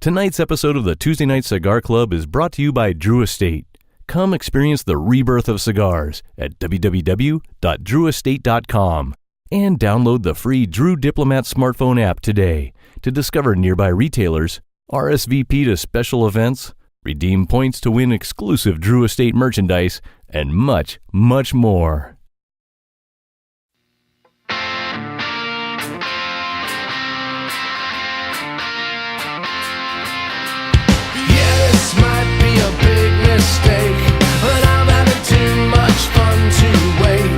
Tonight's episode of the Tuesday Night Cigar Club is brought to you by Drew Estate. Come experience the rebirth of cigars at www.drewestate.com and download the free Drew Diplomat smartphone app today to discover nearby retailers, RSVP to special events, redeem points to win exclusive Drew Estate merchandise, and much, much more. This might be a big mistake, but I'm having too much fun to wait.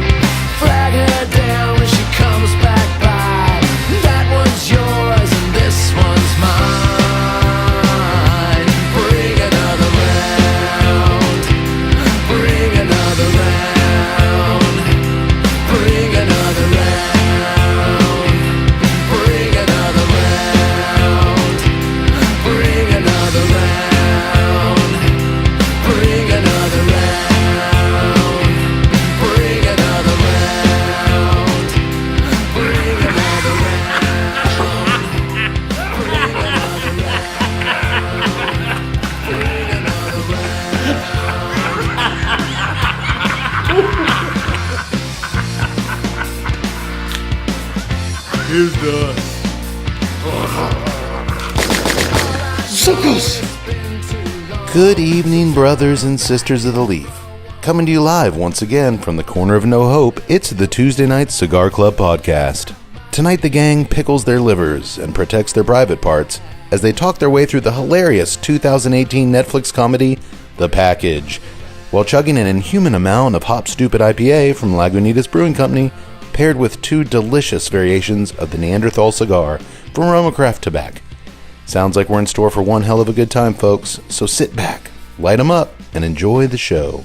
Flag her down when she comes back by. That one's yours and this one's mine. Bring another round. Bring another round. Bring another round. Bring another round. Bring another round. Here's the suckers. Good evening, brothers and sisters of the Leaf. Coming to you live once again from the corner of No Hope, it's the Tuesday Night Cigar Club podcast. Tonight the gang pickles their livers and protects their private parts as they talk their way through the hilarious 2018 Netflix comedy, The Package, while chugging an inhuman amount of Hop Stoopid IPA from Lagunitas Brewing Company, paired with two delicious variations of the Neanderthal cigar from RoMa Craft Tobacco. Sounds like we're in store for one hell of a good time, folks, so sit back, light 'em up, and enjoy the show.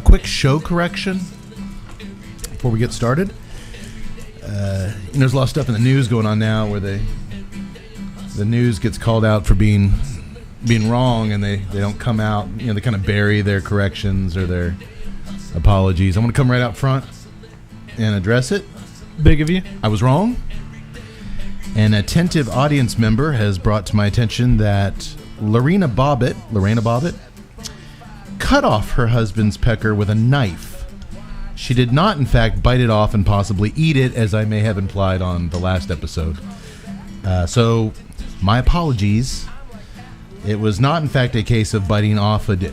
Quick show correction before we get started. There's a lot of stuff in the news going on now where the news gets called out for being wrong, and they don't come out. They kind of bury their corrections or their apologies. I'm going to come right out front and address it. Big of you. I was wrong. An attentive audience member has brought to my attention that Lorena Bobbitt cut off her husband's pecker with a knife. She did not, in fact, bite it off and possibly eat it, as I may have implied on the last episode. So, my apologies. It was not, in fact, a case of biting off a dick.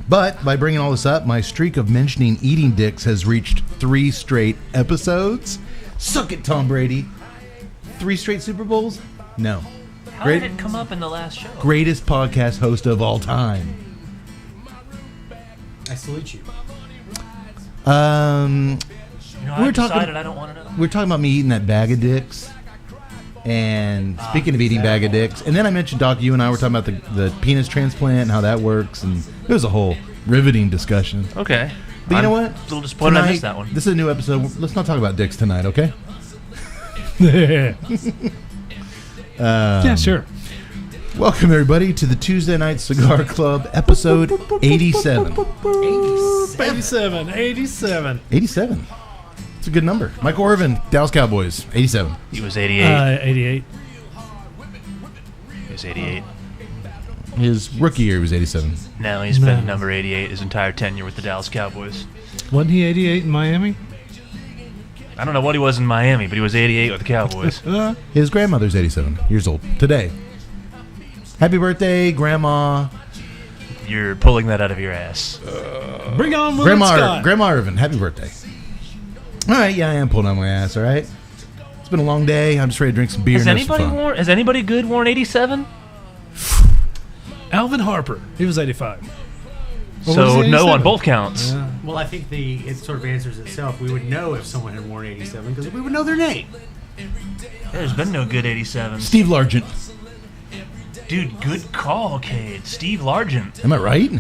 But, by bringing all this up, my streak of mentioning eating dicks has reached 3 straight episodes. Suck it, Tom Brady. 3 straight Super Bowls? No. How did it come up in the last show? Greatest podcast host of all time. I salute you. I decided I don't want to know. We were talking about me eating that bag of dicks. And speaking of eating bag of dicks, and then I mentioned, Doc, you and I were talking about the penis transplant and how that works, and it was a whole riveting discussion. Okay. But you know what? A little disappointed I missed that one. This is a new episode. Let's not talk about dicks tonight, okay? Yeah, sure. Welcome, everybody, to the Tuesday Night Cigar Club, episode 87. 87. 87. It's a good number. Michael Irvin, Dallas Cowboys, 87. He was 88. 88. He was 88. His rookie year was 87. No, he's been number 88 his entire tenure with the Dallas Cowboys. Wasn't he 88 in Miami? I don't know what he was in Miami, but he was 88 with the Cowboys. His grandmother's 87 years old today. Happy birthday, Grandma. You're pulling that out of your ass. Bring on William Scott. Grandma Irvin, happy birthday. All right, yeah, I am pulling on my ass, all right? It's been a long day. I'm just ready to drink some beer. Has anybody good worn 87? Alvin Harper. He was 85. So no on both counts. Yeah. Well, I think it sort of answers itself. We would know if someone had worn 87 because we would know their name. There's been no good 87. Steve Largent. Dude, good call, Cade. Steve Largent. Am I right?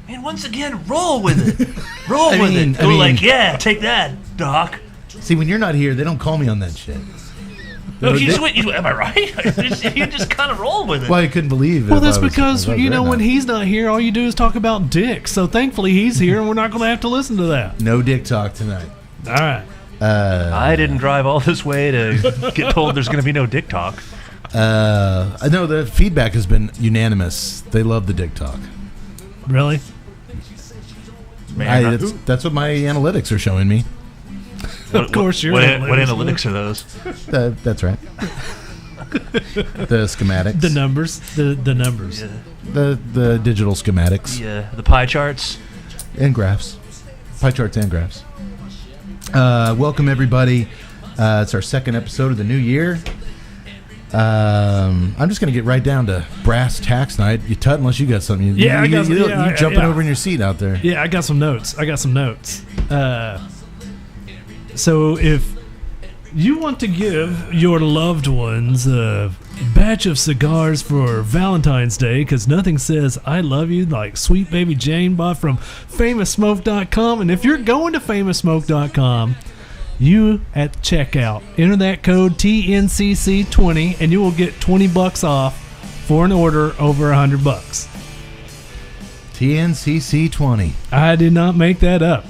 Man, once again, roll with it. Roll with it. Go like, yeah, take that, Doc. See, when you're not here, they don't call me on that shit. No, am I right? You just kind of roll with it. Well, I couldn't believe it. Well, that's because, when he's not here, all you do is talk about dicks. So thankfully he's here, and we're not going to have to listen to that. No dick talk tonight. All right. I didn't drive all this way to get told there's going to be no dick talk. I know the feedback has been unanimous. They love the dick talk. Really? Man, That's what my analytics are showing me. Of course, what analytics are those? That's right. The schematics. The numbers. The numbers. Yeah. The digital schematics. The pie charts. And graphs. Pie charts and graphs. Welcome, everybody. It's our second episode of the new year. I'm just going to get right down to brass tacks tonight. You Tut, unless you got something. You're jumping over in your seat out there. Yeah, I got some notes. So if you want to give your loved ones a batch of cigars for Valentine's Day, because nothing says I love you like Sweet Baby Jane bought from FamousSmoke.com. And if you're going to FamousSmoke.com, you at checkout enter that code TNCC20 and you will get $20 off for an order over $100. TNCC20. I did not make that up.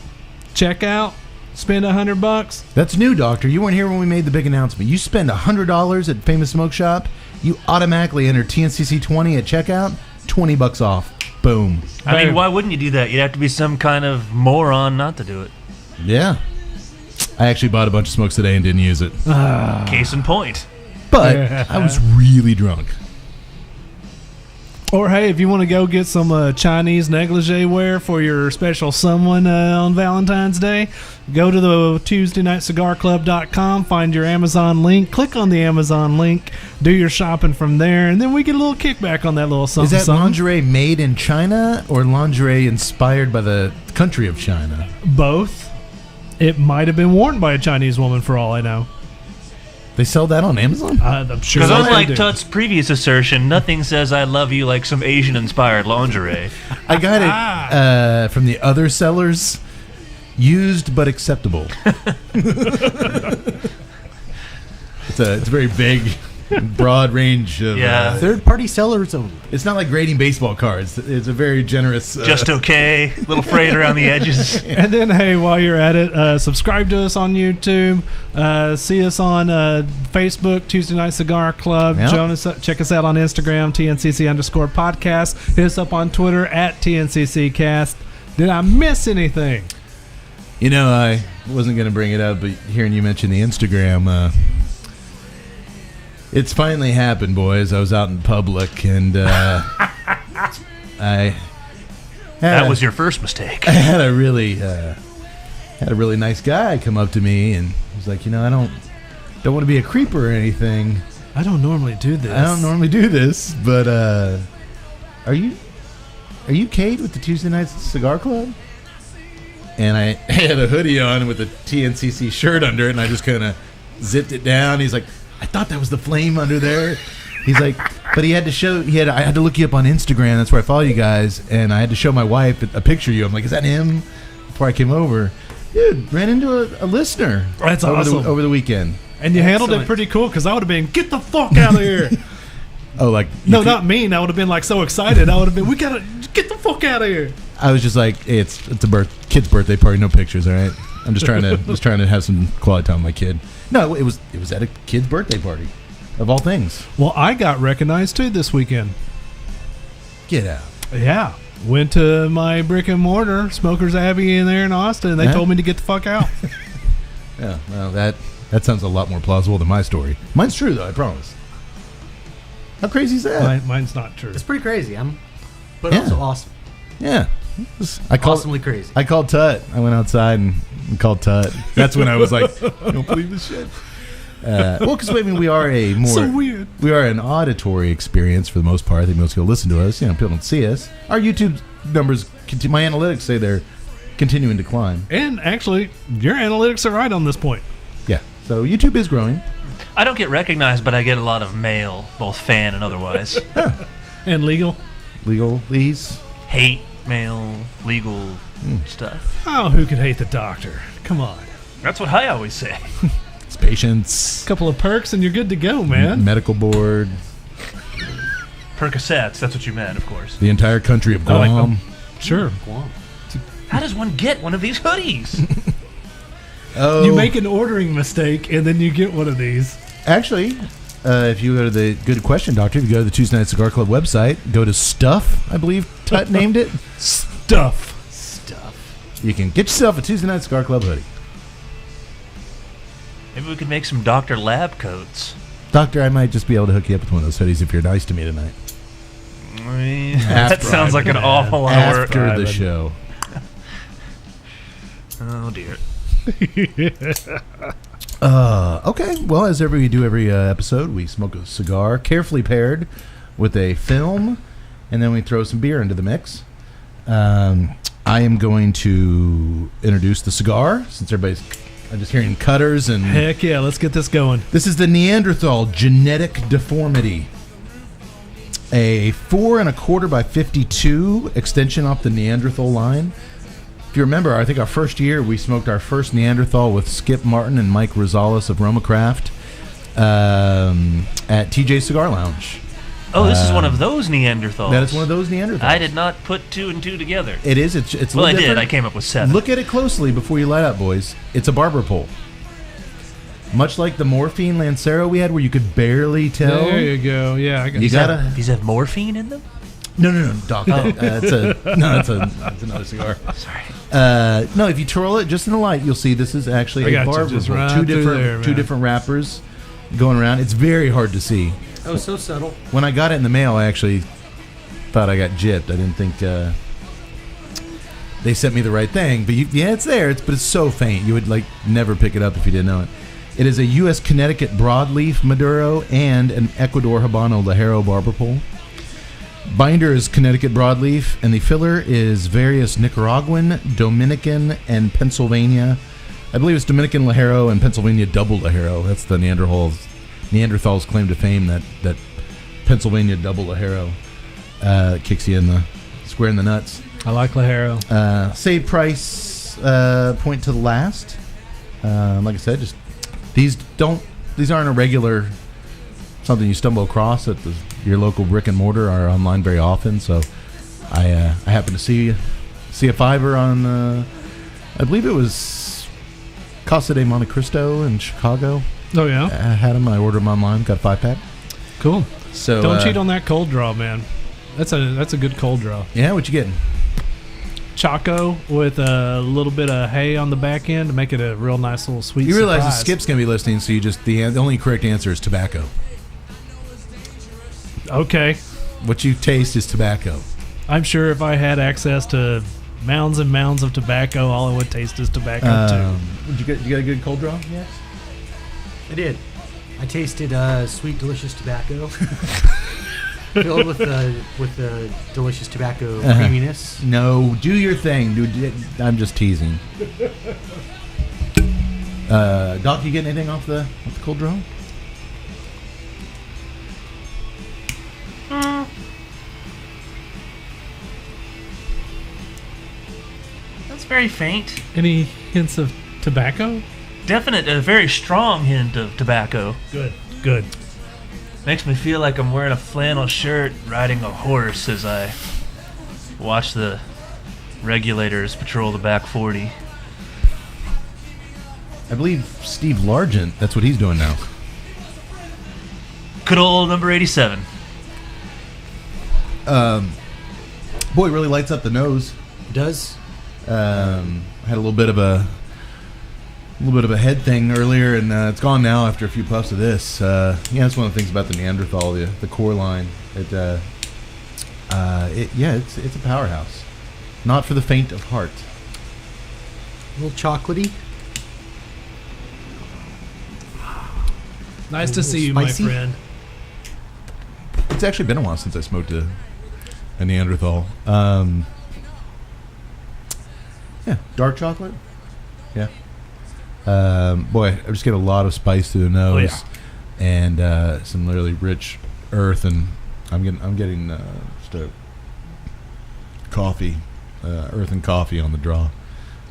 Checkout, spend $100. That's new, Doctor. You weren't here when we made the big announcement. You spend $100 at Famous Smoke Shop, you automatically enter TNCC20 at checkout, $20 off. Boom. I mean, why wouldn't you do that? You'd have to be some kind of moron not to do it. Yeah. I actually bought a bunch of smokes today and didn't use it. Case in point. But I was really drunk. Or hey, if you want to go get some Chinese negligee wear for your special someone on Valentine's Day, go to the Tuesday Night Cigar Club.com, find your Amazon link, click on the Amazon link, do your shopping from there, and then we get a little kickback on that little something. Is that lingerie made in China or lingerie inspired by the country of China? Both. It might have been worn by a Chinese woman for all I know. They sell that on Amazon? I'm sure. Because they unlike do. Tut's previous assertion, nothing says I love you like some Asian-inspired lingerie. I got it from the other sellers. Used but acceptable. It's a very big, broad range of third-party sellers only. It's not like grading baseball cards. It's a very generous. Just okay, little frayed around the edges. And then, hey, while you're at it, subscribe to us on YouTube. See us on Facebook, Tuesday Night Cigar Club. Yep. Check us out on Instagram, TNCC_podcast. Hit us up on Twitter at TNCCcast. Did I miss anything? You know, I wasn't going to bring it up, but hearing you mention the Instagram, it's finally happened, boys. I was out in public, and that was your first mistake. I had a really nice guy come up to me and was like, you know, I don't want to be a creeper or anything. I don't normally do this. But are you Kate with the Tuesday Night Cigar Club? And I had a hoodie on with a TNCC shirt under it, and I just kind of zipped it down. He's like, I thought that was the flame under there. He's like, but I had to look you up on Instagram. That's where I follow you guys. And I had to show my wife a picture of you. I'm like, is that him? Before I came over. Dude, ran into a listener. That's awesome. Over the weekend. And you handled it pretty cool, because I would have been, get the fuck out of here. Oh, like... No, not mean. I would have been like so excited. I would have been, we gotta get the fuck out of here. I was just like, hey, it's a kid's birthday party, no pictures, all right? I'm just trying to have some quality time with my kid. No, it was at a kid's birthday party, of all things. Well, I got recognized too this weekend. Get out. Yeah. Went to my brick and mortar, Smokers Abbey in there in Austin, and they told me to get the fuck out. Yeah, well, that sounds a lot more plausible than my story. Mine's true, though, I promise. How crazy is that? Mine's not true. It's pretty crazy, but also awesome. Yeah. Awesomely crazy. I called Tut. I went outside and called Tut. That's when I was like, I don't believe this shit. Well, because I mean, we are so weird. We are an auditory experience for the most part. I think most people listen to us. You know, people don't see us. Our YouTube numbers, my analytics say they're continuing to climb. And actually, your analytics are right on this point. Yeah. So YouTube is growing. I don't get recognized, but I get a lot of mail, both fan and otherwise. And legal. Legalese. Hate mail, legal stuff. Oh, who could hate the doctor? Come on. That's what I always say. It's patience. Couple of perks and you're good to go, man. Medical board. Percocets, that's what you meant, of course. The entire country of Guam. I like them. Sure. Guam. How does one get one of these hoodies? Oh. You make an ordering mistake, and then you get one of these. Actually, if you go to the Good Question Doctor, if you go to the Tuesday Night Cigar Club website, go to Stuff, I believe Tut named it. Stuff. You can get yourself a Tuesday Night Cigar Club hoodie. Maybe we could make some Dr. Lab coats. Doctor, I might just be able to hook you up with one of those hoodies if you're nice to me tonight. I mean, that sounds like an awful lot of work. After the show. Oh, dear. Okay, well, as we do every episode, we smoke a cigar carefully paired with a film, and then we throw some beer into the mix. I am going to introduce the cigar, since I'm just hearing cutters and... Heck yeah, let's get this going. This is the Neanderthal Genetic Deformity. A 4 1/4 by 52 extension off the Neanderthal line. If you remember, I think our first year we smoked our first Neanderthal with Skip Martin and Mike Rosales of RoMa Craft at TJ Cigar Lounge. Oh, this is one of those Neanderthals. That is one of those Neanderthals. I did not put 2 and 2 together. It is. It's a well, I little did. different. I came up with 7. Look at it closely before you light up, boys. It's a barber pole. Much like the morphine Lancero we had, where you could barely tell. There you go. Yeah, I got You gotta. These have morphine in them? No, Doc. That's another cigar. Sorry. No, if you twirl it just in the light, you'll see this is actually I a got you, barber just pole. right Two through different there, two man. different wrappers going around. It's very hard to see. Oh, so subtle. When I got it in the mail, I actually thought I got gypped. I didn't think they sent me the right thing. But yeah, it's there. But it's so faint. You would never pick it up if you didn't know it. It is a U.S. Connecticut broadleaf Maduro and an Ecuador Habano Lajero barber pole. Binder is Connecticut broadleaf, and the filler is various Nicaraguan, Dominican, and Pennsylvania. I believe it's Dominican Lajero and Pennsylvania double Lajero. That's the Neanderthal's claim to fame, that Pennsylvania double Lajero kicks you in the square in the nuts. I like Lajero. Save price point to the last. Like I said, just these aren't a regular something you stumble across at your local brick and mortar or online very often. So I happened to see a $5 on I believe it was Casa de Monte Cristo in Chicago. Oh yeah, I had them. I ordered them online. Got a 5-pack. cool. So Don't cheat on that cold draw, man. That's a good cold draw. Yeah, what you getting? Choco with a little bit of hay on the back end to make it a real nice little sweet You realize that surprise. Skip's gonna be listening, so the only correct answer is tobacco. Okay. What you taste is tobacco. I'm sure if I had access to mounds and mounds of tobacco, all I would taste is tobacco too. You got a good cold draw? Yes. I did. I tasted sweet, delicious tobacco, filled with the delicious tobacco creaminess. No, do your thing, dude. I'm just teasing. Doc, you get anything off the cold draw? That's very faint. Any hints of tobacco? A very strong hint of tobacco. Good. Makes me feel like I'm wearing a flannel shirt riding a horse as I watch the regulators patrol the back 40. I believe Steve Largent, that's what he's doing now. Good old number 87. Boy, it really lights up the nose. Does Had a little bit of a head thing earlier, and it's gone now after a few puffs of this. Yeah, that's one of the things about the Neanderthal, the core line. It's a powerhouse. Not for the faint of heart. a little chocolatey. Nice to see you, spicy. my friend. It's actually been a while since I smoked a Neanderthal. Yeah, dark chocolate. Yeah. Boy, I just get a lot of spice through the nose, and some really rich earth, and I'm getting just a coffee, earth and coffee on the draw,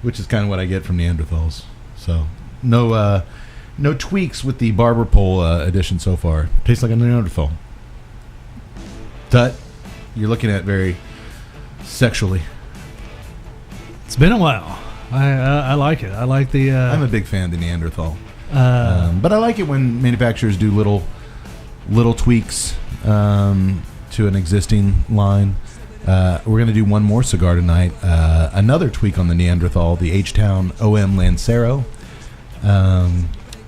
which is kind of what I get from Neanderthals. So no tweaks with the barber pole edition so far. Tastes like a Neanderthal. Tut, you're looking at very sexually. It's been a while. I like it. I like the. I'm a big fan of the Neanderthal. But I like it when manufacturers do little tweaks to an existing line. We're going to do one more cigar tonight. Another tweak on the Neanderthal, the H-Town OM Lancero.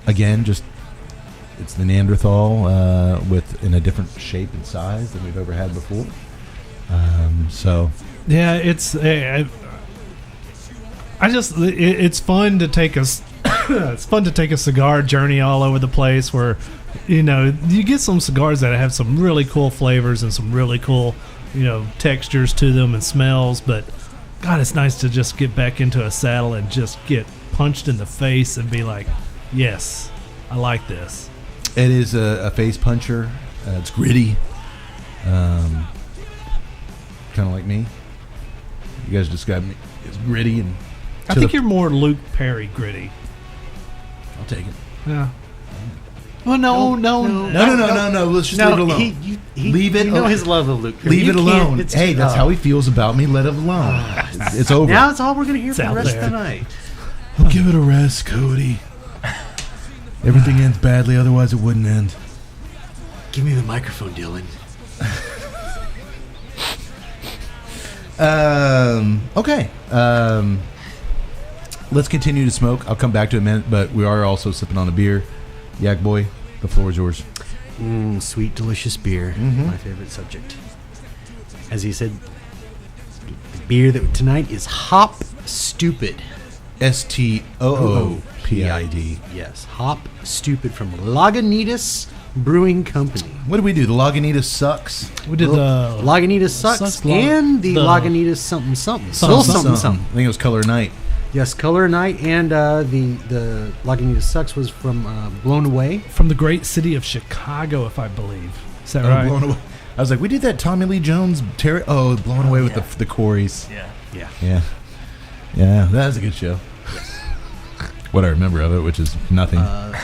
Again, just it's the Neanderthal in a different shape and size than we've ever had before. Yeah, it's. It's fun to take it's fun to take a cigar journey all over the place where, you get some cigars that have some really cool flavors and some really cool, textures to them and smells. But God, it's nice to just get back into a saddle and just get punched in the face and be like, yes, I like this. It is a face puncher. It's gritty. Kind of like me. You guys described me as gritty and. I think you're more Luke Perry gritty. I'll take it. Yeah. Well, no. Let's just leave it alone. Leave it. His love of Luke Perry. Leave it alone. Hey, that's how he feels about me. Let it alone. It's over. Now it's all we're gonna hear for the out rest there. of the night. Well, give it a rest, Cody. Everything ends badly, otherwise it wouldn't end. Give me the microphone, Dylan. Okay. Let's continue to smoke. I'll come back to it in a minute, but we are also sipping on a beer. Yak Boy, the floor is yours. Sweet, delicious beer. My favorite subject. As he said, the beer that tonight is Hop Stoopid. STOOPID. Yes, Hop Stoopid from Lagunitas Brewing Company. What did we do? The Lagunitas sucks. We did the Lagunitas Sucks and the Lagunitas something. Still something. I think it was Color Night. Yes, Color Night, and the Lagunitas Sucks was from Blown Away. from the great city of Chicago, if I believe. Is that right? Blown Away. I was like, we did that Tommy Lee Jones. Blown Away with the Corys. Yeah. Yeah, that was a good show. What I remember of it, which is nothing.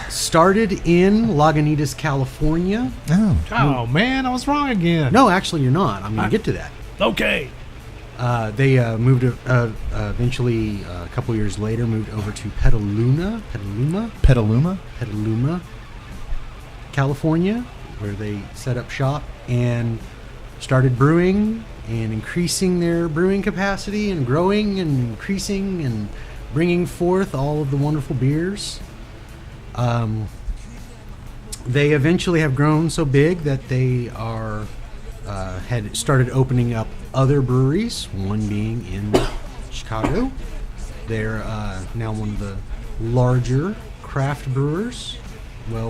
Started in Lagunitas, California. Oh man, I was wrong again. No, actually, you're not. I'm going to get to that. Okay. They moved eventually a couple years later moved over to Petaluma, California, where they set up shop and started brewing and increasing their brewing capacity and growing and increasing and bringing forth all of the wonderful beers. They eventually have grown so big that they are had started opening up other breweries, one being in Chicago. They're now one of the larger craft brewers,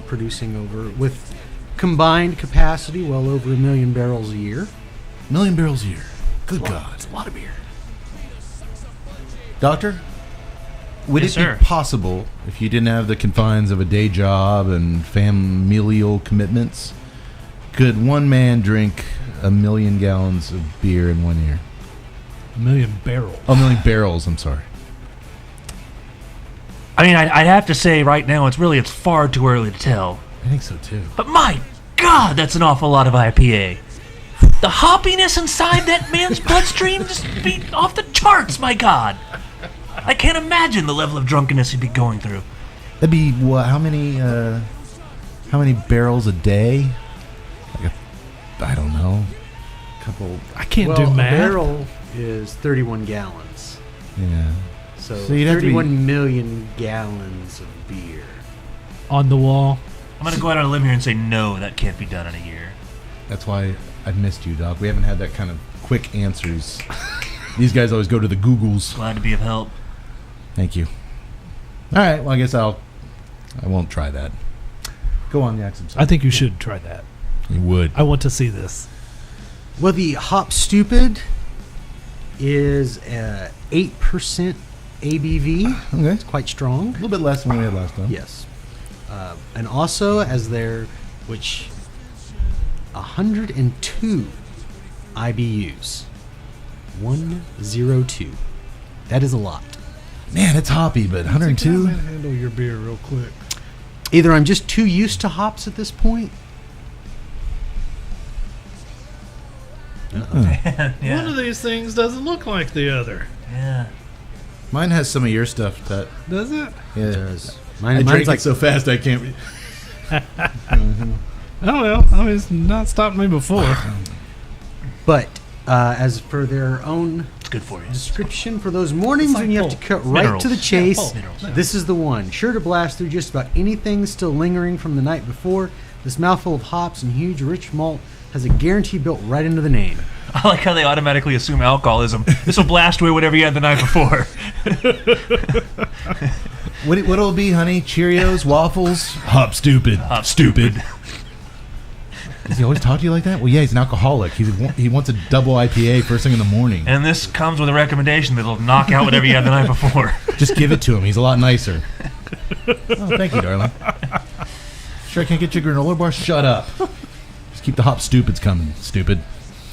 producing with combined capacity well over 1 million barrels a year. 1 million barrels a year. Good God. It's a lot of beer. Doctor, would Yes, it sir. be possible, if you didn't have the confines of a day job and familial commitments, could one man drink 1 million gallons of beer in 1 year? 1 million barrels. Oh, 1 million barrels, I'm sorry. I mean, I'd have to say right now it's far too early to tell. I think so, too. But my God, that's an awful lot of IPA. The hoppiness inside that man's bloodstream just be off the charts, my God. I can't imagine the level of drunkenness he'd be going through. That'd be, what, how many barrels a day? I don't know. Couple. I can't do A math. barrel is 31 gallons. Yeah. So you'd have to be- 31 million gallons of beer. On the wall. I'm going to go out on a limb here and say no, that can't be done in a year. That's why I've missed you, Doc. We haven't had that kind of quick answers. These guys always go to the Googles. Glad to be of help. Thank you. All right. Well, I guess I won't try that. Go on, Jackson. I think you should try that. You would. I want to see this. Well, the Hop Stoopid is 8% ABV. Okay. It's quite strong. A little bit less than we had last time. Yes. And also, as their, 102 IBUs. 102. That is a lot. Man, it's hoppy, but 102? Handle your beer real quick. Either I'm just too used to hops at this point. Yeah. One of these things doesn't look like the other. Yeah. Mine has some of your stuff. That Does it? yeah. It does. I Mine's drank like it so fast I can't. Oh well, I mean, it's not stopped me before. But as for their own It's good for you. description for those mornings like when you have to cut right minerals. to the chase, Minerals. this is the one. Sure to blast through just about anything still lingering from the night before. This mouthful of hops and huge rich malt has a guarantee built right into the name. I like how they automatically assume alcoholism. This will blast away whatever you had the night before. What'll it be, honey? Cheerios, waffles, Hop Stoopid. Hop Stoopid. Does he always talk to you like that? Well, yeah, he's an alcoholic. He wants a double IPA first thing in the morning. And this comes with a recommendation that'll knock out whatever you had the night before. Just give it to him. He's a lot nicer. Oh, thank you, darling. Sure, I can't get you a granola bar? Shut up. Just keep the Hop Stupids coming, stupid.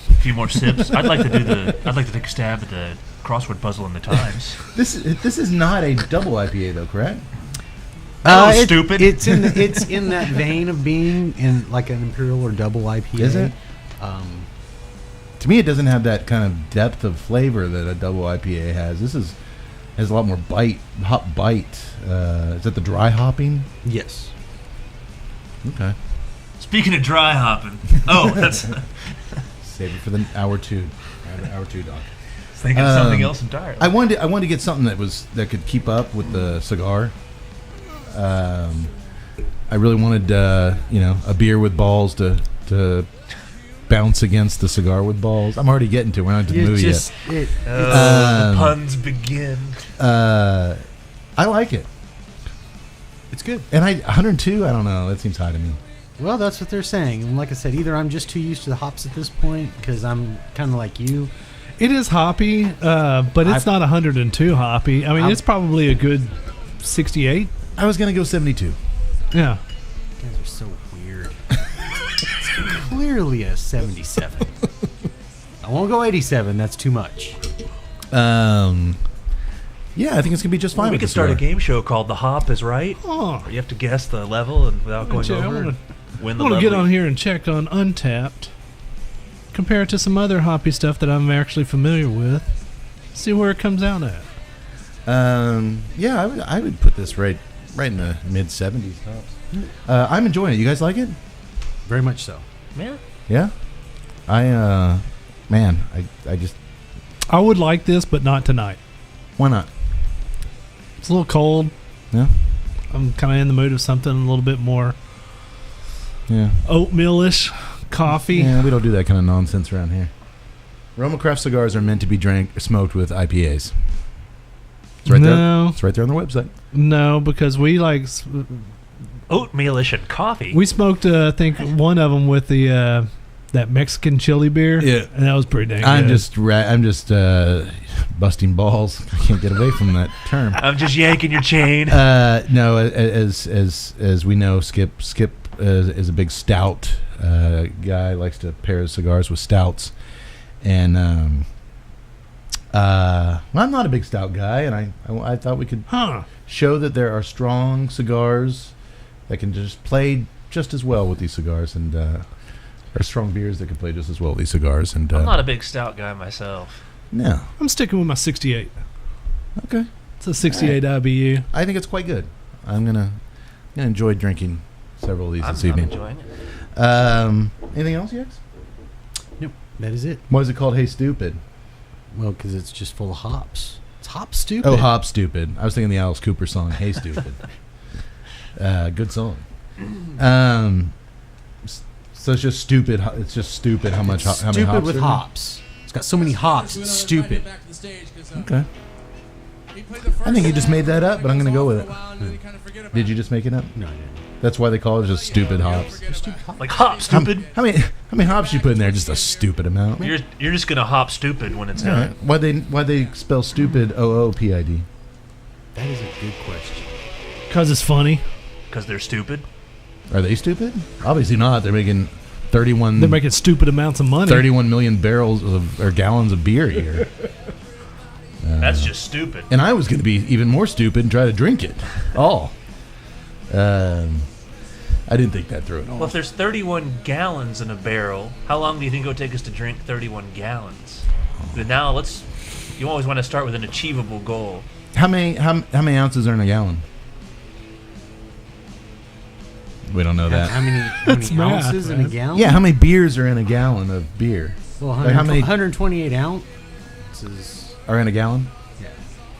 A few more sips. I'd like to take a stab at the crossword puzzle in the Times. This is not a double IPA though, correct? Stupid. It's in that vein of being in like an imperial or double IPA. Is it? To me, it doesn't have that kind of depth of flavor that a double IPA has. This has a lot more hop bite. Is that the dry hopping? Yes. Okay. Speaking of dry hopping, that's Save it for the hour two, Doc. thinking of something else entirely. I wanted to get something that could keep up with the cigar. I really wanted a beer with balls to bounce against the cigar with balls. I'm already getting to it. We're not to the movie yet. The puns begin. I like it, It's good. and 102. I don't know. That seems high to me. Well, that's what they're saying. And like I said, either I'm just too used to the hops at this point because I'm kind of like you. It is hoppy, but it's not 102 hoppy. I mean, it's probably a good 68. I was gonna go 72. Yeah. You guys are so weird. It's clearly a 77. I won't go 87. That's too much. Yeah, I think it's gonna be just fine. We with could the start a cigar. game show called The Hop is Right. Oh. Where you have to guess the level and without going I over. want Win to the get lovely- on here and check on Untapped. Compare it to some other hoppy stuff that I'm actually familiar with. See where it comes out at. Yeah, I would put this right in the mid 70s tops. I'm enjoying it. You guys like it? Very much so. Yeah. Yeah. I just I would like this, but not tonight. why not? It's a little cold. Yeah. I'm kind of in the mood of something a little bit more Yeah. oatmeal-ish coffee. Yeah, we don't do that kind of nonsense around here. RoMa craft cigars are meant to be smoked with IPAs. It's right there. No. It's right there on their website. No, because we Oatmealish and coffee. we smoked I think one of them with the that Mexican chili beer. Yeah. And that was pretty dang I'm good. just busting balls. I can't get away from that term. I'm just yanking your chain. No, as we know, Skip is a big stout guy. Likes to pair his cigars with stouts, and well, I'm not a big stout guy, and I thought we could show that there are strong cigars that can just play just as well with these cigars, and are strong beers that can play just as well with these cigars. And I'm not a big stout guy myself. no, I'm sticking with my 68. okay, It's a 68 IBU. I think it's quite good. I'm gonna enjoy drinking several of these I'm this evening. enjoying it. Anything else, Yax? Nope. That is it. Why is it called Hey Stupid? Well, because it's just full of hops. It's Hop Stoopid. Oh, Hop Stupid. I was thinking the Alice Cooper song, Hey Stupid. Good song. So it's just stupid. It's just stupid how much how many Stupid hops with are in it? hops. It's got so many hops. It's stupid. Okay. I think you just made that up, but I'm going to go with it. Did you just make it up? No, I didn't. That's why they call it just stupid hops. Like hop stupid. How many hops you put in there? Just a stupid amount. You're just gonna hop stupid when it's All done. right. Why they spell stupid OOPID? That is a good question. Because it's funny. Because they're stupid. Are they stupid? Obviously not. They're making 31. They're making stupid amounts of money. 31 million barrels or gallons of beer a year. That's just stupid. And I was going to be even more stupid and try to drink it all. I didn't think that through at all. Well, if there's 31 gallons in a barrel, how long do you think it would take us to drink 31 gallons? But now you always want to start with an achievable goal. How many ounces are in a gallon? We don't know that. How many math, ounces in a man. gallon? Yeah, how many beers are in a gallon of beer? Well, Like, how many 128 ounces. are in a gallon? Yeah.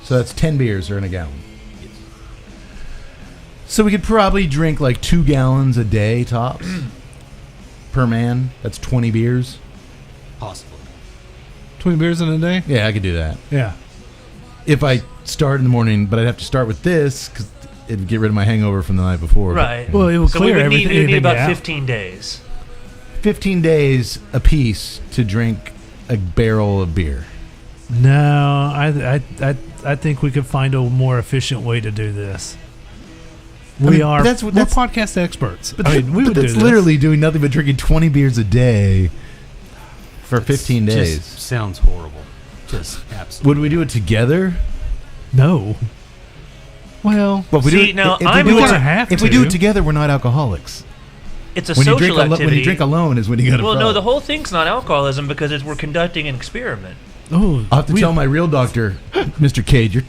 So that's 10 beers are in a gallon. So we could probably drink like 2 gallons a day tops per man. That's 20 beers. Possibly. 20 beers in a day? Yeah, I could do that. Yeah. If I start in the morning, but I'd have to start with this because it'd get rid of my hangover from the night before. Right. Well, it will So we clear would need, everything. it would need about out. 15 days. 15 days a piece to drink a barrel of beer. No, I think we could find a more efficient way to do this. I We're mean, that's podcast experts. But, I mean, we but would do that's this. literally doing nothing but drinking 20 beers a day for 15 days. Just sounds horrible. Just absolutely. Would we do it together? No. Well, Well, if we See, do it, now, if we I'm do it, gonna have if we to. do it together, we're not alcoholics. It's a When you social drink activity. when you drink alone is when you got a well, problem. no, the whole thing's not alcoholism because we're conducting an experiment. oh, I'll have to tell my real doctor, Mr. Cade, your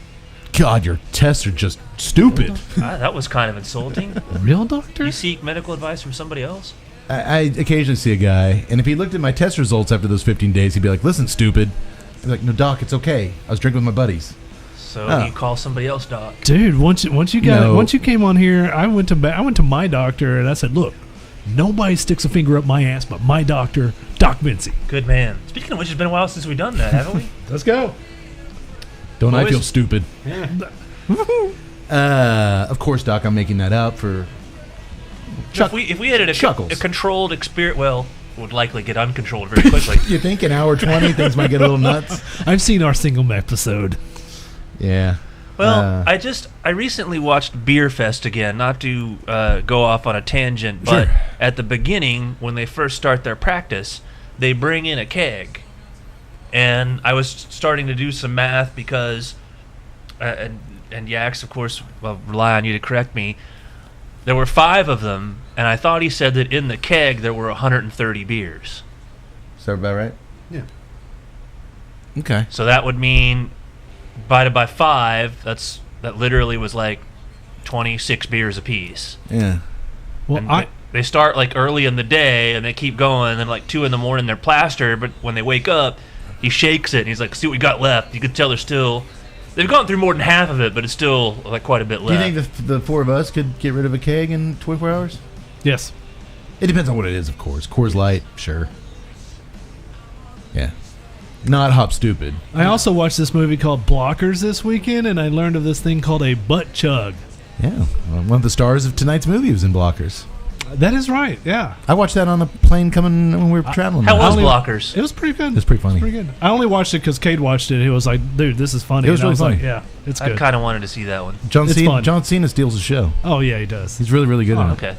tests are just stupid. That was kind of insulting. real doctor. You seek medical advice from somebody else? I occasionally see a guy, and if he looked at my test results after those 15 days, he'd be like, "Listen, stupid." I'd be like, "No, doc, it's okay. I was drinking with my buddies." So Oh. you call somebody else, doc. Dude, once you No. once you came on here, I went to my doctor and I said, "Look, nobody sticks a finger up my ass but my doctor, Doc Vinci." Good man. Speaking of which, it's been a while since we've done that, haven't we? Let's go. Don't I Boys. feel stupid? Of course, doc. I'm making that up for. If we had Chuckles. a controlled experience, well, would likely get uncontrolled very quickly. You think an hour 20 things might get a little nuts? I've seen our single episode. Yeah. Well, I recently watched Beer Fest again, not to go off on a tangent, but Sure. at the beginning, when they first start their practice, they bring in a keg. And I was starting to do some math because, and Yax, of course, will rely on you to correct me, there were 5 of them, and I thought he said that in the keg there were 130 beers. Is that about right? Yeah. Okay. So that would mean, divided by 5, that literally was like 26 beers apiece. Yeah. Well, And they start like early in the day and they keep going, and then like 2 in the morning they're plastered, but when they wake up, he shakes it and he's like, "See what we got left." You could tell they've gone through more than half of it, but it's still like quite a bit Do you left. think the 4 of us could get rid of a keg in 24 hours? yes. It depends on what it is, of course. Coors Light, sure. Yeah. Not Hop Stoopid. I also watched this movie called Blockers this weekend, and I learned of this thing called a butt chug. Yeah. Well, one of the stars of tonight's movie was in Blockers. That is right. Yeah. I watched that on the plane coming when we were traveling. How was only- Blockers? It was pretty good. It's pretty funny. Pretty good. I only watched it because Cade watched it. He was like, "Dude, this is funny." It was And I really was like, funny. "Yeah, it's I good." kind of wanted to see that one. It's fun. John Cena steals the show. Oh yeah, he does. He's really, really good at it. Okay.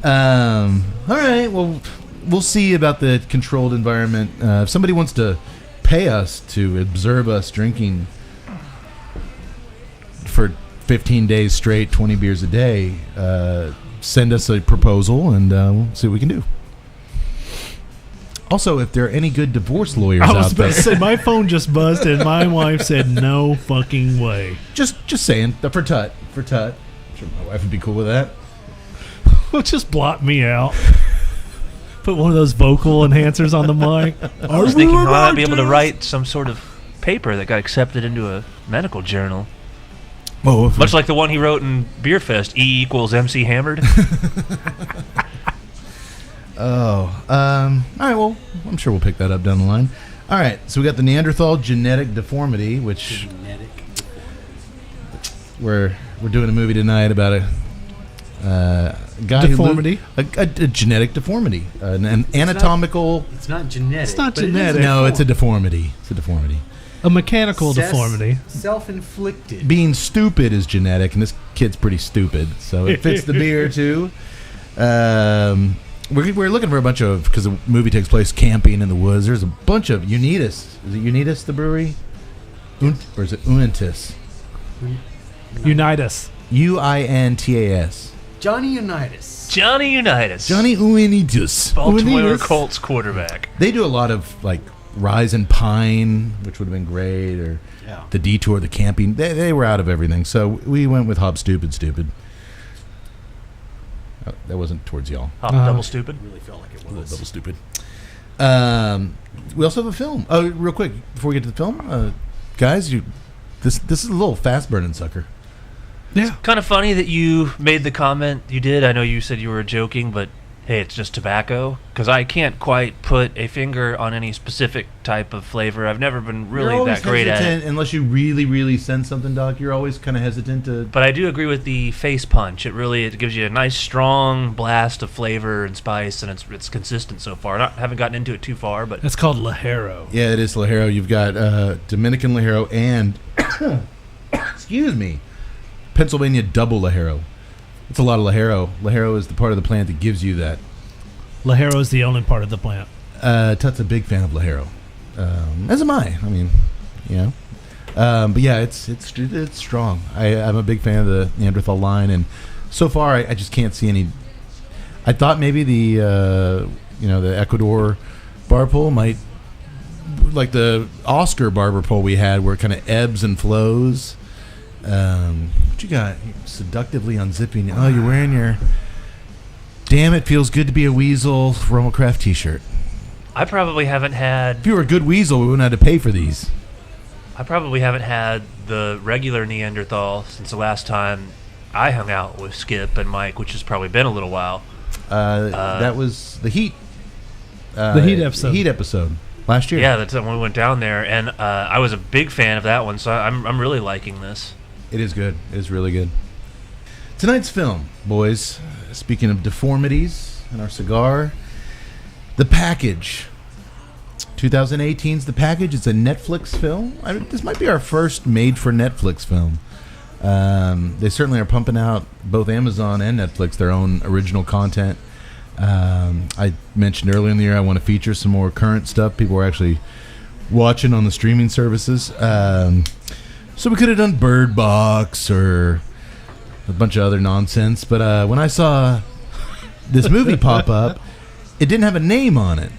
All right. Well, we'll see about the controlled environment. If somebody wants to pay us to observe us drinking for 15 days straight, 20 beers a day, send us a proposal and we'll see what we can do. Also, if there are any good divorce lawyers I out was there, about to say my phone just buzzed, and my wife said, "No fucking way." just saying, for tut. I'm sure my wife would be cool with that. Well, just blot me out. Put one of those vocal enhancers on the mic. I was thinking I might be able to write some sort of paper that got accepted into a medical journal. Oh, Much like the one he wrote in Beer Fest, E equals MC hammered. all right, well, I'm sure we'll pick that up down the line. All right, so we got the Neanderthal genetic deformity, which we're doing a movie tonight about a guy Deformity? a genetic deformity, an anatomical. It's not genetic. It's not but it is genetic. No, it's a deformity. It's a deformity. A mechanical deformity. Self-inflicted. Being stupid is genetic, and this kid's pretty stupid, so it fits the beer too. We're looking for a bunch of, because the movie takes place camping in the woods. There's a bunch of Unitas. Is it Unitas, the brewery? Or is it Unitas? Unite us. Uintas. Johnny Unitas. Johnny Unitas. Johnny Unitas. Baltimore Unitas. Colts quarterback. They do a lot of like Rise and Pine, which would have been great, or the Detour, the camping. They were out of everything, so we went with Hop Stoopid Stupid. Oh, that wasn't towards y'all. Hop Double Stupid. Really felt like it A little was. double stupid. We also have a film. Oh, real quick before we get to the film, guys, this is a little fast burning sucker. Yeah. Kind of funny that you made the comment you did. I know you said you were joking, but hey, it's just tobacco. Because I can't quite put a finger on any specific type of flavor. I've never been really that great at it. Unless you really, really sense something, Doc. You're always kind of hesitant to. But I do agree with the face punch. It gives you a nice strong blast of flavor and spice, and it's consistent so far. Haven't gotten into it too far, but That's called Lajero. Yeah, it is Lajero. You've got Dominican Lajero and excuse me, Pennsylvania double Lajero. It's a lot of Lajero. Lajero is the part of the plant that gives you that. Lajero is the only part of the plant. Tut's a big fan of Lajero, as am I. I mean, you know, but yeah, it's strong. I'm a big fan of the Neanderthal line, and so far I just can't see any. I thought maybe the Ecuador bar pull might, like the Oscar barber pull we had, where it kind of ebbs and flows. What you got? Seductively unzipping. Oh, you're wearing your. Damn, it feels good to be a weasel RoMa Craft t-shirt. I probably haven't had. If you were a good weasel, we wouldn't have to pay for these. I probably haven't had the regular Neanderthal since the last time I hung out with Skip and Mike, which has probably been a little while. That was the Heat. The Heat episode. Heat episode last year. Yeah, that's when we went down there, and I was a big fan of that one, so I'm really liking this. It is good. It is really good. Tonight's film, boys. Speaking of deformities in our cigar, The Package. 2018's The Package. It's a Netflix film. This might be our first made-for-Netflix film. They certainly are pumping out, both Amazon and Netflix, their own original content. I mentioned earlier in the year I want to feature some more current stuff people are actually watching on the streaming services. So we could have done Bird Box or a bunch of other nonsense. But when I saw this movie pop up, it didn't have a name on it.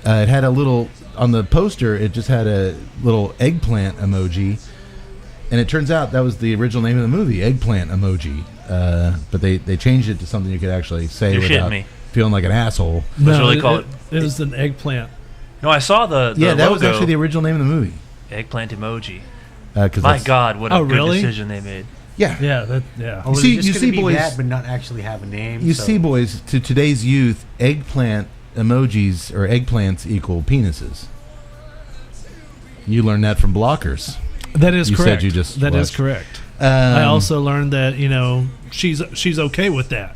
It had a little, on the poster, it just had a little eggplant emoji. And it turns out that was the original name of the movie, Eggplant Emoji. But they changed it to something you could actually say You're without shitting me. feeling like an asshole. No, really call it. It was an eggplant. No, I saw the Yeah, that logo. was actually the original name of the movie. Eggplant Emoji. My My God, what a good really? decision they made. Yeah. Yeah. Or was see- it just you gonna see, be boys- that, but not actually have a name. You so- see, boys, to today's youth, eggplant emojis or eggplants equal penises. You learned that from Blockers. That is You said correct. you just That is watched. correct. I also learned that she's okay with that.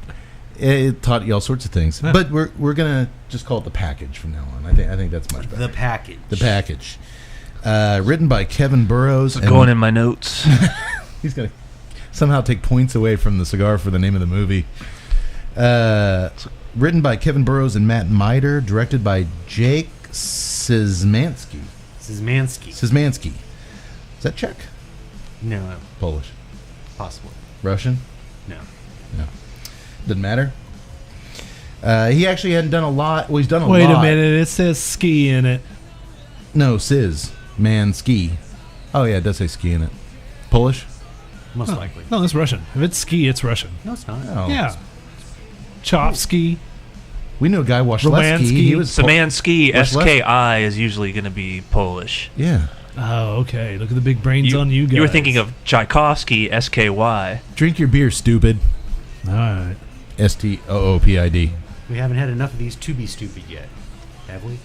It taught you all sorts of things. But we're gonna just call it The Package from now on. I think that's much better. The Package. The Package. Written by Kevin Burrows. It's going in my notes. He's gonna somehow take points away from the cigar for the name of the movie. Written by Kevin Burrows and Matt Miter. Directed by Jake Szymanski. Szymanski. Is that Czech? No, Polish? possibly. Russian? No. Doesn't matter. He actually hadn't done a lot. Well, he's done a lot. Wait a minute. It says ski in it. No, Ski. Oh, yeah, it does say ski in it. Polish? Most likely. No, it's Russian. If it's ski, it's Russian. No, it's not. Oh. Yeah. Chovsky. We knew a guy, Washleski. Romansky. He was Szymanski, What's left? SKI, is usually going to be Polish. Yeah. Oh, okay. Look at the big brains on you guys. You were thinking of Tchaikovsky, SKY. Drink your beer, stupid. All right. STOOPID. We haven't had enough of these to be stupid yet, have we?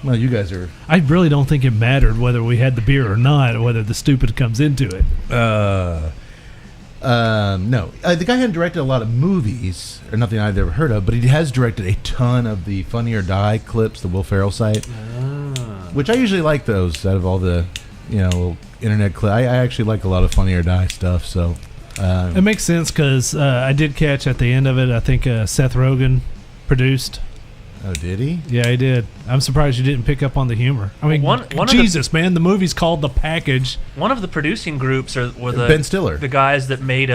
Well, you guys are... I really don't think it mattered whether we had the beer or not, or whether the stupid comes into it. No. The guy hadn't directed a lot of movies, or nothing I'd ever heard of, but he has directed a ton of the Funny or Die clips, the Will Ferrell site, which I usually like those out of all the, little internet clips. I actually like a lot of Funny or Die stuff, so... It makes sense because I did catch at the end of it, I think Seth Rogen produced. Oh, did he? Yeah, he did. I'm surprised you didn't pick up on the humor. I mean, One of Jesus, man, the movie's called The Package. One of the producing groups were Ben Stiller. the guys that made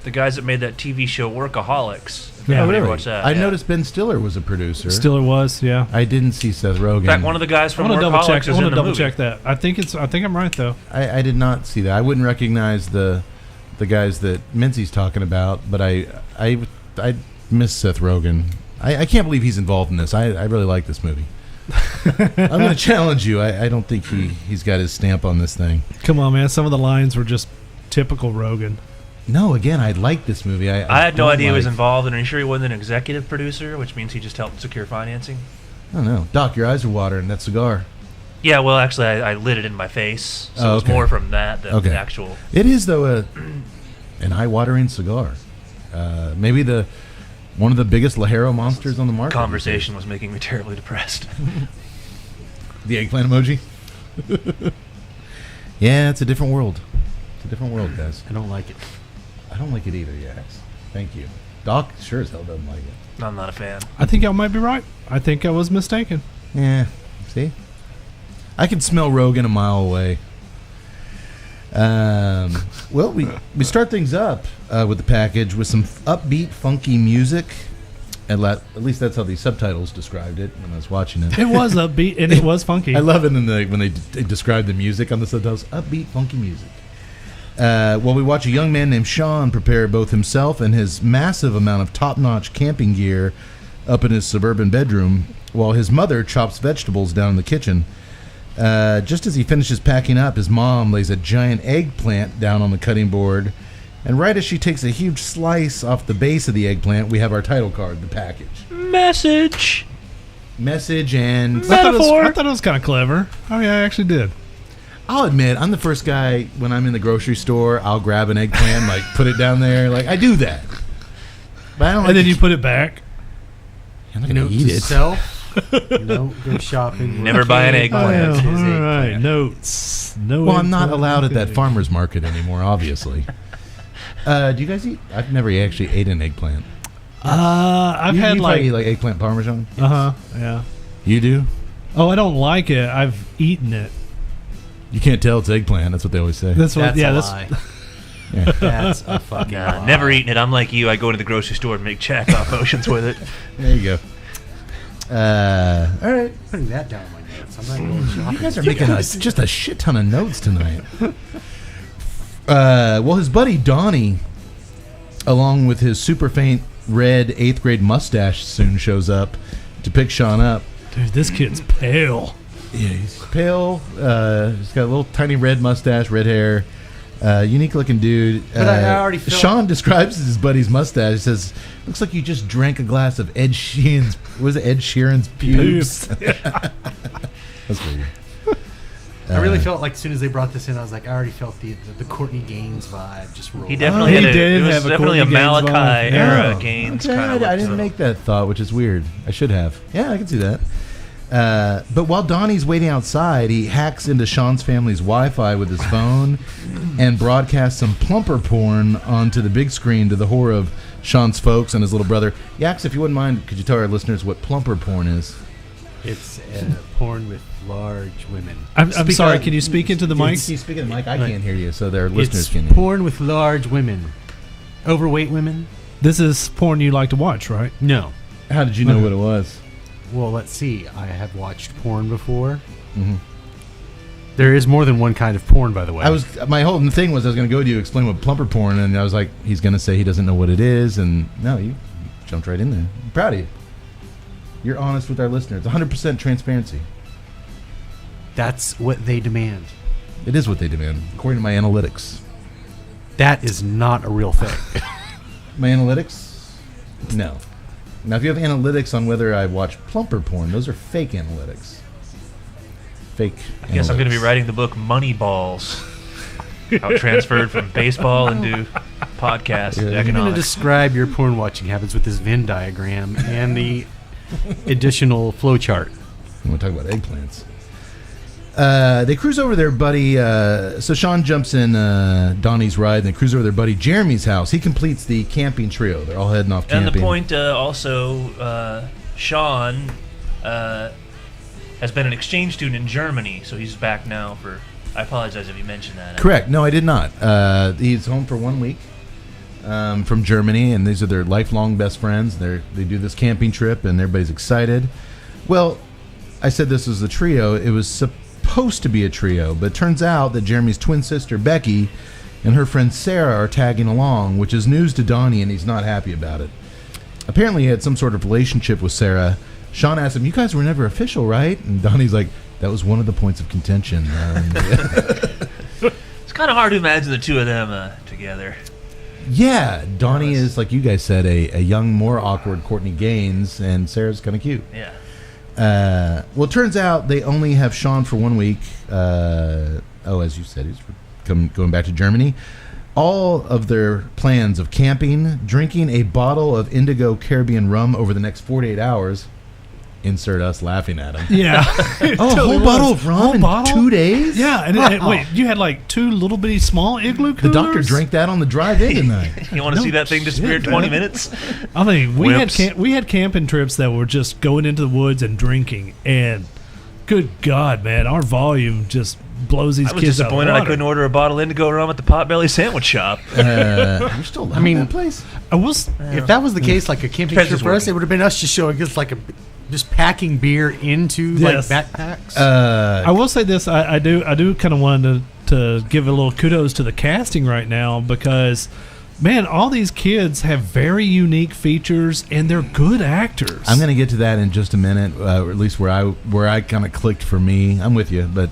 The guys that made that TV show Workaholics. If Yeah, anybody really? watched that. I yeah. noticed Ben Stiller was a producer. Stiller was, yeah. I didn't see Seth Rogen. In fact, one of the guys I from want to double Workaholics check. is I in want to the double movie. check that. I think I'm right though. I did not see that. I wouldn't recognize the guys that Mincy's talking about, but I miss Seth Rogen. I can't believe he's involved in this. I really like this movie. I'm going to challenge you. I don't think he's got his stamp on this thing. Come on, man. Some of the lines were just typical Rogan. No, again, I like this movie. I had no don't idea he was like- involved, and are you sure he wasn't an executive producer, which means he just helped secure financing? I don't know. Doc, your eyes are watering. That cigar. Yeah, well, actually, I lit it in my face, so Oh, it was okay. more from that than Okay. the actual. It is, though, an eye-watering cigar. Maybe one of the biggest Lajero monsters on the market. Conversation was making me terribly depressed. The eggplant emoji? Yeah, it's a different world. It's a different world, guys. I don't like it. I don't like it either, Yax. Thank you. Doc sure as hell doesn't like it. I'm not a fan. I think y'all might be right. I think I was mistaken. Yeah, see? I can smell Rogan a mile away. Well, we start things up with the package with some upbeat, funky music. At least that's how the subtitles described it when I was watching it. It was upbeat and it was funky. I love it when they describe the music on the subtitles. Upbeat, funky music. Well, we watch a young man named Sean prepare both himself and his massive amount of top-notch camping gear up in his suburban bedroom, while his mother chops vegetables down in the kitchen. Just as he finishes packing up, his mom lays a giant eggplant down on the cutting board, and right as she takes a huge slice off the base of the eggplant, we have our title card, the package. Message And... I thought it was kind of clever. Oh, yeah, I actually did. I'll admit, I'm the first guy, when I'm in the grocery store, I'll grab an eggplant, like, put it down there. Like, I do that. But I don't like And then to you put it back. I'm not going to Note eat to it. self. Don't go shopping. Never buy an eggplant. It is all right, eggplant. notes. No. Well, I'm not eggplant. allowed at that farmer's market anymore, obviously. Do you guys eat? I've never actually ate an eggplant. I've you had probably eat like. like eggplant parmesan? Yeah. You do? Oh, I don't like it. I've eaten it. You can't tell it's eggplant. That's what they always say. That's what. That's yeah, a that's. lie. Yeah. That's a fucking Nah, lie. never eaten it. I'm like you. I go to the grocery store and make jack-off motions with it. There you go. All right. Putting that down on my notes. I'm not going shopping. You guys are making just a shit ton of notes tonight. Well, his buddy Donnie, along with his super faint red 8th grade mustache, soon shows up to pick Sean up. Dude, this kid's pale. Yeah, he's pale. He's got a little tiny red mustache, red hair. Unique looking dude. But I already felt- Sean describes his buddy's mustache. He says, "Looks like you just drank a glass of Ed Sheeran's. Was it Ed Sheeran's pubes?" That's weird. I really felt like as soon as they brought this in, I was like, I already felt the Courtney Gaines vibe just roll. He definitely He had did it was have a definitely a Courtney Gaines Malachi vibe. era Oh, Gaines okay, kind of. I didn't make that thought, which is weird. I should have. Yeah, I can see that. But while Donnie's waiting outside, he hacks into Sean's family's Wi-Fi with his phone and broadcasts some plumper porn onto the big screen to the horror of Sean's folks and his little brother. Yax, if you wouldn't mind, could you tell our listeners what plumper porn is? It's porn with large women. I'm Speak sorry. up. Can you speak into the mic? Can you speak in the mic? I can't hear you, so their listeners It's can hear. porn with large women. Overweight women? This is porn you like to watch, right? No. How did you know what it was? Well, let's see. I have watched porn before. Mhm. There is more than one kind of porn, by the way. My whole thing was I was going to go to you explain what plumper porn, and I was like, he's going to say he doesn't know what it is, and no, you jumped right in there. I'm proud of you. You're honest with our listeners. 100% transparency. That's what they demand. It is what they demand, according to my analytics. That is not a real thing. My analytics? No. Now, if you have analytics on whether I watch plumper porn, those are fake analytics. Fake. I guess I'm going to be writing the book Moneyballs. How it transferred from baseball into podcast Yeah. I'm going to economics. describe your porn watching habits with this Venn diagram and the additional flowchart. I'm going to talk about eggplants. They cruise over their buddy. So Sean jumps in Donnie's ride, and they cruise over their buddy Jeremy's house. He completes the camping trio. They're all heading off And camping. the point also, Sean has been an exchange student in Germany, so he's back now for... I apologize if you mentioned that. Correct. No, I did not. He's home for 1 week. from Germany, and these are their lifelong best friends. They do this camping trip, and everybody's excited. Well, I said this was a trio. It was supposed to be a trio, but it turns out that Jeremy's twin sister, Becky, and her friend Sarah are tagging along, which is news to Donnie, and he's not happy about it. Apparently, he had some sort of relationship with Sarah. Sean asked him, "You guys were never official, right?" And Donnie's like, "That was one of the points of contention." It's kind of hard to imagine the two of them together. Yeah, Donnie is, like you guys said, a young, more awkward Courtney Gaines, and Sarah's kind of cute. Yeah. Well, it turns out they only have Sean for 1 week. As you said, he's going back to Germany. All of their plans of camping, drinking a bottle of Indigo Caribbean rum over the next 48 hours. Insert us laughing at him. Yeah. A whole bottle of rum in 2 days? Yeah. And wait, you had like 2 little bitty small igloo coolers? The doctor drank that on the drive-in tonight. You want to see that thing disappear in 20 minutes? I mean, we Wimps. had camping trips that were just going into the woods and drinking, and good God, man, our volume just blows these I was kids out of disappointed water. I couldn't order a bottle of Indigo rum at the Potbelly Sandwich Shop. You're still laughing at that place? If that was the case, like a camping Depends trip who's for us, working. it would have been us just showing us just packing beer into Yes. like backpacks. I will say this: I do kind of want to give a little kudos to the casting right now, because, man, all these kids have very unique features and they're good actors. I'm going to get to that in just a minute, or at least where I kind of clicked for me. I'm with you, but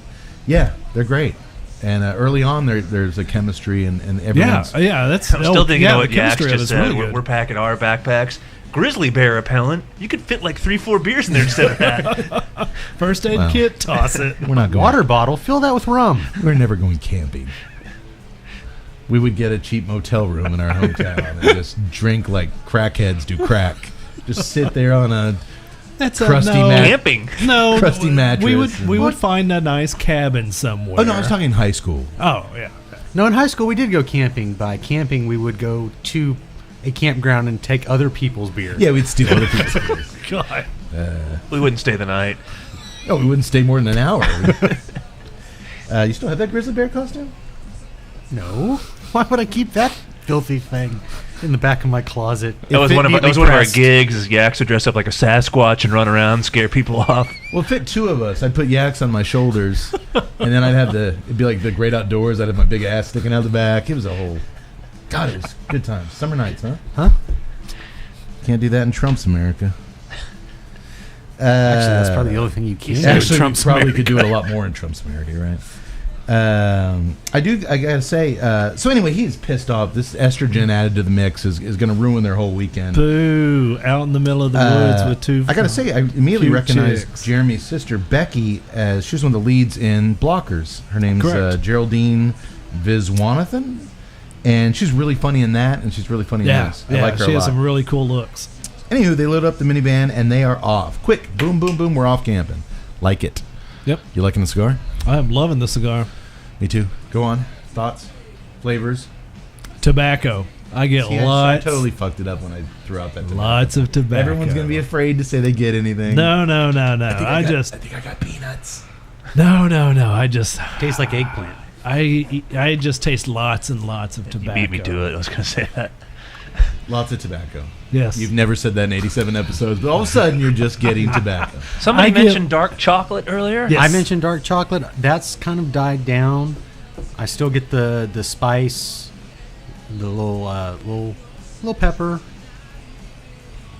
yeah, they're great. And early on, there's a chemistry and everyone's... Yeah, that's. I'm still thinking of what the Yax chemistry of just it's said. really good. We're packing our backpacks. Grizzly bear repellent. You could fit like 3-4 beers in there instead of that. First aid Well. kit, toss it. We're not going. Water bottle, fill that with rum. We're never going camping. We would get a cheap motel room in our hometown and just drink like crackheads do crack. Just sit there on a That's crusty no, mat. Camping. No, crusty mattress. We would find a nice cabin somewhere. Oh no, I was talking high school. Oh yeah. No, in high school we did go camping. By camping, we would go to a campground and take other people's beer. Yeah, we'd steal other people's beers. God. We wouldn't stay the night. No, we wouldn't stay more than an hour. You still have that grizzly bear costume? No, why would I keep that filthy thing in the back of my closet? That was one of our gigs. Is Yax would dress up like a Sasquatch and run around, scare people off. Well, it fit 2 of us. I'd put Yaks on my shoulders, and then it'd be like the great outdoors. I'd have my big ass sticking out the back. It was a whole... God, it was good times. Summer nights, huh? Huh? Can't do that in Trump's America. Actually, that's probably the only thing you can do in Actually, Trump's we probably America. could do it a lot more in Trump's America, right? I gotta say, so anyway, he's pissed off. This estrogen added to the mix is going to ruin their whole weekend. Boo! Out in the middle of the woods with 2. I gotta say, I immediately cute recognized chicks. Jeremy's sister, Becky, as she was one of the leads in Blockers. Her name's Correct. Geraldine Viswanathan, and she's really funny in that, and she's really funny in Yeah, this. I like her she a has lot. some really cool looks. Anywho, they load up the minivan, and they are off. Quick, boom, boom, boom, we're off camping. Like it. Yep, You liking the cigar? I'm loving the cigar. Me too. Go on. Thoughts? Flavors? Tobacco. I get See, I lots. totally fucked it up when I threw out that tobacco. Lots of tobacco. Everyone's going to be afraid to say they get anything. No. I think I got peanuts. No. I just Tastes like eggplant. I just taste lots and lots of You tobacco. beat me to it. I was going to say that. Lots of tobacco. Yes. You've never said that in 87 episodes, but all of a sudden you're just getting tobacco. Somebody I get- mentioned dark chocolate earlier. Yes. I mentioned dark chocolate. That's kind of died down. I still get the spice, the little pepper.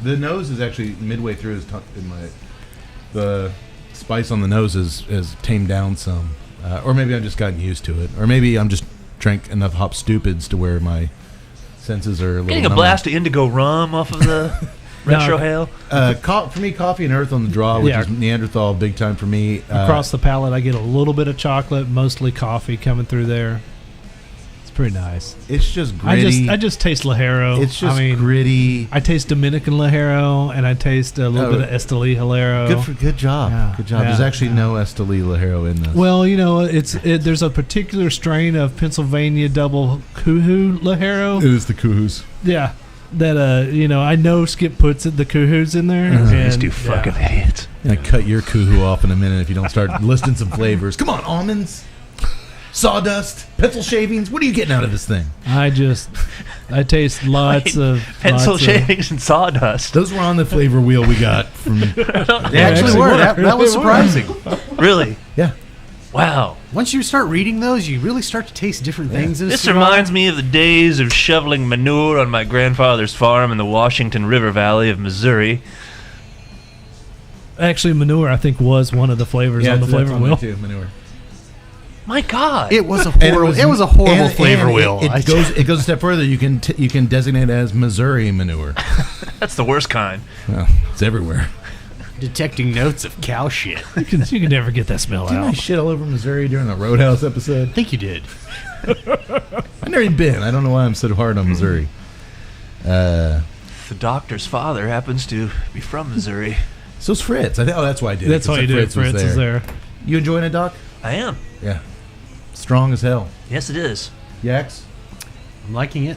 The nose is actually midway through the spice on the nose has tamed down some. Or maybe I've just gotten used to it. Or maybe I'm just drank enough Hop Stupids to where my senses are a little Getting a numb. blast of indigo rum off of the retro hail. For me, coffee and earth on the draw, which Yeah. is Neanderthal, big time for me. Across the palate, I get a little bit of chocolate, mostly coffee coming through there. It's pretty nice. It's just gritty. I just taste Lajero. It's just I mean, gritty. I taste Dominican Lajero, and I taste a little Oh. bit of Esteli Hilero. Good job. Yeah, Good job. yeah, There's actually no Esteli Lajero in this. Well, you know, there's a particular strain of Pennsylvania double Kuhu Lajero. it is the Kuhus. Yeah, that I know Skip puts the Kuhus in there. These and, two fucking idiots. I'm going to cut your Kuhu off in a minute if you don't start listing some flavors. Come on, almonds, sawdust, pencil shavings. What are you getting out of this thing? I just I taste lots of pencil lots shavings and sawdust. Those were on the flavor wheel we got from. They actually were. That was surprising. Really? Yeah. Wow. Once you start reading those, you really start to taste different things. In a This cigar. reminds me of the days of shoveling manure on my grandfather's farm in the Washington River Valley of Missouri. Actually, manure I think was one of the flavors on the flavor wheel. Too, manure. My God. It was a horrible. It was a horrible flavor wheel. It goes a step further. You can designate it as Missouri manure. That's the worst kind. Well, it's everywhere. detecting notes of cow shit. You can never get that smell Didn't I out. shit all over Missouri during the Roadhouse episode? I think you did. I've never even been. I don't know why I'm so hard on Missouri. The doctor's father happens to be from Missouri. So's Fritz. That's why I did That's it. why you did. Fritz is there. You enjoying it, Doc? I am. Yeah. Strong as hell. Yes, it is. Yaks? I'm liking it.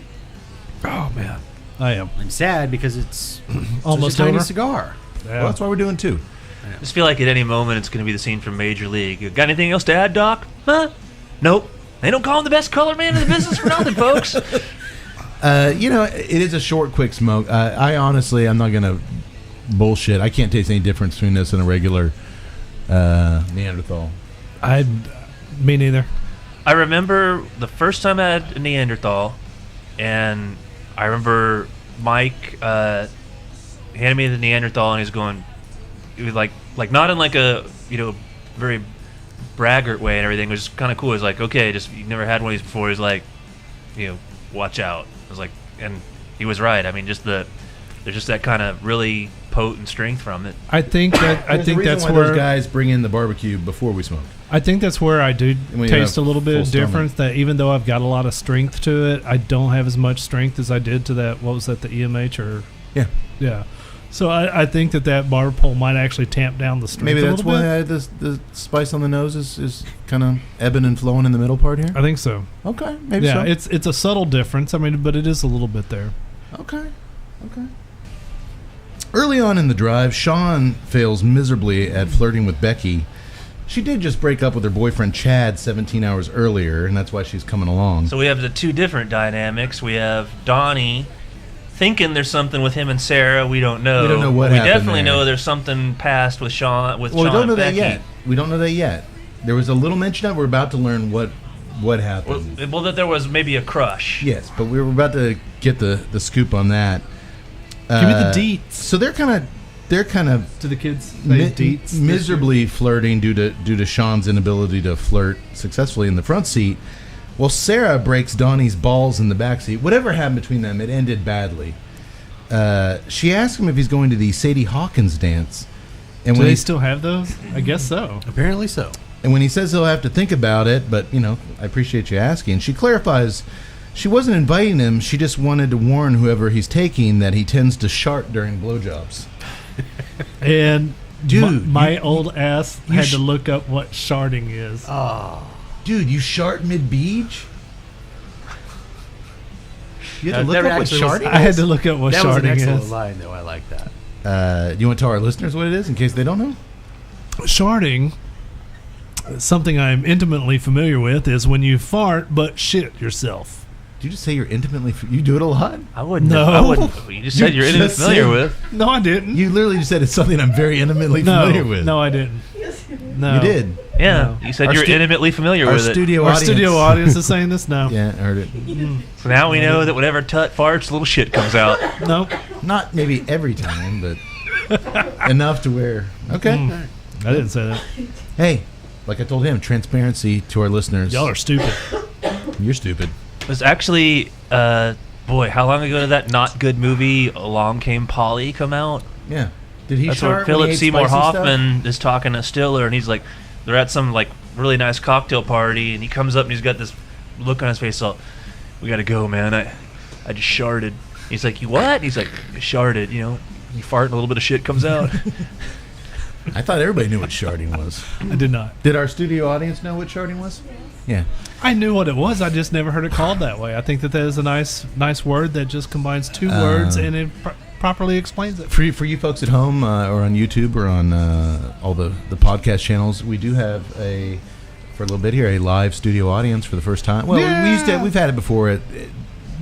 Oh man, I am I'm sad because it's almost such a tiny over. cigar. Well, that's why we're doing two. I just feel like at any moment it's going to be the scene from Major League. You got anything else to add, Doc? Huh? Nope. They don't call him the best color man in the business for nothing, folks. It is a short, quick smoke. I'm not going to bullshit. I can't taste any difference between this and a regular Neanderthal. Me neither. I remember the first time I had a Neanderthal, and I remember Mike handed me the Neanderthal, and he's going, he was like not in like a very braggart way and everything. It was just kind of cool. It was like, okay, just you never had one of these before. He's like, watch out. I was like, and he was right. I mean, there's just that kind of really potent strength from it. I think that's why where those guys bring in the barbecue before we smoke. I think that's where I do When you taste have a little bit full of difference. That even though I've got a lot of strength to it, I don't have as much strength as I did to that. What was that? The EMH or yeah. So I think that barber pole might actually tamp down the strength. Maybe a that's little why bit. the spice on the nose is kind of ebbing and flowing in the middle part here. I think so. Okay, maybe so. Yeah, it's a subtle difference. I mean, but it is a little bit there. Okay. Early on in the drive, Sean fails miserably at flirting with Becky. She did just break up with her boyfriend Chad 17 hours earlier, and that's why she's coming along. So we have the two different dynamics. We have Donnie thinking there's something with him and Sarah. We don't know. We don't know what We happened definitely there. know there's something past with Sean. We don't know that yet. We don't know that yet. There was a little mention of it. We're about to learn what happened. Well, that there was maybe a crush. Yes, but we were about to get the scoop on that. Give me the deets. So they're kind of To the kids, deets. miserably flirting due to Sean's inability to flirt successfully in the front seat. Well, Sarah breaks Donnie's balls in the back seat. Whatever happened between them, it ended badly. She asks him if he's going to the Sadie Hawkins dance, and Do when they he still have those? I guess so. Apparently so. and when he says he'll have to think about it, but I appreciate you asking. She clarifies she wasn't inviting him. She just wanted to warn whoever he's taking that he tends to shart during blowjobs. And Dude, my old ass you had sh- to look up what sharding is. Dude, you shart mid-beach? You had to look That up what actually was- sharding I had is? to look up what That was an sharding excellent is. line, though. I like that. You want to tell our listeners what it is in case they don't know? Sharding, something I'm intimately familiar with, is when you fart but shit yourself. Did you just say you're intimately... You do it a lot? I wouldn't. No. I wouldn't. You just said You you're intimately just familiar said- with. No, I didn't. You literally just said it's something I'm very intimately familiar with. No, I didn't. No, You did. Yeah, you said Our you're stu- intimately familiar Our with it. studio Our audience... studio audience is saying this now. Yeah, I heard it. So now we know that whenever Tut farts, a little shit comes out. Nope. Not maybe every time, but enough to where... Okay. I didn't say that. Hey, like I told him, transparency to our listeners. Y'all are stupid. You're stupid. It was actually, boy, how long ago did that not good movie Along Came Polly come out? Yeah. Did he That's shart where when Philip he ate Seymour spicy stuff? Hoffman is talking to Stiller, and he's like, they're at some like really nice cocktail party, and he comes up and he's got this look on his face, all, we gotta go, man. I just sharted. He's like, you what? He's like, I sharted. You fart and a little bit of shit comes out. I thought everybody knew what sharding was. I did not. Did our studio audience know what sharding was? Yeah. I knew what it was. I just never heard it called that way. I think that is a nice word that just combines two words and it properly explains it. For you folks at home or on YouTube or on all the podcast channels, we do have for a little bit here, a live studio audience for the first time. Well, Yeah. we've had it before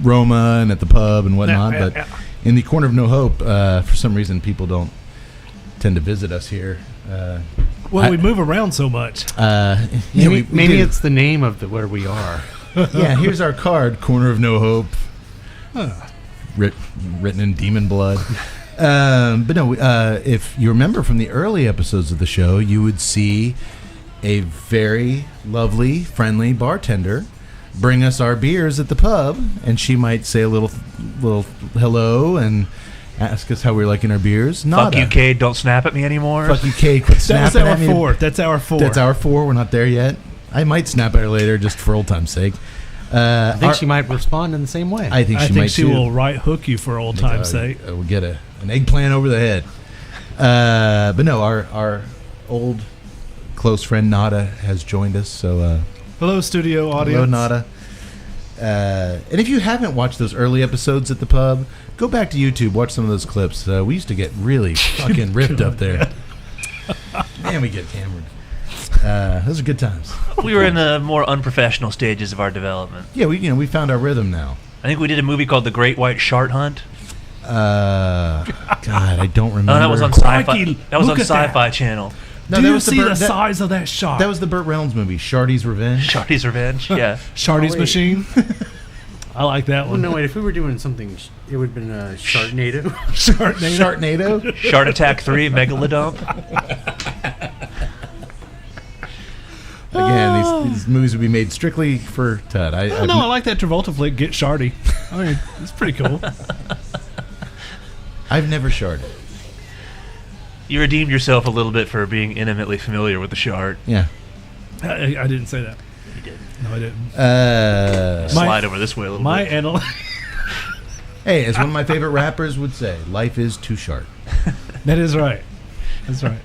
RoMa and at the pub and whatnot. But in the corner of No Hope, for some reason, people don't tend to visit us here. Well, we move around so much. We Maybe do. it's the name of where we are. Yeah, here's our card, corner of No Hope. Written in demon blood. But no, if you remember from the early episodes of the show, you would see a very lovely, friendly bartender bring us our beers at the pub, and she might say a little hello and ask us how we're liking our beers. Fuck you, Cade. Don't snap at me anymore. Fuck you, Cade. Quit snapping at me. That's our four. That's our 4. We're not there yet. I might snap at her later, just for old time's sake. I think she might respond in the same way. I think she too. will right hook you for old time's sake. We'll get an eggplant over the head. But no, our old close friend Nada has joined us. So hello, studio audience. Hello, Nada. And if you haven't watched those early episodes at the pub, go back to YouTube, watch some of those clips. We used to get really fucking ripped up there. Man, we get hammered. Those are good times. We were in the more unprofessional stages of our development. Yeah, we found our rhythm now. I think we did a movie called The Great White Shark Hunt. God, I don't remember. No, that was on Sci-Fi. That was on Sci-Fi Channel. No, Do that you was see the size of that shark? That was the Burt Reynolds movie, Shardy's Revenge. Shardy's Revenge. Yeah. Shardy's Machine. I like that Well, one. no, wait. If we were doing something, it would have been Sharknado. Sharknado. Shark Attack 3, Megalodon. Again, these movies would be made strictly for Tud. I like that Travolta flick, Get Shardy. I mean, it's pretty cool. I've never sharded. You redeemed yourself a little bit for being intimately familiar with the shark. Yeah. I didn't say that. You did. No, I didn't. Slide over this way a little bit. Hey, as one of my favorite rappers would say, life is too short. That is right. That's right.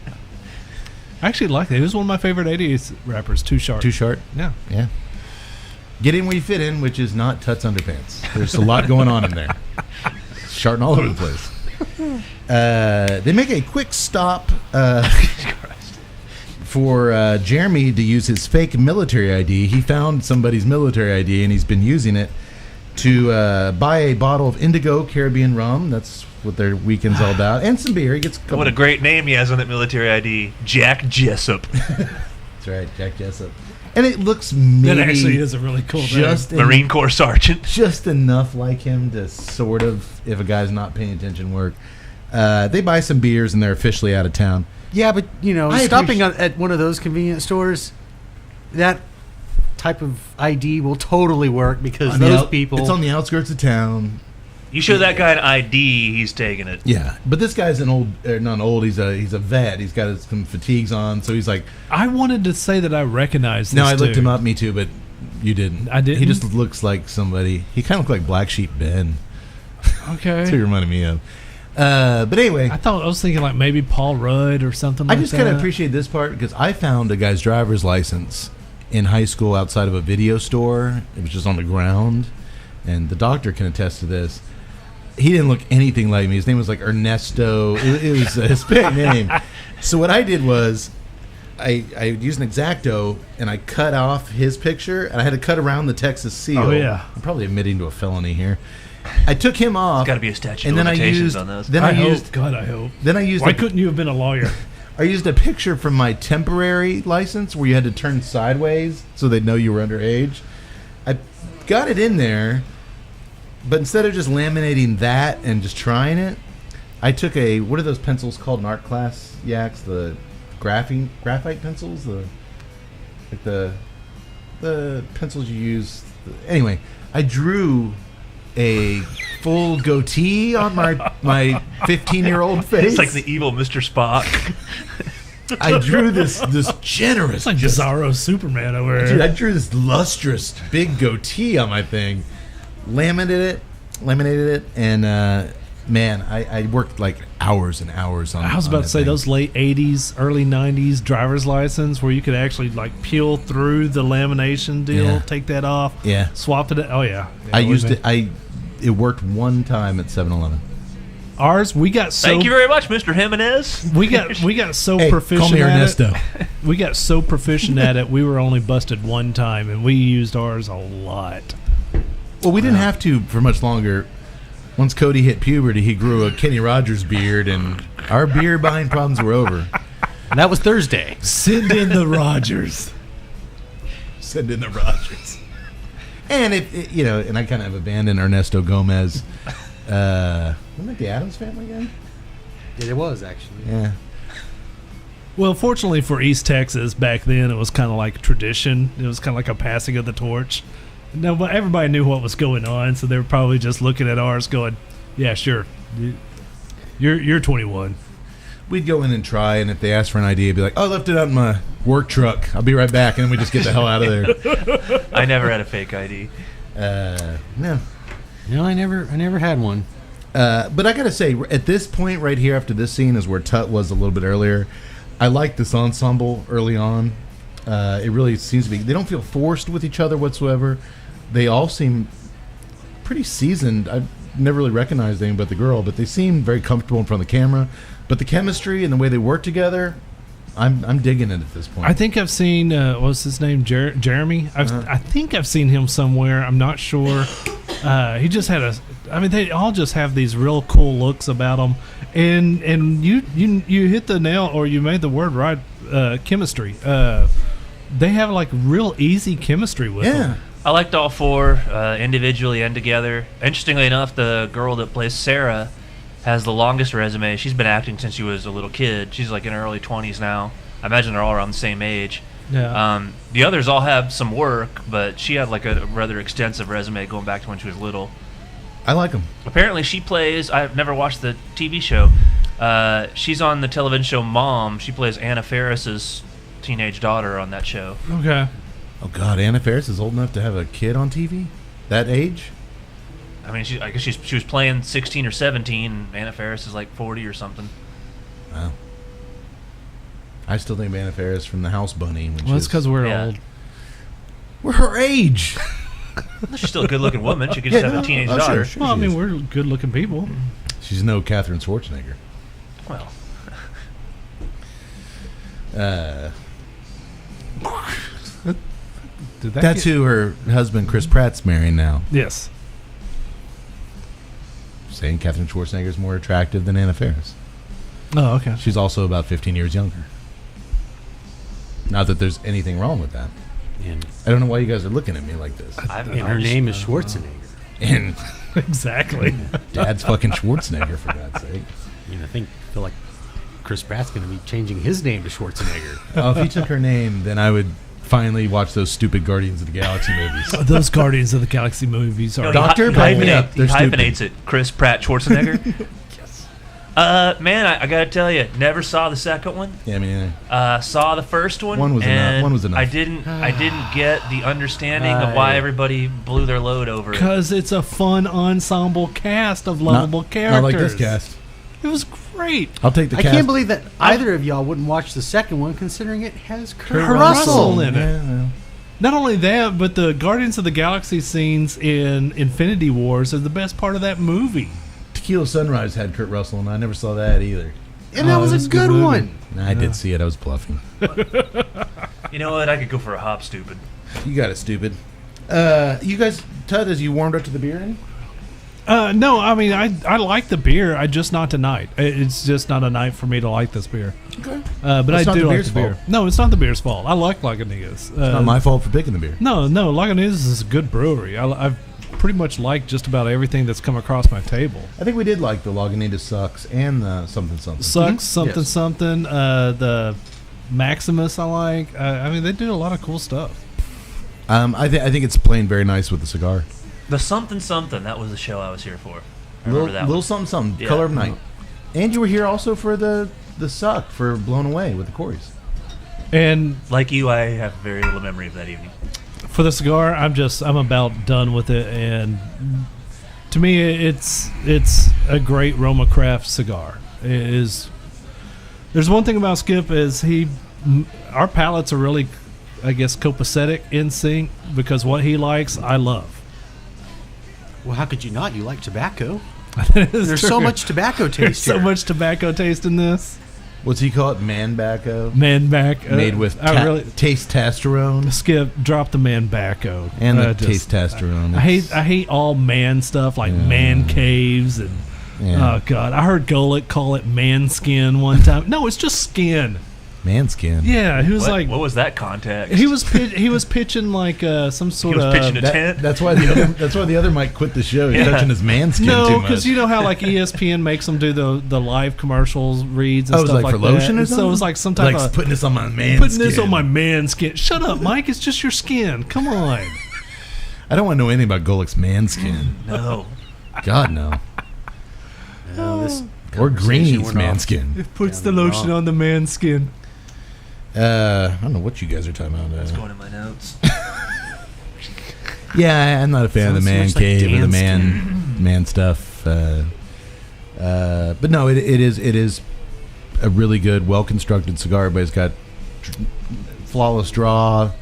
I actually like that. He was one of my favorite 80s rappers, Too Short. Too short? Yeah. Yeah. Get in where you fit in, which is not Tut's underpants. There's a lot going on in there. Sharting all over the place. They make a quick stop for Jeremy to use his fake military ID. He found somebody's military ID, and he's been using it to buy a bottle of Indigo Caribbean rum. That's what their weekend's all about. And some beer. He gets What a great name he has on that military ID. Jack Jessup. That's right, Jack Jessup. And it looks maybe That actually is a really cool name. Marine Corps Sergeant. Just enough like him to sort of, if a guy's not paying attention, work. They buy some beers and they're officially out of town. Yeah, but stopping at one of those convenience stores, that type of ID will totally work because those people. It's on the outskirts of town. You show that guy an ID, he's taking it. Yeah, but this guy's not old. He's a vet. He's got some fatigues on, so he's like. I wanted to say that I recognized this. No, I looked him up. Me too, but you didn't. I didn't. He just looks like somebody. He kind of looked like Black Sheep Ben. Okay. That's who he reminded me of. But anyway, I was thinking like maybe Paul Rudd or something like that. I just kind of appreciate this part because I found a guy's driver's license in high school outside of a video store. It was just on the ground, and the doctor can attest to this. He didn't look anything like me. His name was like Ernesto. It was a Hispanic name. So what I did was I used an X-Acto and I cut off his picture and I had to cut around the Texas seal. Oh, yeah. I'm probably admitting to a felony here. I took him off. There's got to be a statute of limitations on those. I hope. Then I used. Why couldn't you have been a lawyer? I used a picture from my temporary license where you had to turn sideways so they'd know you were underage. I got it in there, but instead of just laminating that and just trying it, I took what are those pencils called in art class, Yaks? The graphite pencils? The pencils you use. Anyway, I drew a full goatee on my 15-year-old face. It's like the evil Mr. Spock. I drew this generous. It's like Bizarro Superman over here. Dude, I drew this lustrous big goatee on my thing, laminated it, and man, I worked like hours and hours on it. I was about to say those late 80s, early 90s driver's license where you could actually like peel through the lamination deal, take that off, swap it. Oh yeah, I used it. It worked one time at 7-Eleven. Ours, we got so. Thank you very much, Mr. Jimenez. We got so Hey, proficient call me at Ernesto. it. We got so proficient at it. We were only busted one time, and we used ours a lot. Well, we didn't have to for much longer. Once Cody hit puberty, he grew a Kenny Rogers beard, and our beer buying problems were over. And that was Thursday. Send in the Rogers. Send in the Rogers. And and I kind of abandoned Ernesto Gomez. Wasn't it the Addams Family guy? Yeah, it was actually. Yeah. Well, fortunately for East Texas, back then it was kind of like tradition. It was kind of like a passing of the torch. No, but everybody knew what was going on, so they were probably just looking at ours, going, "Yeah, sure, you're 21." We'd go in and try, and if they asked for an ID, I'd be like, "Oh, I left it out in my work truck. I'll be right back," and then we just get the hell out of there. I never had a fake ID. No. No, I never had one. But I gotta say, at this point right here, after this scene, is where Tut was a little bit earlier. I like this ensemble early on. It really seems to be. They don't feel forced with each other whatsoever. They all seem pretty seasoned. I've never really recognized anything but the girl, but they seem very comfortable in front of the camera. But the chemistry and the way they work together, I'm digging it at this point. I think I've seen what's his name, Jeremy. I think I've seen him somewhere. I'm not sure. He just had they all just have these real cool looks about them, and you hit the nail, or you made the word right. Chemistry. They have like real easy chemistry with them. I liked all four individually and together. Interestingly enough, the girl that plays Sarah has the longest resume. She's been acting since she was a little kid. She's like in her early 20s now. I imagine they're all around the same age. Yeah. The others all have some work, but she had like a rather extensive resume going back to when she was little. I like them. Apparently she plays, I've never watched the TV show. She's on the television show Mom. She plays Anna Faris's teenage daughter on that show. Okay. Oh God, Anna Faris is old enough to have a kid on TV? That age? I mean, I guess she was playing 16 or 17, and Anna Faris is like 40 or something. Wow. I still think of Anna Faris from the House Bunny. Well, it's because we're old. We're her age. She's still a good-looking woman. She could just have a teenage daughter. Sure Well, I mean, is. we're good-looking people. She's no Catherine Schwarzenegger. Well, That's who her husband Chris Pratt's marrying now. Yes. Saying Catherine Schwarzenegger is more attractive than Anna Faris. Oh, okay. She's also about 15 years younger. Not that there's anything wrong with that. And I don't know why you guys are looking at me like this. her name is Schwarzenegger. And Exactly. Dad's fucking Schwarzenegger, for God's sake. I feel like Chris Pratt's going to be changing his name to Schwarzenegger. Oh, if he took her name, then I would finally watch those stupid Guardians of the Galaxy movies. Those Guardians of the Galaxy movies are... Doctor, back me up. He They're stupid. hyphenates it. Chris Pratt Schwarzenegger. Yes. Man, I gotta tell you, never saw the second one. Yeah, I mean, Saw the first one. One was enough. and One was enough. I didn't get the understanding of why everybody blew their load over it. Because it's a fun ensemble cast of lovable characters. Not like this cast. It was great. I'll take the I cast. can't believe that either of y'all wouldn't watch the second one, considering it has Kurt Russell Russell. in it. Yeah, well. Not only that, but the Guardians of the Galaxy scenes in Infinity Wars are the best part of that movie. Tequila Sunrise had Kurt Russell, and I never saw that either. And that was a good movie. one. Nah, I did see it. I was bluffing. You know what? I could go for a Hop Stoopid. You got it, stupid. You guys, Tud, as you warmed up to the beer any? No, I mean, I like the beer. I just not tonight. It's just not a night for me to like this beer. Okay. But It's I not do the like beer's the beer. fault. No, it's not the beer's fault. I like Lagunitas. It's not my fault for picking the beer. No, Lagunitas is a good brewery. I've pretty much liked just about everything that's come across my table. I think we did like the Lagunitas Sucks and the something. Sucks, something, Yes. something. The Maximus I like. I mean, they do a lot of cool stuff. I think it's playing very nice with the cigar. The something, that was the show I was here for. I remember that Little one. something, Yeah. Color of Night. And you were here also for the Suck for Blown Away with the Corys. And Like you, I have very little memory of that evening. for the cigar, I'm about done with it, and to me, it's a great RoMa craft cigar. It is. There's one thing about Skip is our palates are really, I guess, copacetic in sync because what he likes, I love. Well, how could you not? You like tobacco. There's There's so much tobacco taste so here. much tobacco taste in this. What's he call it? Man-bacco? Man-back. Made with taste-testosterone. Skip, drop the man-bacco. And the taste-testosterone. I hate all man stuff like man caves and... Yeah. Oh, God. I heard Golick call it man skin one time. No, it's just skin. Man skin. Yeah, he was What was that context? He was pitching like some sort of... He was pitching a tent? That's why the other might quit the show. He's touching his man skin too much. No, because you know how like ESPN makes them do the live commercials reads and stuff like for that. lotion or something? So it was like some type of... putting this on my man skin. Putting this on my man skin. Shut up, Mike. It's just your skin. Come on. I don't want to know anything about Golick's man skin. No. God, no. Or Greenie's man skin. It puts the lotion on the man skin. I don't know what you guys are talking about. That's going in my notes. Yeah, I'm not a fan of the man Sounds so much like cave or the Dan man stuff. But no, it is a really good, well constructed cigar. Everybody's got flawless draw.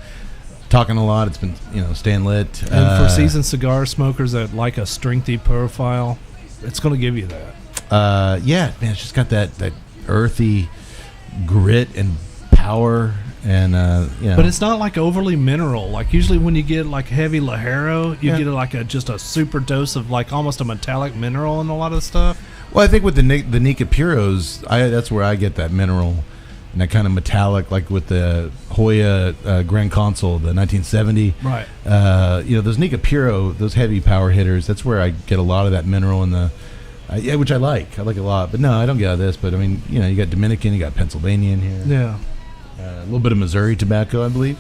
Talking a lot. It's been staying lit. And for seasoned cigar smokers that like a strengthy profile, it's going to give you that. Yeah, man, it's just got that earthy grit and power, and But it's not like overly mineral. Like usually when you get like heavy Lajero, you get just a super dose of like almost a metallic mineral in a lot of stuff. Well, I think with the Nika Puros, that's where I get that mineral and that kind of metallic, like with the Hoya Grand Consul, the 1970. Right. Those Nika Puro, those heavy power hitters, that's where I get a lot of that mineral in the. Which I like. I like a lot. But no, I don't get out of this. But I mean, you got Dominican, you got Pennsylvania in here. Yeah. A little bit of Missouri tobacco, I believe.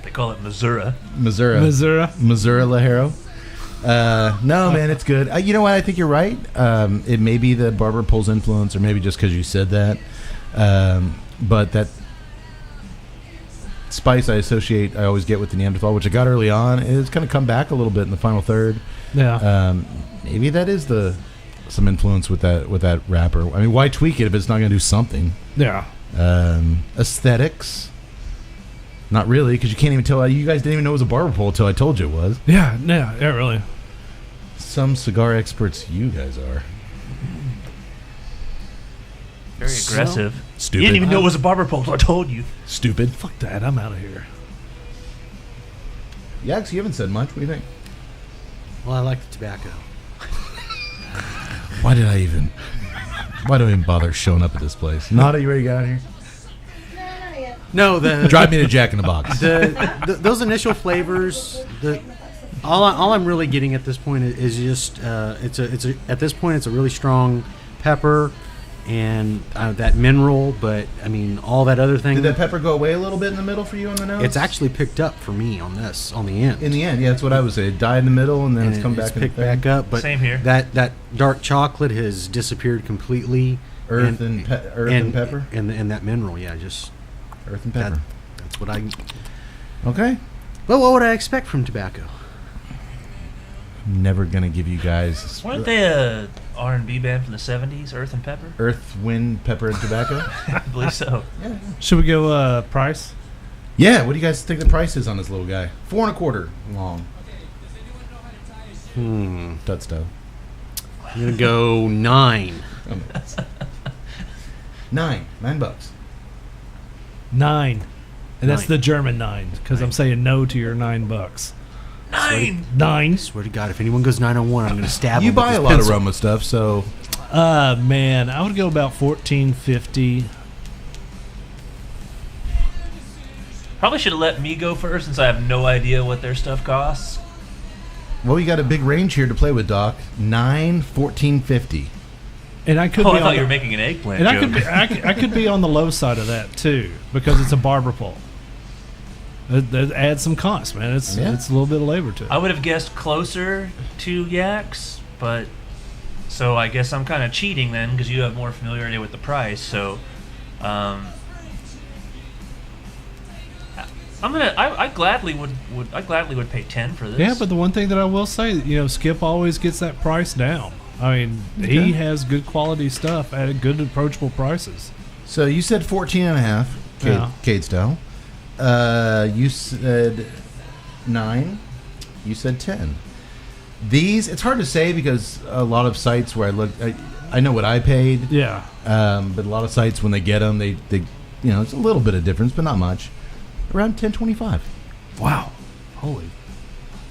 They call it Missouri. Missouri Lajero. No, man, it's good. You know what? I think you're right. It may be the Barber Pole's influence, or maybe just because you said that. But that spice I always get with the Neanderthal, which I got early on, it's kind of come back a little bit in the final third. Yeah. Maybe that is some influence with that wrapper. I mean, why tweak it if it's not going to do something? Yeah. Aesthetics. Not really, because you can't even tell. You guys didn't even know it was a barber pole until I told you it was. Yeah, really. Some cigar experts you guys are. Very aggressive. Stupid. You didn't even know it was a barber pole until I told you. Stupid. Fuck that. I'm out of here. Yax, you haven't said much. What do you think? Well, I like the tobacco. Why do I even bother showing up at this place? Nada, you ready to get out of here? No, Drive me to Jack in the Box. Those initial flavors. All I'm really getting at this point is just at this point it's a really strong pepper and that mineral. But I mean all that other thing. Did that pepper go away a little bit in the middle for you on the nose? It's actually picked up for me on the end. In the end, yeah, that's what I would say. It died in the middle and then it's come back. Picked back up. But same here. That dark chocolate has disappeared completely. Earth and pepper and that mineral, yeah, just. Earth and pepper. That's what I. Okay. Well, what would I expect from tobacco? Never gonna give you guys. Weren't they a R&B band from the 70s, Earth and Pepper? Earth, Wind, Pepper, and Tobacco? I believe so. Yeah. Should we go price? Yeah. What do you guys think the price is on this little guy? 4 1/4 long. Tutstone. I'm gonna go 9. $9. 9. And that's 9. the German 9, because I'm saying no to your $9. 9! 9. Swear to God, if anyone goes 901, I'm gonna stab You them with buy this a lot of pencil. RoMa stuff, so Man, I would go about $14.50. Probably should have let me go first since I have no idea what their stuff costs. well, you got a big range here to play with, Doc. $9, $14.50. And I could Oh, be I thought on you were the, making an eggplant and joke. I could be on the low side of that too, because it's a barber pole. That adds some cost, man. It's a little bit of labor to it. I would have guessed closer to Yaks, but so I guess I'm kind of cheating then because you have more familiarity with the price. So, I gladly would pay 10 for this. Yeah, but the one thing that I will say, Skip always gets that price down. I mean, he has good quality stuff at good approachable prices. So you said 14.5, Yeah. Cade style. You said 9. You said 10. These, it's hard to say because a lot of sites where I look, I know what I paid. Yeah. But a lot of sites, when they get them, they it's a little bit of difference, but not much. Around $10.25. Wow. Holy.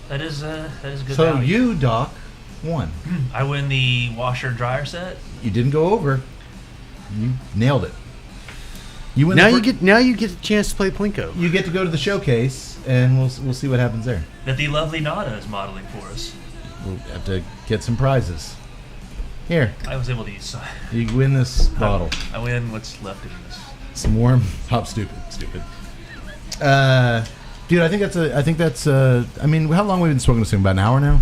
That is good So value. you, Doc, won. I win the washer and dryer set. You didn't go over. You nailed it. You win. Now you get a chance to play Plinko. You get to go to the showcase, and we'll see what happens there. That the lovely Nada is modeling for us. We'll have to get some prizes. Here, I was able to use some. you win this bottle. I win what's left of this. Some warm Hop Stoopid. Dude, I think that's. I mean, how long have we been smoking this thing? About an hour now.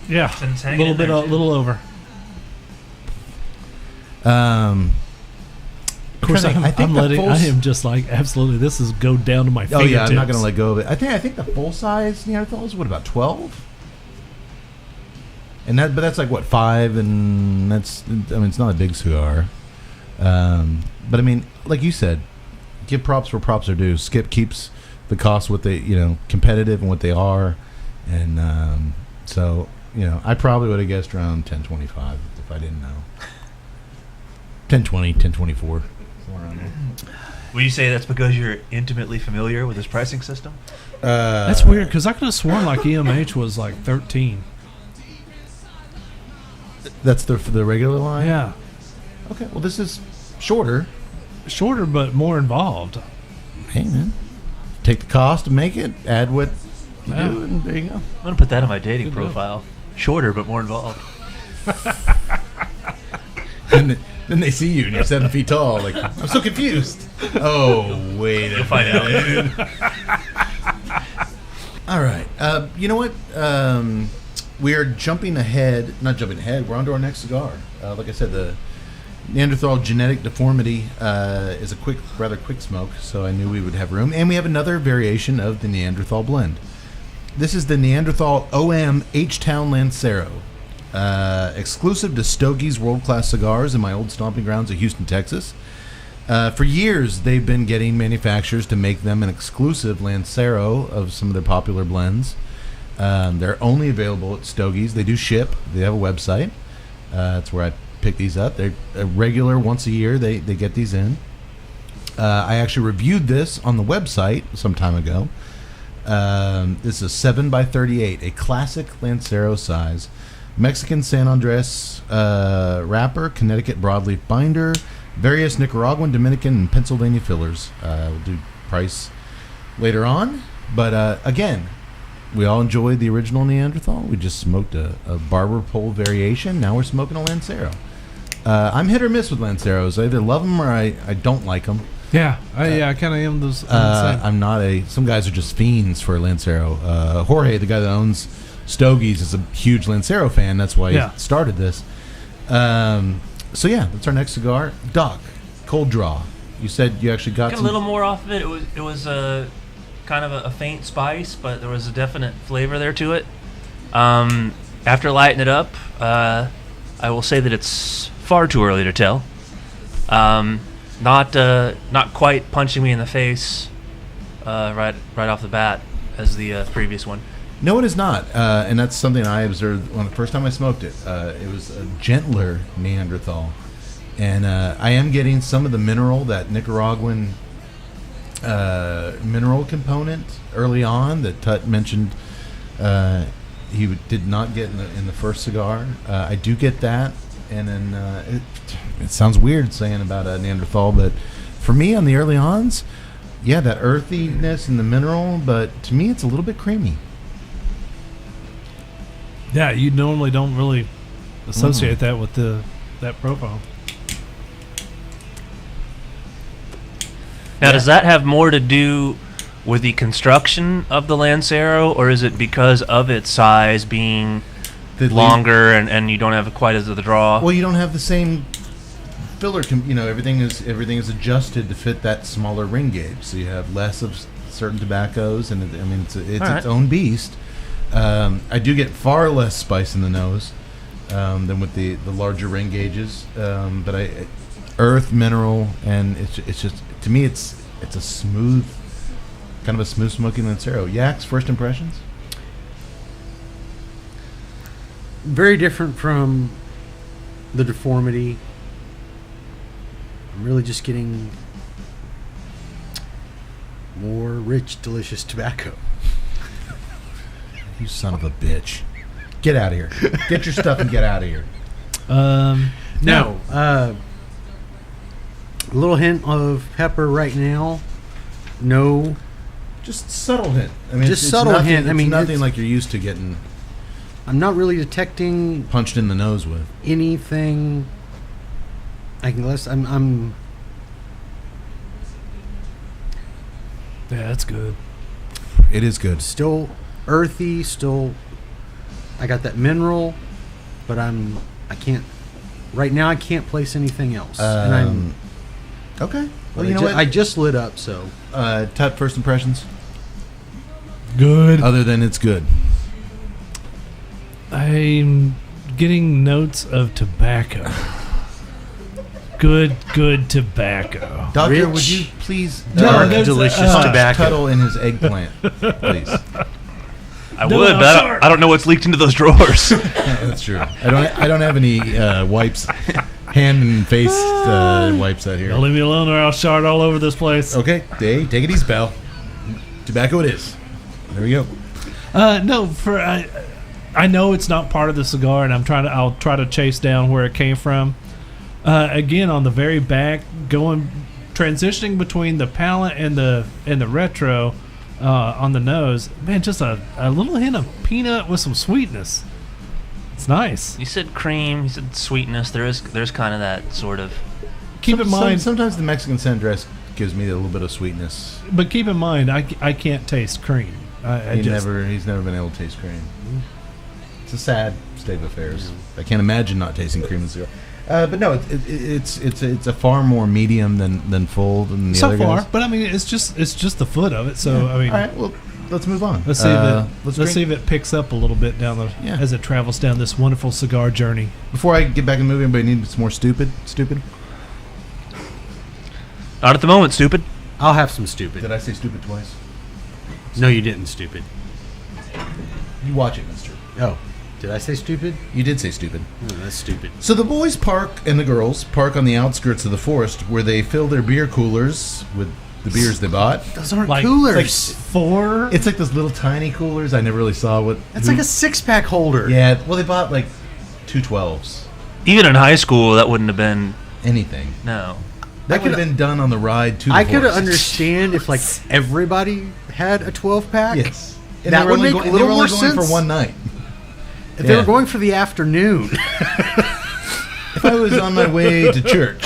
Yeah. Since A hanging little in bit, there, a too. little over. Of course, I think I'm the letting. full I am just like absolutely. This is go down to my. Oh yeah, I'm not fingertips. gonna let go of it. I think the full size Neanderthal is what, about 12? And that's like what, 5, and that's, I mean, it's not a big cigar. But I mean, like you said, give props where props are due. Skip keeps the costs what they, competitive and what they are, and so I probably would have guessed around 10.25 if I didn't know. 10.20, 10.24, somewhere around there. Will you say that's because you're intimately familiar with his pricing system? That's weird because I could have sworn like EMH was like 13. That's the regular line. Yeah, Okay. Well, this is shorter. shorter but more involved. Hey man, take the cost and make it. Add what you Yeah. do, and there you go. I'm gonna put that on my dating Good deal. profile. Shorter but more involved. And then they see you and you're 7 feet tall. Like, I'm so confused. Oh, wait a You'll find out. minute. All right. You know what? We are jumping ahead. Not jumping ahead. We're on to our next cigar. Like I said, the Neanderthal Genetic Deformity is a rather quick smoke, so I knew we would have room. And we have another variation of the Neanderthal blend. This is the Neanderthal OM H-Town Lancero. Exclusive to Stogie's world-class cigars in my old stomping grounds of Houston, Texas. For years, they've been getting manufacturers to make them an exclusive Lancero of some of their popular blends. They're only available at Stogie's. They do ship. They have a website. That's where I pick these up. They're a regular once a year. They get these in. I actually reviewed this on the website some time ago. This is a 7x38, a classic Lancero size. Mexican San Andres wrapper, Connecticut broadleaf binder, various Nicaraguan, Dominican, and Pennsylvania fillers. We'll do price later on. But again, we all enjoyed the original Neanderthal. We just smoked a barber pole variation. Now we're smoking a Lancero. I'm hit or miss with Lanceros. I either love them or I don't like them. Yeah, I kind of am those. Same. I'm not some guys are just fiends for Lancero. Jorge, the guy that owns Stogie's, is a huge Lancero fan. That's why he started this. So yeah, that's our next cigar. Doc, cold draw. You said you actually got a little more off of it. It was a kind of a faint spice, but there was a definite flavor there to it. After lighting it up, I will say that it's far too early to tell. Not quite punching me in the face right off the bat as the previous one. No, it is not, and that's something I observed when the first time I smoked it. It was a gentler Neanderthal, and I am getting some of the mineral, that Nicaraguan mineral component early on that Tut mentioned. He did not get in the first cigar. I do get that, and then it sounds weird saying about a Neanderthal, but for me on the early ons, yeah, that earthiness and the mineral, but to me it's a little bit creamy. Yeah, you normally don't really associate that with that profile. Now, does that have more to do with the construction of the Lancero, or is it because of its size being longer and you don't have quite as the draw? Well, you don't have the same filler. Everything is adjusted to fit that smaller ring gauge, so you have less of certain tobaccos, and it's its own beast. I do get far less spice in the nose than with the larger ring gauges, but earth, mineral, and it's just, to me it's a smooth, kind of a smooth smoking Lancero. Yak's first impressions? Very different from the Deformity. I'm really just getting more rich, delicious tobacco. You son of a bitch. Get out of here. Get your stuff and get out of here. No. A little hint of pepper right now. No. Just subtle hint. I mean, Just it's subtle nothing, hint. I it's mean, nothing it's- like you're used to getting I'm not really detecting punched in the nose with. anything. I'm Yeah, that's good. It is good. still earthy, I got that mineral, but I can't right now I can't place anything else. And Okay. Well, you know what? I just lit up, so Tut, first impressions? Good. Other than it's good. I'm getting notes of tobacco. Good tobacco. Doctor, Rich, would you please dark, that's, delicious punch tobacco. Tuttle in his eggplant, please? I No, would, I'm but sorry. I don't know what's leaked into those drawers. That's true. I don't have any wipes, hand and face wipes out here. Now leave me alone or I'll shard all over this place. Okay, Dave, take it easy, pal. Tobacco it is. There we go. No, I know it's not part of the cigar, and I'll try to chase down where it came from. Again, on the very back, transitioning between the palate and the retro on the nose. Man, just a little hint of peanut with some sweetness. It's nice. You said cream. You said sweetness. There's kind of that sort of. Keep in mind, Sometimes the Mexican San Andres gives me a little bit of sweetness. but keep in mind, I can't taste cream. He's never been able to taste cream. It's a sad state of affairs. I can't imagine not tasting cream in cigar. But no, it's a far more medium than full than the so other far. guys. But I mean, it's just the foot of it. So I mean, All right, well, let's move on. let's see if let's see if it picks up a little bit down Yeah. as it travels down this wonderful cigar journey. Before I get back in the movie, anybody need some more stupid? Not at the moment, stupid. I'll have some stupid. Did I say stupid twice? No, you didn't, stupid. You watch it, mister. Oh, did I say stupid? You did say stupid. Oh, that's stupid. So the boys and the girls park on the outskirts of the forest where they fill their beer coolers with the beers they bought. Those aren't Like- coolers. Four. It's like those little tiny coolers. I never really saw what. That's like a 6-pack holder. Yeah, well, they bought like 2 12s. Even in high school, that wouldn't have been. Anything. No. That would have been done on the ride to the I could forest. understand if like everybody had a 12-pack. Yes. And That they were would only make a they little were only more going sense. for one night. If they Yeah. were going for the afternoon. If I was on my way to church,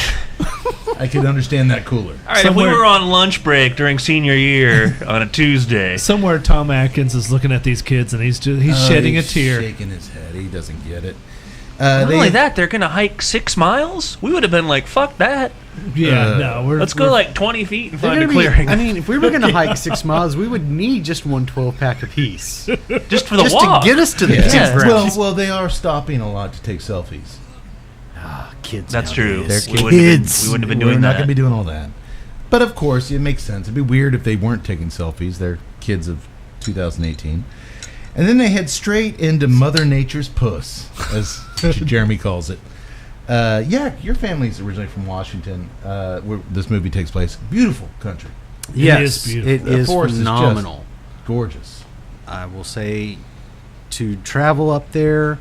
I could understand that cooler. All right, if we Somewhere- were on lunch break during senior year on a Tuesday. Somewhere, Tom Atkins is looking at these kids and he's shedding a tear. Shaking his head. He doesn't get it. Not only that, they're going to hike 6 miles? We would have been like, fuck that. Yeah, no, Let's go like 20 feet and They're find a gonna be- clearing. I mean, if we were going to hike 6 miles, we would need just one 12-pack apiece. just for the Just walk. to get us to the Yeah. campground. Well, they are stopping a lot to take selfies. Kids That's true. nowadays. We Kids. wouldn't have been We're doing not that. going to be doing all that. But of course, it makes sense. It'd be weird if they weren't taking selfies. They're kids of 2018. And then they head straight into Mother Nature's puss, as Jeremy calls it. Yeah, your family's originally from Washington, where this movie takes place. Beautiful country. Yes, It is beautiful. it The is forest is just- phenomenal. Gorgeous. I will say to travel up there,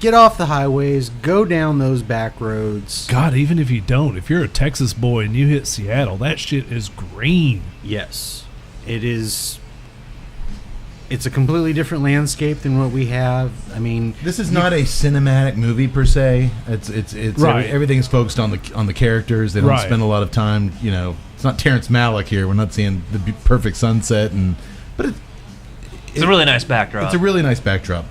get off the highways, go down those back roads. God, even if you don't, if you're a Texas boy and you hit Seattle, that shit is green. Yes, it is. It's a completely different landscape than what we have. I mean, This is not a cinematic movie per se. It's Right. everything's focused on the characters. They don't Right. spend a lot of time. It's not Terrence Malick here. We're not seeing the perfect sunset, but It's a really nice backdrop. it's a really nice backdrop.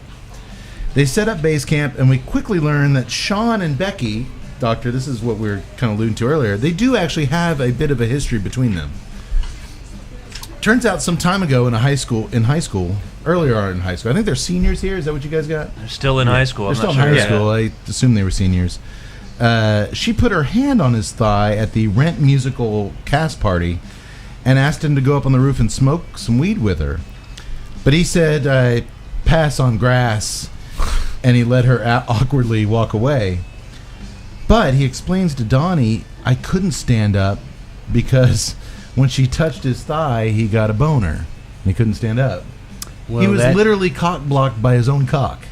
They set up base camp, and we quickly learn that Sean and Becky, Doctor, this is what we were kind of alluding to earlier. They do actually have a bit of a history between them. Turns out, some time ago in high school, earlier on in high school, I think they're seniors here. Is that what you guys got? They're still in high school. They're I'm still not in sure. high school. I assume they were seniors. She put her hand on his thigh at the Rent musical cast party and asked him to go up on the roof and smoke some weed with her. But he said, pass on grass, and he let her awkwardly walk away. But he explains to Donnie, I couldn't stand up because when she touched his thigh, he got a boner. And he couldn't stand up. Well, he was literally cock-blocked by his own cock.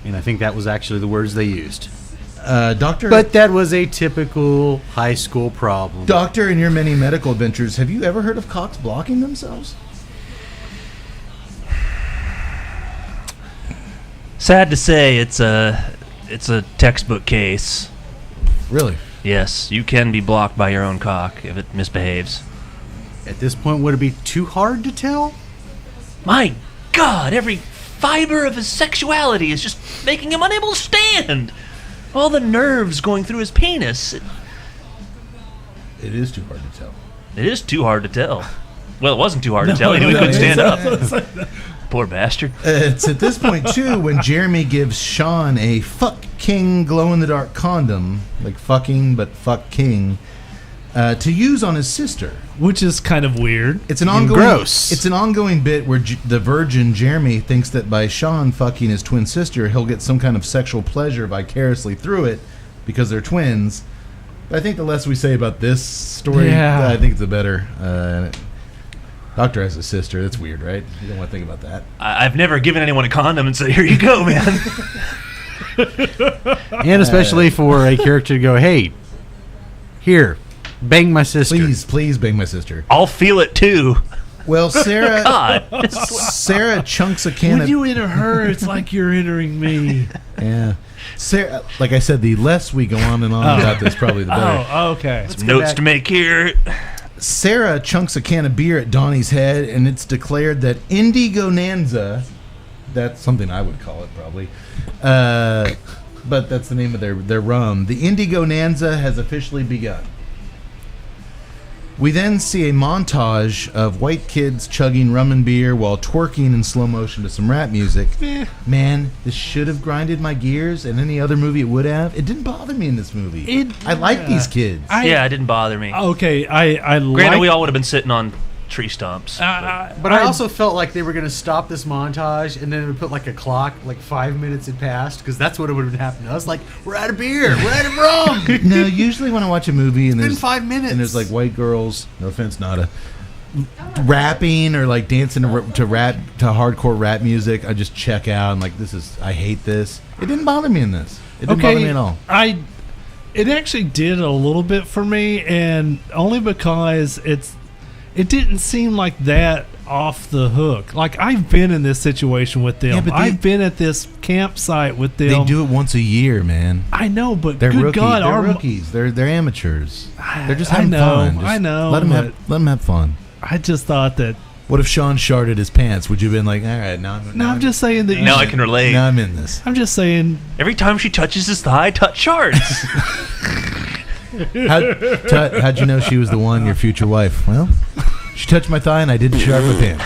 And I think that was actually the words they used. Doctor... But that was a typical high school problem. Doctor, in your many medical adventures, have you ever heard of cocks blocking themselves? Sad to say, it's a textbook case. Really? Yes, you can be blocked by your own cock if it misbehaves. At this point, would it be too hard to tell? My God, every fiber of his sexuality is just making him unable to stand. All the nerves going through his penis. It is too hard to tell. It is too hard to tell. Well, it wasn't too hard to tell. He knew he couldn't stand up. Poor bastard. It's at this point, too, when Jeremy gives Sean a fuck king glow-in-the-dark condom, like fucking, but fuck king, to use on his sister. Which is kind of weird. It's an ongoing bit where the virgin Jeremy thinks that by Sean fucking his twin sister, he'll get some kind of sexual pleasure vicariously through it because they're twins. But I think the less we say about this story, I think the better. Doctor has a sister. That's weird, right? You don't want to think about that. I've never given anyone a condom and said, here you go, man. And especially for a character to go, hey, here, bang my sister. Please bang my sister. I'll feel it too. Well, Sarah God. Sarah chunks a can When of... you enter her, it's like you're entering me. Yeah. Sarah, like I said, the less we go on and on about this, probably the better. Oh, okay. Some notes to make here. Sarah chunks a can of beer at Donnie's head, and it's declared that Indigo Nanza, that's something I would call it probably, but that's the name of their rum. The Indigo Nanza has officially begun. We then see a montage of white kids chugging rum and beer while twerking in slow motion to some rap music. Man, this should have grinded my gears, and any other movie it would have. It didn't bother me in this movie. I like these kids. It didn't bother me. Okay, I Granted, we all would have been sitting on tree stumps. But I also felt like they were going to stop this montage and then it would put like a clock, like 5 minutes had passed, because that's what it would have happened. I was like, we're out of beer, we're out of rum. No, usually when I watch a movie and It's been there's 5 minutes. and there's like white girls, no offense, Nada, rapping or like dancing to hardcore rap music, I just check out. I'm like, I hate this. It didn't bother me in this. It didn't bother me at all. It actually did a little bit for me, and only because it didn't seem like that off the hook. Like, I've been in this situation with them. Yeah, but I've been at this campsite with them. They do it once a year, man. I know, but They're good rookies. God, they're rookies. They're amateurs. They're just having fun. Just I know. Let them have fun. I just thought that. What if Sean sharted his pants? Would you have been like, all right, now I'm just saying that. Now I can relate. Now I'm in this. I'm just saying. Every time she touches his thigh, touch shards. How'd you know she was the one, your future wife? Well, she touched my thigh and I didn't shart my pants.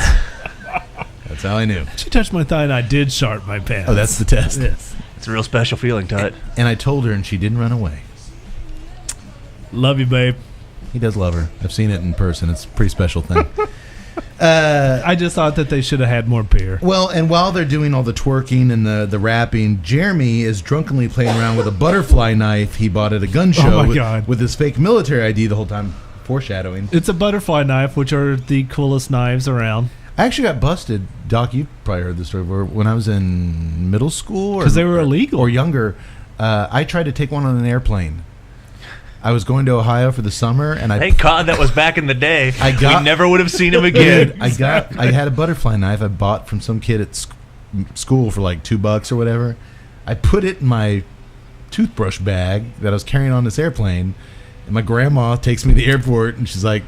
That's how I knew. She touched my thigh and I did shart my pants. Oh, that's the test. Yes. It's a real special feeling, Tut. And I told her and she didn't run away. Love you, babe. He does love her. I've seen it in person. It's a pretty special thing. I just thought that they should have had more beer. Well, and while they're doing all the twerking and the rapping, Jeremy is drunkenly playing around with a butterfly knife he bought at a gun show with his fake military ID the whole time, foreshadowing. It's a butterfly knife, which are the coolest knives around. I actually got busted. Doc, you probably heard this story. When I was in middle school. Because they were illegal. Or younger, I tried to take one on an airplane. I was going to Ohio for the summer, and Thank God that was back in the day. We never would have seen him again. I had a butterfly knife I bought from some kid at school for like $2 or whatever. I put it in my toothbrush bag that I was carrying on this airplane, and my grandma takes me to the airport, and she's like,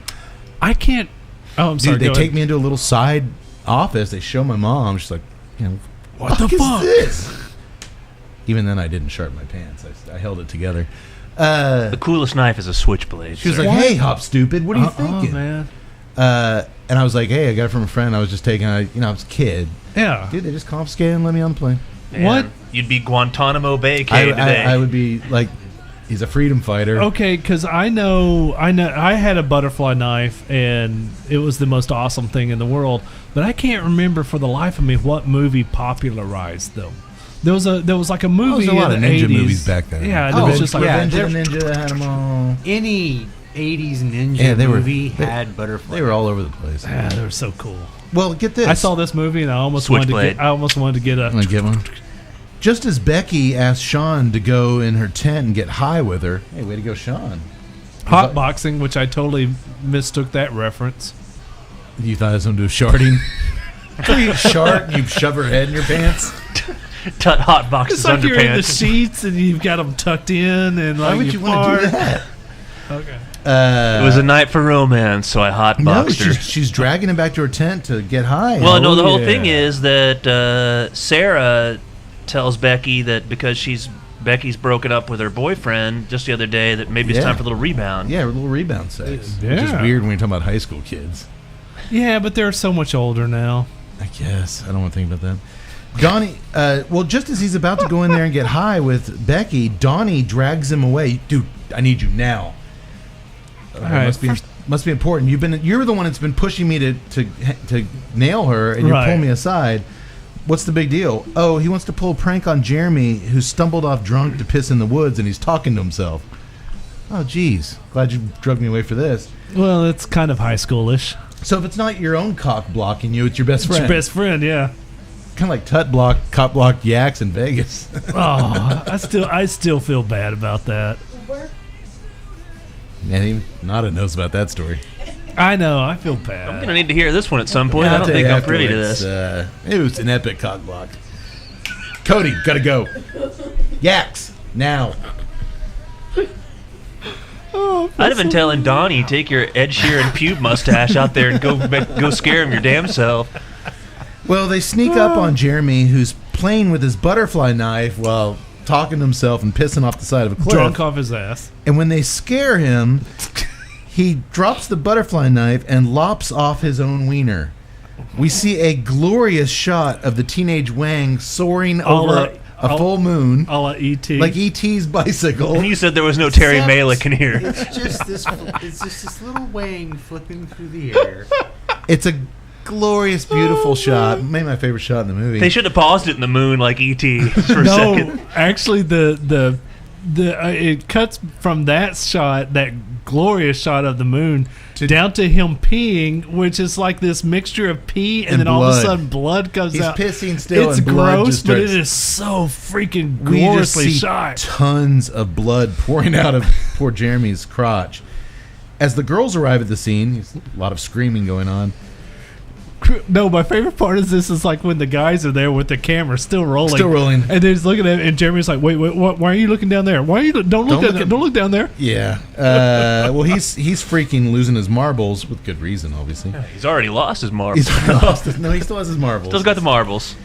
I can't. Oh, I'm sorry. Dude, they take me into a little side office. They show my mom. She's like, what the fuck is this? Even then, I didn't shart my pants. I held it together. The coolest knife is a switchblade. She was like, "Hey, Hop Stoopid, what are you thinking?" Oh, man. And I was like, "Hey, I got it from a friend. I was just taking, I was a kid." Yeah. Dude, they just confiscated and let me on the plane. Man, What? You'd be Guantanamo Bay K today. I would be like, he's a freedom fighter. Okay, because I know I had a butterfly knife and it was the most awesome thing in the world, but I can't remember for the life of me what movie popularized them. There was like a movie. There was a lot in of the ninja 80s. movies back then. Yeah, and it was just like Revenge of the Ninja had them all. Any 80s ninja movie had butterfly. They were all over the place. Yeah, they were so cool. Well, get this. I saw this movie and I almost wanted to get a. I'm gonna give one. Just as Becky asked Sean to go in her tent and get high with her. Hey, way to go, Sean. Hotboxing, which I totally mistook that reference. You thought it was going to do sharding? You shart and you shove her head in your pants? Tut hot boxes It's like underpants. you're in the sheets and you've got them tucked in and like Why would you want to do that? Okay. It was a night for romance, so I hotboxed her. She's dragging him back to her tent to get high. Well, no, the whole thing is that Sarah tells Becky that because Becky's broken up with her boyfriend just the other day, that maybe it's time for a little rebound. Yeah, a little rebound sex. Yeah. Which is weird when you're talking about high school kids. Yeah, but they're so much older now. I guess. I don't want to think about that. Donnie, well, just as he's about to go in there and get high with Becky, Donnie drags him away. Dude, I need you now. All right, must be important. You're the one that's been pushing me to nail her, and you pull me aside. What's the big deal? Oh, he wants to pull a prank on Jeremy, who stumbled off drunk to piss in the woods, and he's talking to himself. Oh, geez. Glad you drugged me away for this. Well, it's kind of high schoolish. So if it's not your own cock blocking you, it's your best friend. It's your best friend, yeah. Kind of like cop blocked yaks in Vegas. Oh, I still feel bad about that. Man, even Nada knows about that story. I know. I feel bad. I'm going to need to hear this one at some point. I don't think I'm privy to this. It was an epic cock block. Cody, gotta go. Yaks, now. I'd have been telling Donnie, take your Ed Sheeran pube mustache out there and go scare him your damn self. Well, they sneak up on Jeremy, who's playing with his butterfly knife while talking to himself and pissing off the side of a cliff. Drunk off his ass. And when they scare him, he drops the butterfly knife and lops off his own wiener. We see a glorious shot of the teenage Wang soaring over a full moon. A la E.T. Like E.T.'s bicycle. And you said there was no Terry Malick in here. It's just this little Wang flipping through the air. It's a glorious, beautiful shot. Maybe my favorite shot in the movie. They should have paused it in the moon like E.T. for a second. Actually, the it cuts from that shot, that glorious shot of the moon, down to him peeing, which is like this mixture of pee and then all of a sudden blood comes out. He's pissing still. It's and blood gross, just but starts. it is so freaking We just gloriously see shot. tons of blood pouring out of poor Jeremy's crotch. As the girls arrive at the scene, there's a lot of screaming going on. No, my favorite part is this is like when the guys are there with the camera still rolling. And they're just looking at it, and Jeremy's like, wait, why are you looking down there? Why are you don't look down there? Yeah. Well, he's freaking losing his marbles with good reason, obviously. Yeah, he's already lost his marbles. No, he still has his marbles. Still's got the marbles.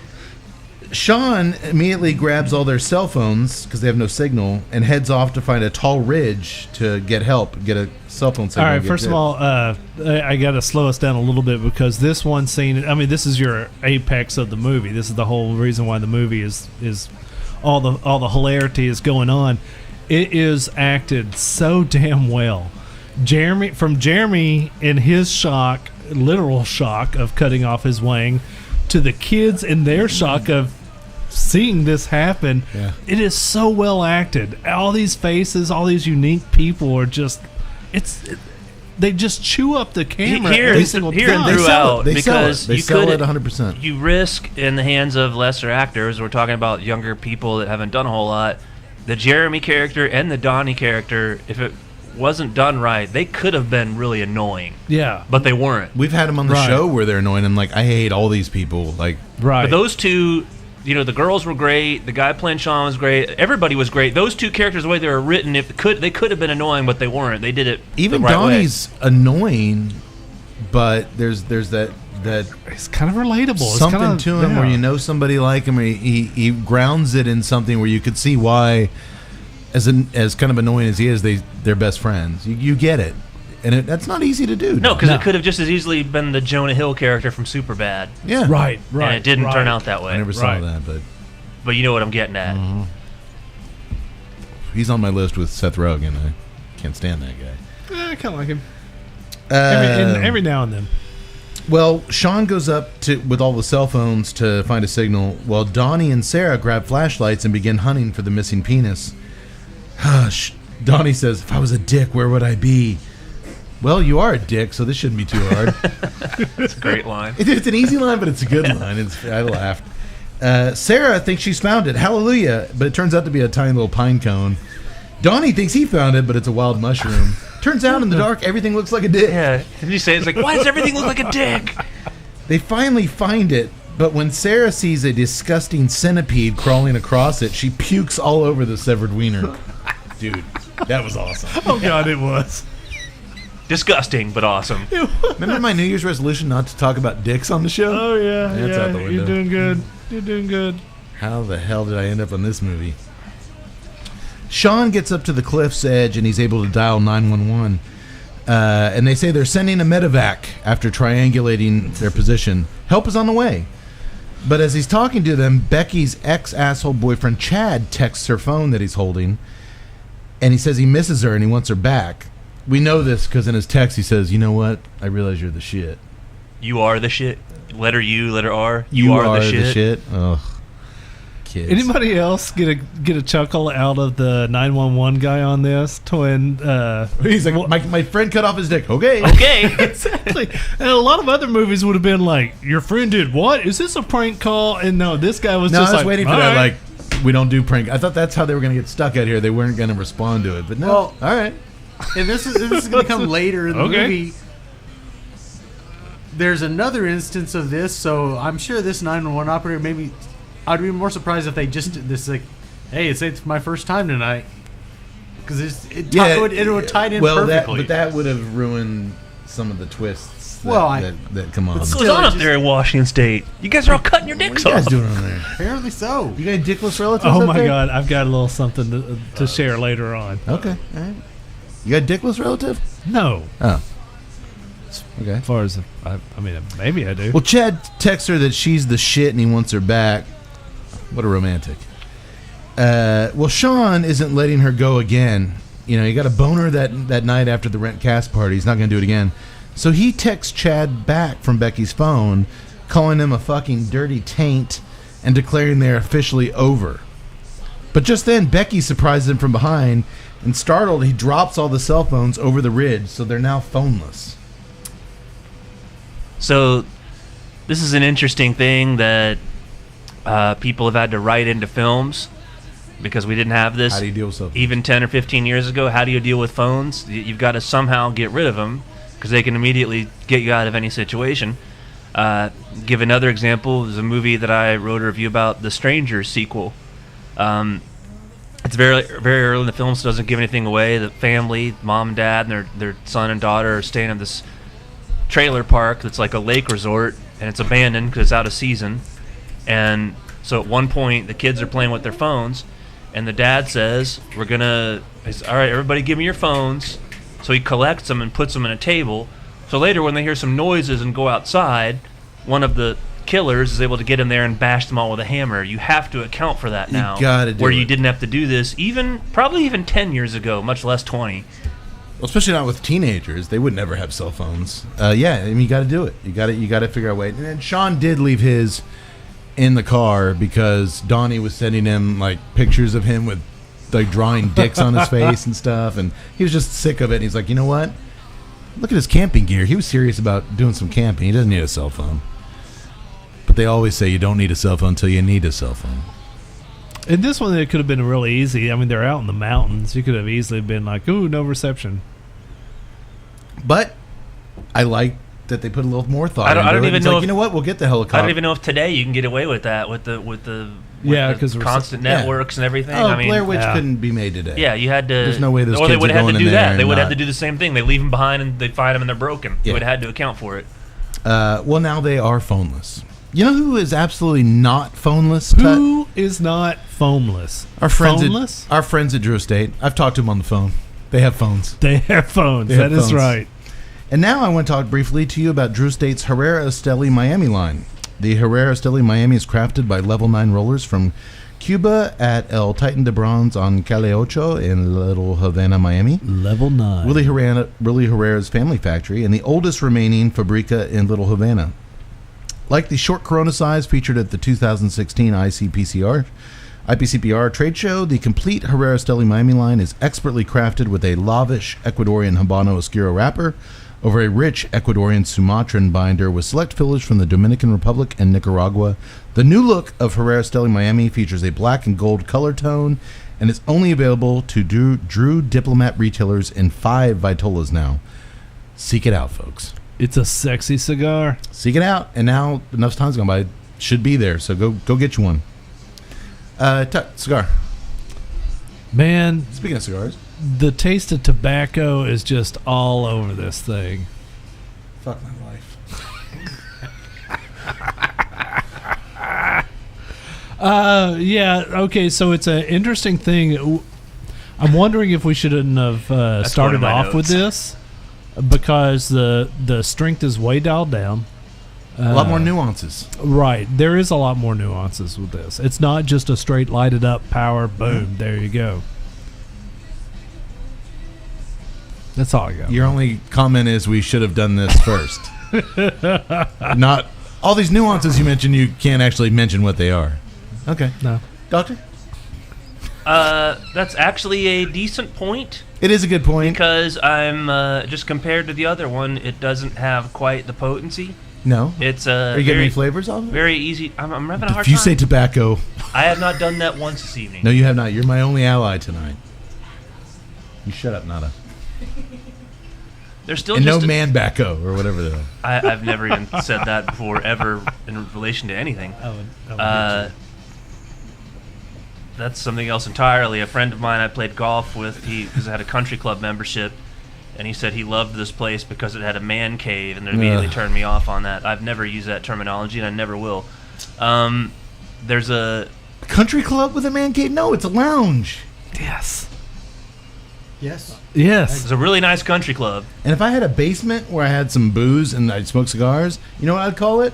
Sean immediately grabs all their cell phones because they have no signal and heads off to find a tall ridge to get help, get a cell phone signal. All right, first of all, I got to slow us down a little bit because this one scene, I mean, this is your apex of the movie. This is the whole reason why the movie is all the hilarity is going on. It is acted so damn well. Jeremy in his shock, literal shock of cutting off his wang, to the kids in their shock of seeing this happen. Yeah. It is so well acted. All these faces, all these unique people are just they just chew up the camera every single time. Throughout, They because sell it. They sell it 100%. You risk in the hands of lesser actors. We're talking about younger people that haven't done a whole lot. The Jeremy character and the Donnie character, if it wasn't done right, they could have been really annoying. Yeah, but they weren't. We've had them on the show where they're annoying. And like, I hate all these people. Like, But those two, the girls were great. The guy playing Sean was great. Everybody was great. Those two characters, the way they were written, they could have been annoying, but they weren't. They did it even the right Donnie's annoying, but there's that it's kind of relatable. Something it's to him where somebody like him, or he grounds it in something where you could see why, as kind of annoying as he is, they're best friends. You get it. And that's not easy to do. No, because it could have just as easily been the Jonah Hill character from Superbad. Yeah. Right. And it didn't turn out that way. I never saw that, but you know what I'm getting at. Mm-hmm. He's on my list with Seth Rogen. I can't stand that guy. I kind of like him. Every now and then. Well, Sean goes up with all the cell phones to find a signal, while Donnie and Sarah grab flashlights and begin hunting for the missing penis. Donnie says, "If I was a dick, where would I be?" Well, you are a dick, so this shouldn't be too hard. That's a great line. It's an easy line, but it's a good line. I laughed. Sarah thinks she's found it. Hallelujah. But it turns out to be a tiny little pine cone. Donnie thinks he found it, but it's a wild mushroom. Turns out in the dark, everything looks like a dick. Yeah. Didn't you say it's like, why does everything look like a dick? They finally find it, but when Sarah sees a disgusting centipede crawling across it, she pukes all over the severed wiener. Dude, that was awesome. Oh, God, it was. Disgusting, but awesome. Remember my New Year's resolution not to talk about dicks on the show? Oh, yeah. That's out the window. You're doing good. You're doing good. How the hell did I end up on this movie? Sean gets up to the cliff's edge and he's able to dial 911. And they say they're sending a medevac after triangulating their position. Help is on the way. But as he's talking to them, Becky's ex-asshole boyfriend Chad texts her phone that he's holding. And he says he misses her and he wants her back. We know this because in his text he says, "You know what? I realize you're the shit." You are the shit. Letter U, letter R. You are the shit. Ugh. Kids. Anybody else get a chuckle out of the 911 guy on this? He's like, my friend cut off his dick. Okay. Exactly. And a lot of other movies would have been like, your friend did what? Is this a prank call? And no, this guy was I was like, waiting for that. Like, we don't do prank. I thought that's how they were going to get stuck out here. They weren't going to respond to it. But no. Well, all right. And this is going to come later in the movie. There's another instance of this, so I'm sure this 911 operator maybe. I'd be more surprised if they just did this, like, hey, it's my first time tonight. Because it would tie in perfectly. But that would have ruined some of the twists that come on. What's going on up there in Washington State? You guys are all cutting your dicks off. off. What are you guys doing on there? Apparently so. You got any dickless relatives Oh, up my there? God. I've got a little something to share later on. Okay. All right. You got a dickless relative? No. Oh. Okay. As far as, I mean, maybe I do. Well, Chad texts her that she's the shit and he wants her back. What a romantic. Well, Sean isn't letting her go again. You know, he got a boner that night after the rent cast party. He's not going to do it again. So he texts Chad back from Becky's phone, calling him a fucking dirty taint and declaring they're officially over. But just then, Becky surprises him from behind, and startled, he drops all the cell phones over the ridge, so they're now phoneless. So this is an interesting thing that people have had to write into films because we didn't have this. How do you deal with cell phones? Even 10 or 15 years ago? How do you deal with phones? You've got to somehow get rid of them because they can immediately get you out of any situation. Give another example. There's a movie that I wrote a review about, The Stranger sequel. It's very, very early in the film, so it doesn't give anything away. The family, mom and dad, and their son and daughter are staying at this trailer park that's like a lake resort, and it's abandoned because it's out of season. And so at one point, the kids are playing with their phones, and the dad says, all right, everybody give me your phones. So he collects them and puts them in a table. So later, when they hear some noises and go outside, one of the killers is able to get in there and bash them all with a hammer. You have to account for that now. You gotta do where it. you didn't have to do this probably even 10 years ago, much less 20. Well, especially not with teenagers. They would never have cell phones. Yeah, I mean, you got to do it. You got to figure out a way. And then Sean did leave his in the car because Donnie was sending him like pictures of him with like drawing dicks on his face and stuff, and he was just sick of it. And he's like, you know what? Look at his camping gear. He was serious about doing some camping. He doesn't need a cell phone. But they always say you don't need a cell phone until you need a cell phone. In this one, it could have been really easy. I mean, they're out in the mountains. You could have easily been like, ooh, no reception. But I like that they put a little more thought into it. I don't even know you know what? We'll get the helicopter. I don't even know if today you can get away with that with the because constant networks and everything. Oh, I mean, Blair Witch couldn't be made today. Yeah, you had to. There's no way those or kids they would are have had going to in do there that. They and would have not- to do the same thing. They leave them behind and they find them and they're broken. Yeah. They would have had to account for it. Well, now they are phoneless. You know who is absolutely not phoneless? Who is not phoneless? Our friends Phoneless? our friends at Drew Estate. I've talked to them on the phone. They have phones. They have phones. They have That is phones. right. And now I want to talk briefly to you about Drew Estate's Herrera Esteli Miami line. The Herrera Esteli Miami is crafted by Level 9 rollers from Cuba at El Titan de Bronze on Calle Ocho in Little Havana, Miami. Level 9. Willie Herrera's family factory and the oldest remaining Fabrica in Little Havana. Like the short Corona size featured at the 2016 IPCPR trade show, the complete Herrera Steli Miami line is expertly crafted with a lavish Ecuadorian Habano Oscuro wrapper over a rich Ecuadorian Sumatran binder with select fillage from the Dominican Republic and Nicaragua. The new look of Herrera Steli Miami features a black and gold color tone and is only available to Drew Diplomat retailers in 5 Vitolas now. Seek it out, folks. It's a sexy cigar. Seek it out, and now enough time's gone by, it should be there, so go get you one. Cigar. Man, Speaking of cigars, the taste of tobacco is just all over this thing. fuck my life. Yeah, okay, so it's an interesting thing. I'm wondering if we shouldn't have started off with this, because the strength is way dialed down. A lot more nuances. Right. There is a lot more nuances with this. It's not just a straight lighted up power, boom, there you go. That's all I got. Your only comment is we should have done this first. Not all these nuances you mentioned, you can't actually mention what they are. Okay. No. Doctor? That's actually a decent point, It is a good point. because I'm just compared to the other one, it doesn't have quite the potency. No. It's Are you getting any flavors off of it? very easy. I'm having a hard If you time. say tobacco, I have not done that once this evening. no, you have not. You're my only ally tonight. You shut up, Nada. There's still And just no man-bacco, or whatever they are. I've never even said that before, ever, in relation to anything. That's something else entirely. A friend of mine I played golf with, because I had a country club membership, and he said he loved this place because it had a man cave, and it immediately turned me off on that. I've never used that terminology, and I never will. There's a Country club with a man cave? No, it's a lounge. Yes. Yes. Yes. It's a really nice country club. And if I had a basement where I had some booze and I'd smoke cigars, you know what I'd call it?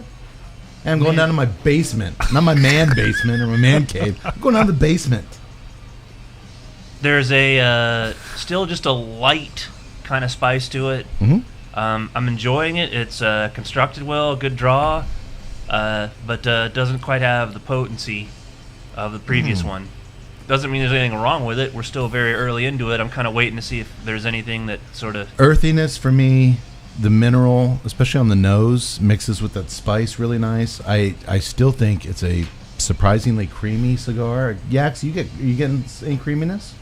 I'm going down to my basement. Not my man basement or my man cave. I'm going down to the basement. There's a still just a light kind of spice to it. Mhm. I'm enjoying it. It's constructed well, good draw, but doesn't quite have the potency of the previous one. Doesn't mean there's anything wrong with it. We're still very early into it. I'm kind of waiting to see if there's anything that sort of... Earthiness for me, the mineral, especially on the nose, mixes with that spice really nice. I still think it's a surprisingly creamy cigar. Yax, are you getting any creaminess?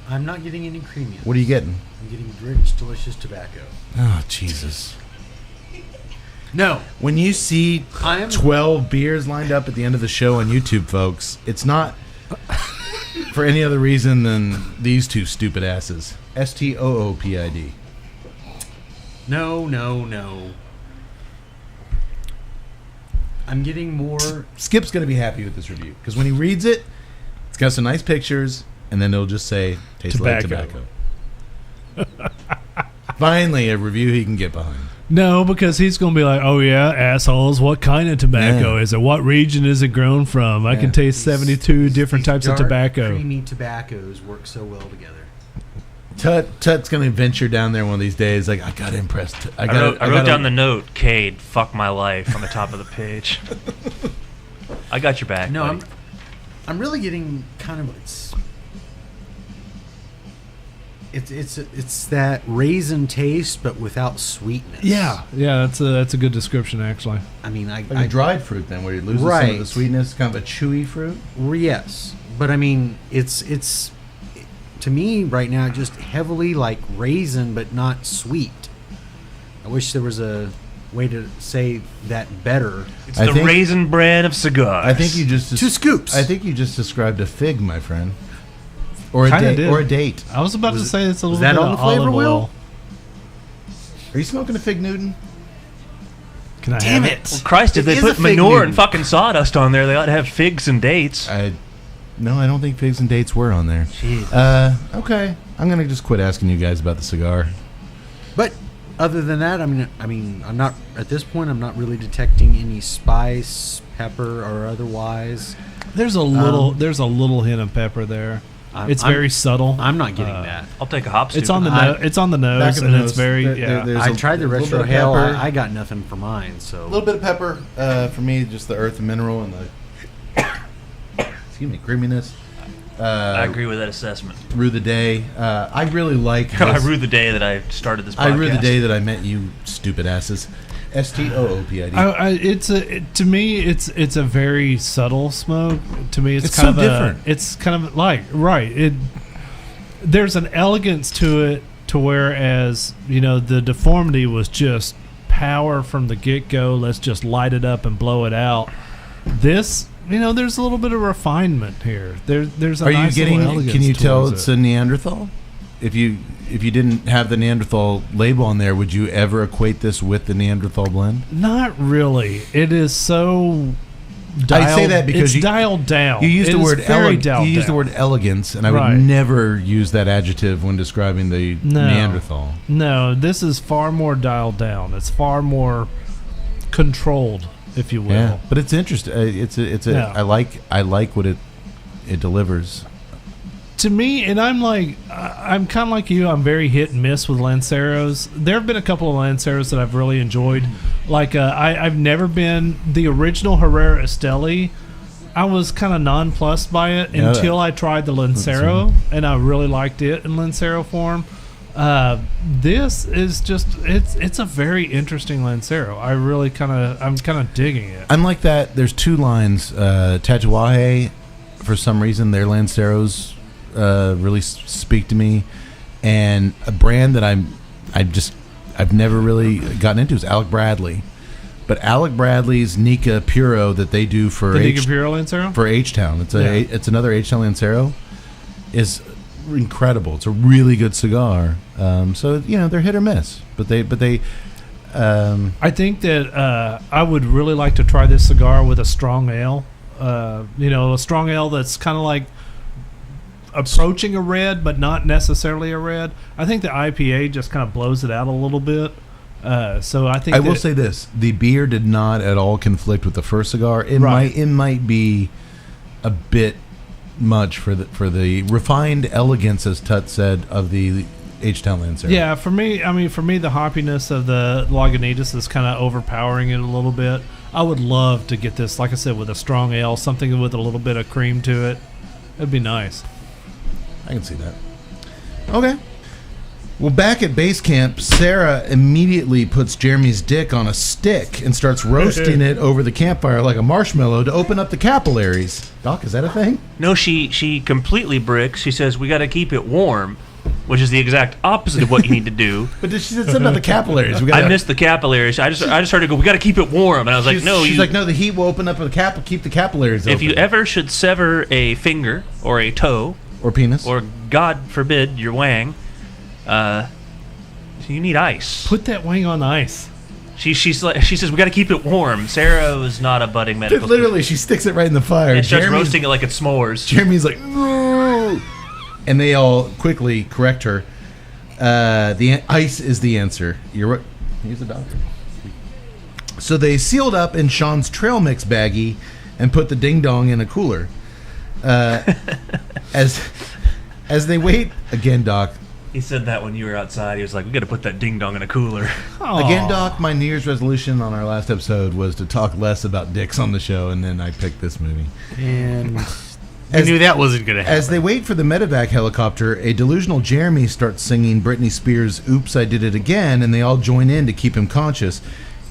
I'm not getting any creaminess. What are you getting? I'm getting rich, delicious tobacco. Oh, Jesus. No. When you see I am 12 beers lined up at the end of the show on YouTube, folks, it's not for any other reason than these two stupid asses. STOOPID. No. I'm getting more. Skip's going to be happy with this review because when he reads it, it's got some nice pictures, and then it'll just say, tastes like tobacco. Finally, a review he can get behind. No, because he's going to be like, oh, yeah, assholes, what kind of tobacco is it? What region is it grown from? I can taste 72 different types of dark, tobacco. Creamy tobaccos work so well together. Tut's going to venture down there one of these days. Like, I got impressed. I wrote down the note, Cade, fuck my life, on the top of the page. I got your back, No, buddy. I'm really getting kind of it's that raisin taste, but without sweetness. Yeah, that's a good description, actually. I mean, like a dried fruit, then, where you lose some of the sweetness, kind of a chewy fruit. Yes, but I mean, it's to me right now just heavily like raisin, but not sweet. I wish there was a way to say that better. It's the raisin brand of cigars. I think you just 2 scoops. I think you just described a fig, my friend, or a date. I was about to say it's a little that bit on of the flavor olive wheel? oil. Are you smoking a fig Newton? Can I Damn have it! Well, Christ, if It they is put a fig manure Newton. and fucking sawdust on there, they ought to have figs and dates. No, I don't think figs and dates were on there. Jeez. Okay, I'm gonna just quit asking you guys about the cigar. But other than that, I mean, I'm not at this point. I'm not really detecting any spice, pepper, or otherwise. There's a little hint of pepper there. It's very subtle. I'm not getting that. I'll take a hop stupid. It's on the it's on the nose, and it's very I tried the retro hail. I got nothing for mine. So A little bit of pepper for me, just the earth and mineral and the creaminess. I agree with that assessment. Rue the day. I really like. I rue the day that I started this podcast. I rue the day that I met you, stupid asses. STOOPID. To me, it's a very subtle smoke. To me, it's kind so of different. It's kind of like there's an elegance to it, to whereas the Deformity was just power from the get go. Let's just light it up and blow it out. This, there's a little bit of refinement here. There's a nice little elegance. Can you tell towards it's a Neanderthal? If you didn't have the Neanderthal label on there, would you ever equate this with the Neanderthal blend? Not really. It is so. I say that because it's dialed down. You used the word You used the word elegance, and I would never use that adjective when describing the Neanderthal. No, this is far more dialed down. It's far more controlled, if you will. Yeah, but it's interesting. I like what it delivers. To me, and I'm kind of like you. I'm very hit and miss with Lanceros. There have been a couple of Lanceros that I've really enjoyed. Like I've never been the original Herrera Esteli. I was kind of nonplussed by it until I tried the Lancero, and I really liked it in Lancero form. This is just it's a very interesting Lancero. I'm kind of digging it. Unlike that, there's two lines. Tatuaje, for some reason, their Lanceros really speak to me, and a brand that I've never really gotten into is Alec Bradley. But Alec Bradley's Nika Puro that they do for the Nika Puro Lancero for H-Town, it's another H-Town Lancero, is incredible. It's a really good cigar. So they're hit or miss, but they. I think that I would really like to try this cigar with a strong ale. A strong ale that's kind of like approaching a red, but not necessarily a red. I think the IPA just kind of blows it out a little bit. So I think I will say this: the beer did not at all conflict with the first cigar. It might be a bit much for the refined elegance, as Tut said, of the H-Town Lancero. Yeah, for me, the hoppiness of the Lagunitas is kind of overpowering it a little bit. I would love to get this, like I said, with a strong ale, something with a little bit of cream to it. It'd be nice. I can see that. Okay. Well, back at base camp, Sarah immediately puts Jeremy's dick on a stick and starts roasting it over the campfire like a marshmallow to open up the capillaries. Doc, is that a thing? No, she completely bricks. She says we got to keep it warm, which is the exact opposite of what you need to do. But she said something about the capillaries. I missed the capillaries. I just started to go, we got to keep it warm. And I was like, no. She's like, no, the heat will open up keep the capillaries open. If you ever should sever a finger or a toe. Or penis. Or, God forbid, your wang, you need ice. Put that wang on ice. She says, we got to keep it warm. Sarah is not a budding medical Literally, she sticks it right in the fire. And starts roasting it like it's s'mores. Jeremy's like, no. And they all quickly correct her. The ice is the answer. You're right. He's a doctor. So they sealed up in Sean's trail mix baggie and put the ding dong in a cooler. As they wait again, Doc. He said that when you were outside. He was like, we got to put that ding dong in a cooler. Aww. Again, Doc, my New Year's resolution on our last episode was to talk less about dicks on the show, and then I picked this movie. And I knew that wasn't going to happen. As they wait for the medevac helicopter, a delusional Jeremy starts singing Britney Spears' Oops, I Did It Again, and they all join in to keep him conscious.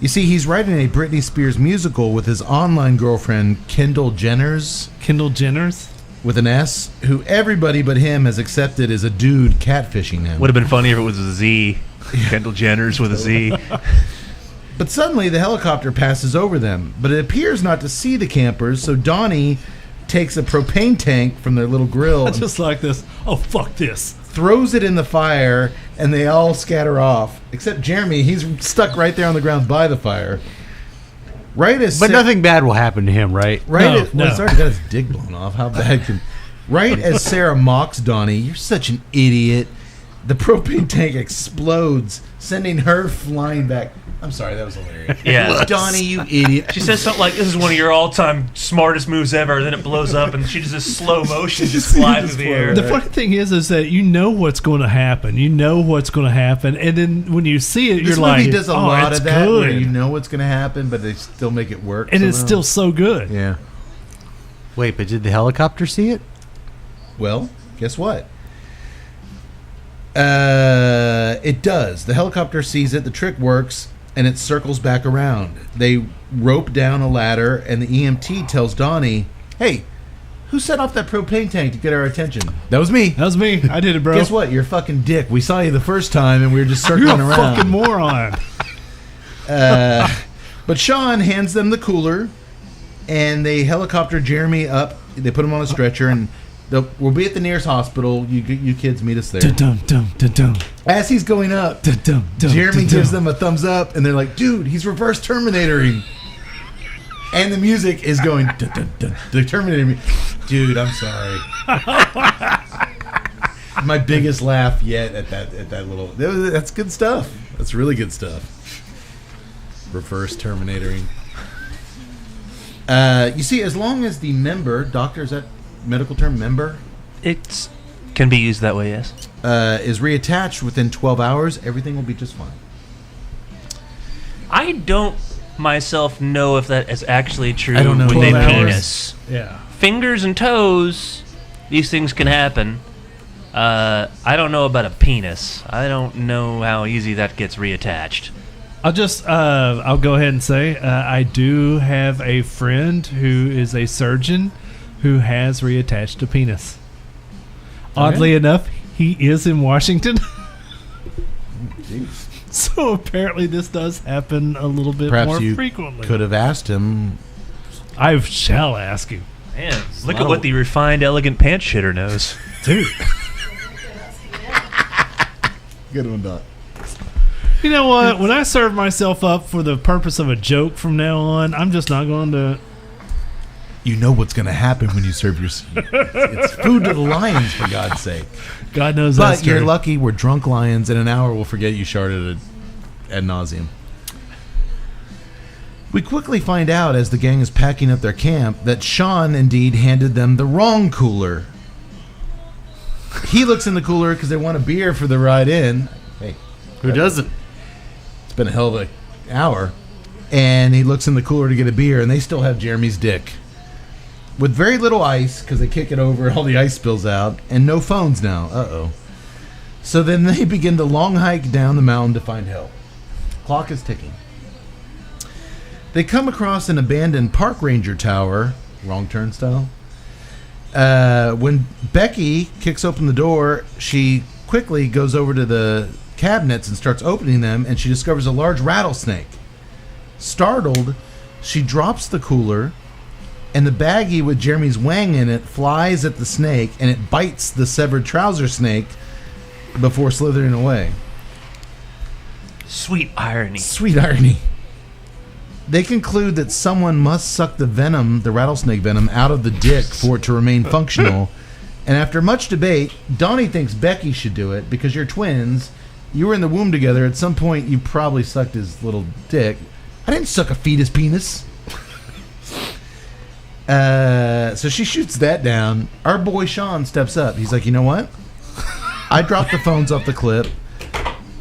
You see, he's writing a Britney Spears musical with his online girlfriend, Kendall Jenners. Kendall Jenners? With an S, who everybody but him has accepted as a dude catfishing him. Would have been funny if it was a Z. Kendall Jenners with a Z. But suddenly the helicopter passes over them, but it appears not to see the campers, so Donnie takes a propane tank from their little grill. I just like this. Oh, fuck this. Throws it in the fire, and they all scatter off. Except Jeremy, he's stuck right there on the ground by the fire. But nothing bad will happen to him, right? He's already got his dick blown off. How bad can... Right as Sarah mocks Donnie, you're such an idiot, the propane tank explodes, sending her flying back. I'm sorry, that was hilarious. Yeah. Donnie, you idiot. She says something like, "This is one of your all-time smartest moves ever." And then it blows up, and she does this slow motion just fly through the air. The funny thing is that you know what's going to happen. You know what's going to happen, and then when you see it, This you're movie like, does a "Oh, lot it's of that good." where you know what's going to happen, but they still make it work. And it's somehow. still so good. Yeah. Wait, but did the helicopter see it? Well, guess what? It does. The helicopter sees it, the trick works, and it circles back around. They rope down a ladder, and the EMT tells Donnie, "Hey, who set off that propane tank to get our attention?" That was me. That was me. I did it, bro. Guess what? You're a fucking dick. We saw you the first time, and we were just You're circling a around. fucking moron. But Sean hands them the cooler, and they helicopter Jeremy up. They put him on a stretcher, and we'll be at the nearest hospital. You kids meet us there. Dum dum dum dum. As he's going up, Dum, dum, Jeremy dum, gives dum. them a thumbs up, and they're like, "Dude, he's reverse Terminatoring." And the music is going, dun, dun, dun, the Terminator. Dude, I'm sorry. My biggest laugh yet at that little. That's good stuff. That's really good stuff. Reverse Terminatoring. You see, as long as the member, doctor, is that medical term, member? It can be used that way, yes. Is reattached within 12 hours, everything will be just fine. I don't myself know if that is actually true I don't know. with a 12 hours? penis. Yeah. Fingers and toes, these things can happen. I don't know about a penis. I don't know how easy that gets reattached. I'll go ahead and say I do have a friend who is a surgeon who has reattached a penis. Oddly enough, he is in Washington. So apparently this does happen a little bit Perhaps more you frequently. could have asked him. I shall ask you. Man, look at what the refined, elegant pants shitter knows. Dude. Good one, Doc. You know what? When I serve myself up for the purpose of a joke from now on, I'm just not going to. You know what's going to happen when you serve your. It's food to the lions, for God's sake. God knows that's But you're true. lucky we're drunk lions. In an hour, we'll forget you sharded it ad nauseum. We quickly find out as the gang is packing up their camp that Sean indeed handed them the wrong cooler. He looks in the cooler because they want a beer for the ride in. Hey, Who doesn't? it's been a hell of an hour. And he looks in the cooler to get a beer, and they still have Jeremy's dick. With very little ice, because they kick it over and all the ice spills out, and no phones now. Uh-oh. So then they begin the long hike down the mountain to find help. Clock is ticking. They come across an abandoned park ranger tower, wrong turnstile. When Becky kicks open the door, she quickly goes over to the cabinets and starts opening them, and she discovers a large rattlesnake. Startled, she drops the cooler, and the baggie with Jeremy's wang in it flies at the snake, and it bites the severed trouser snake before slithering away. Sweet irony. Sweet irony. They conclude that someone must suck the venom, the rattlesnake venom, out of the dick for it to remain functional. And after much debate, Donnie thinks Becky should do it because you're twins. You were in the womb together. At some point, you probably sucked his little dick. I didn't suck a fetus penis. So she shoots that down. Our boy Sean steps up. He's like, you know what? I dropped the phones off the clip.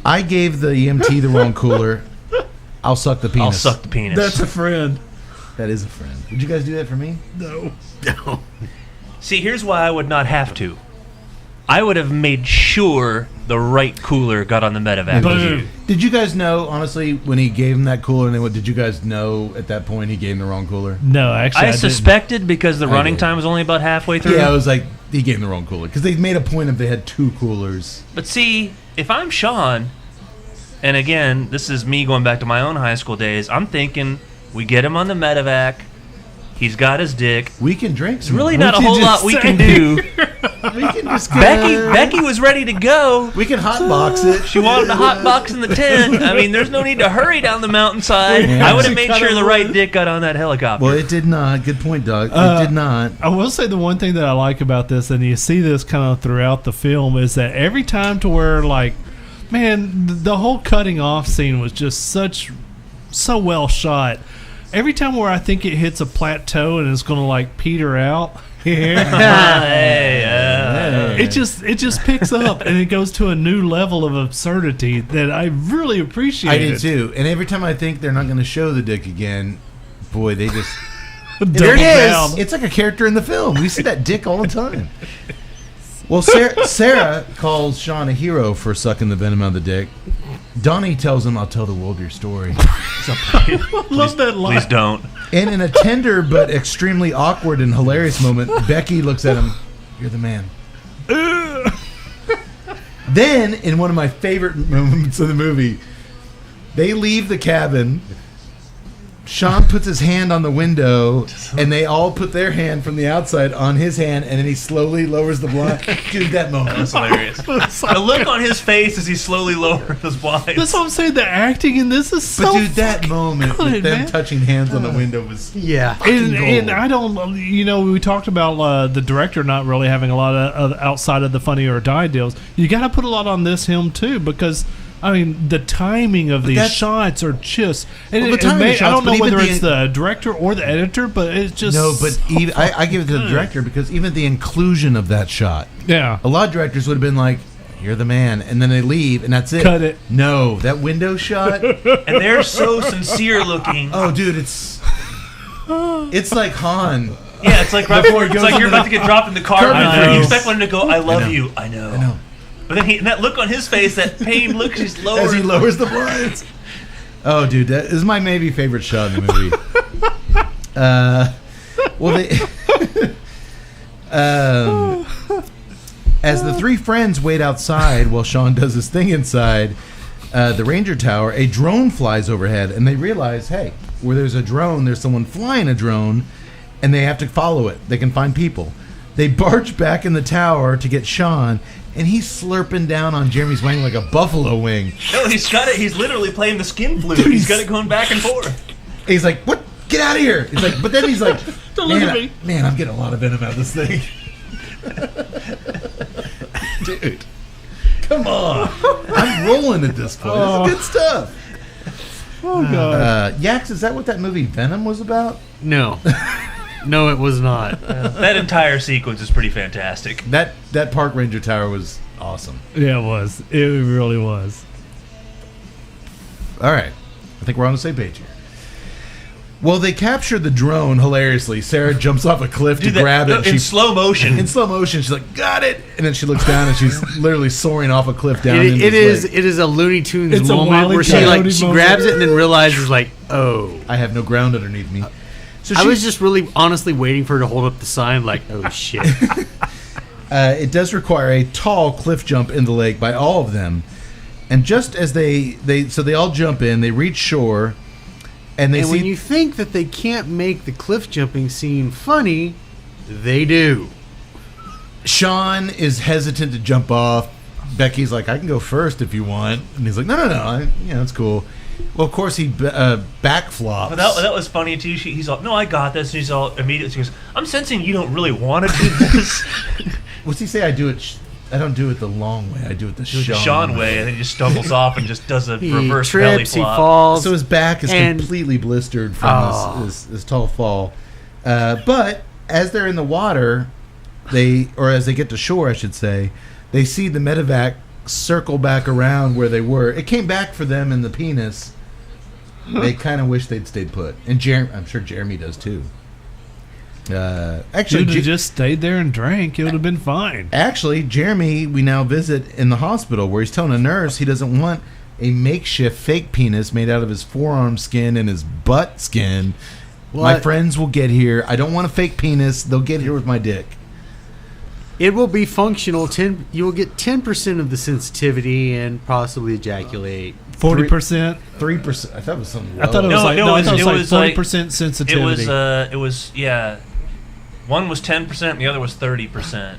I gave the EMT the wrong cooler. I'll suck the penis. I'll suck the penis. That's a friend. That is a friend. Would you guys do that for me? No. See, here's why I would not have to. I would have made sure the right cooler got on the medevac with you. Did you guys know, honestly, when he gave him that cooler, and then did you guys know at that point he gave him the wrong cooler? No, actually, I didn't. suspected because the running did. time was only about halfway through. Yeah, I was like, he gave him the wrong cooler. Because they made a point of they had two coolers. But see, if I'm Sean, and again, this is me going back to my own high school days, I'm thinking we get him on the medevac. He's got his dick. We can drink some. Really not a whole lot we can do. We can just Becky was ready to go. We can hotbox it. She wanted to hotbox in the tent. I mean, there's no need to hurry down the mountainside. Yeah. I would have made sure the right dick got on that helicopter. Well, it did not. Good point, Doug. It did not. I will say the one thing that I like about this, and you see this kind of throughout the film, is that every time to where, like, man, the whole cutting off scene was just such so well shot. Every time where I think it hits a plateau and it's going to like peter out, it just picks up and it goes to a new level of absurdity that I really appreciate. I did too. And every time I think they're not going to show the dick again, boy, they just There it is. It's like a character in the film. We see that dick all the time. Well, Sarah calls Sean a hero for sucking the venom out of the dick. Donnie tells him, "I'll tell the world your story." I love that line. Please don't. And in a tender but extremely awkward and hilarious moment, Becky looks at him, "You're the man." Then, in one of my favorite moments of the movie, they leave the cabin. Sean puts his hand on the window, and they all put their hand from the outside on his hand, and then he slowly lowers the blind. Dude, that moment was hilarious. The look on his face as he slowly lowers his blinds. That's what I'm saying. The acting in this is so. But dude, that moment good, with them man. touching hands on the window was And I don't, we talked about the director not really having a lot of outside of the Funny or Die deals. You got to put a lot on this film too, because I mean the timing of these shots are just. And Well, the timing of I don't shots, know but whether even it's the director or the editor, but it's just no. But even, I give it to the director because even the inclusion of that shot. Yeah. A lot of directors would have been like, "You're the man," and then they leave, and that's it. Cut it. No, that window shot. And they're so sincere looking. Oh, dude, it's like Han. Yeah, it's like right before it's like you're about to get dropped in the car. Carbon You freeze. expect one to go, "I love you." I know. But then and that look on his face, that pain look, he's lowering. As he lowers the blinds. Oh, dude, that is my maybe favorite shot in the movie. As the three friends wait outside while Sean does his thing inside the Ranger Tower, a drone flies overhead, and they realize, hey, where there's a drone, there's someone flying a drone, and they have to follow it. They can find people. They barge back in the tower to get Sean, and he's slurping down on Jeremy's wing like a buffalo wing. No, he's got it. He's literally playing the skin flute. Dude, He's got it going back and forth. He's like, "What? Get out of here!" He's like, but then he's like, Don't look at me. Man, I'm getting a lot of venom out of this thing." Dude, come on! I'm rolling at this point. This is good stuff. Oh god. Yax, is that what that movie Venom was about? No. No, it was not. That entire sequence is pretty fantastic. That Park Ranger Tower was awesome. Yeah, it was. It really was. All right, I think we're on the same page here. Well, they capture the drone hilariously. Sarah jumps off a cliff to grab it. In slow motion. In slow motion, she's like, "Got it!" And then she looks down and she's literally soaring off a cliff down. It into his leg. is a Looney Tunes It's a moment Wile E. where she Coyote grabs it and then realizes like, oh. I have no ground underneath me. So I was just really honestly waiting for her to hold up the sign like, oh shit. It does require a tall cliff jump in the lake by all of them, and just as they all jump in, they reach shore, and And when you think that they can't make the cliff jumping scene funny, they do. Sean is hesitant to jump off. Becky's like, "I can go first if you want," and he's like, "No, it's cool." Well, of course he backflops. But that was funny too. He's all, "No, I got this." And he's all immediately she goes, "I'm sensing you don't really want to do this." What's he say? I don't do it the long way. I do it the Sean way, and then he just stumbles off and just does a He reverse belly trips, he flop. falls. So his back is and- completely blistered from this tall fall. But as they're in the water, as they get to shore, I should say, they see the medevac circle back around where they were. It came back for them in the penis. They kind of wish they'd stayed put, and I'm sure Jeremy does too. Actually, Should have just stayed there and drank. It would have been fine. Actually, Jeremy, we now visit in the hospital where he's telling a nurse he doesn't want a makeshift fake penis made out of his forearm skin and his butt skin. My friends will get here. I don't want a fake penis. They'll get here with my dick. It will be functional. You will get 10% of the sensitivity and possibly ejaculate. 40%. 3%. I thought it was something. I thought it was like 40% sensitivity. It was yeah. One was 10%, and the other was 30%.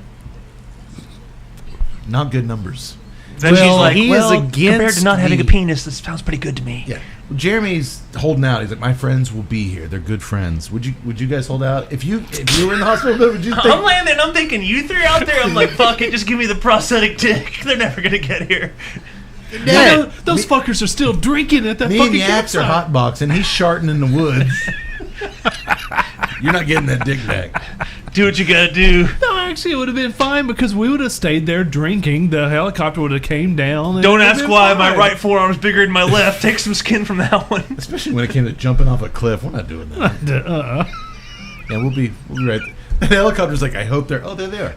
Not good numbers. Then she's like, he is against compared to not having a the- penis, this sounds pretty good to me. Yeah. Jeremy's holding out. He's like, my friends will be here. They're good friends. Would you guys hold out if you were in the hospital? Would you think? I'm laying there and I'm thinking, you three out there. I'm like, fuck it, just give me the prosthetic dick. They're never gonna get here. dead. Those fuckers are still drinking at that Me and fucking Yaks are campsite. hotboxing. He's sharting in the woods. You're not getting that dick back. Do what you gotta do. No, actually, it would have been fine because we would have stayed there drinking. The helicopter would have came down. And Don't it would've ask been why fine. my right forearm's bigger than my left. Take some skin from that one. Especially when it came to jumping off a cliff. We're not doing that. Yeah, we'll be right there. The helicopter's like, I hope they're... Oh, there they are.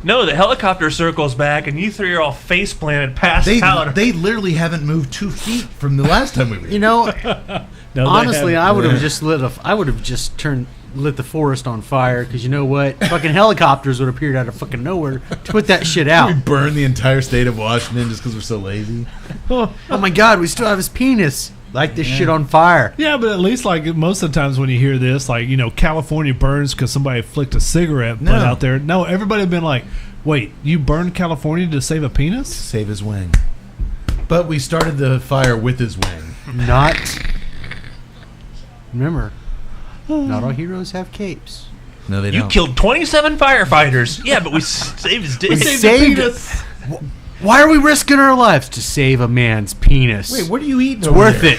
No, the helicopter circles back, and you three are all face planted, passed out. They literally haven't moved 2 feet from the last time we were here. You know, No, they honestly, haven't. I would have just lit the forest on fire because you know what? Fucking helicopters would have appeared out of fucking nowhere to put that shit We out. burned the entire state of Washington just because we're so lazy. Oh my god, we still have his penis. Light this shit on fire. Yeah, but at least like most of the times when you hear this, like California burns because somebody flicked a cigarette butt out there. No, everybody have been like, "Wait, you burned California to save a penis?" Save his wang. But we started the fire with his wang. Remember, not all heroes have capes. No, they You don't. killed 27 firefighters. Yeah, but we saved his dick. Saved Why are we risking our lives to save a man's penis? Wait, what are you eating? it's worth it.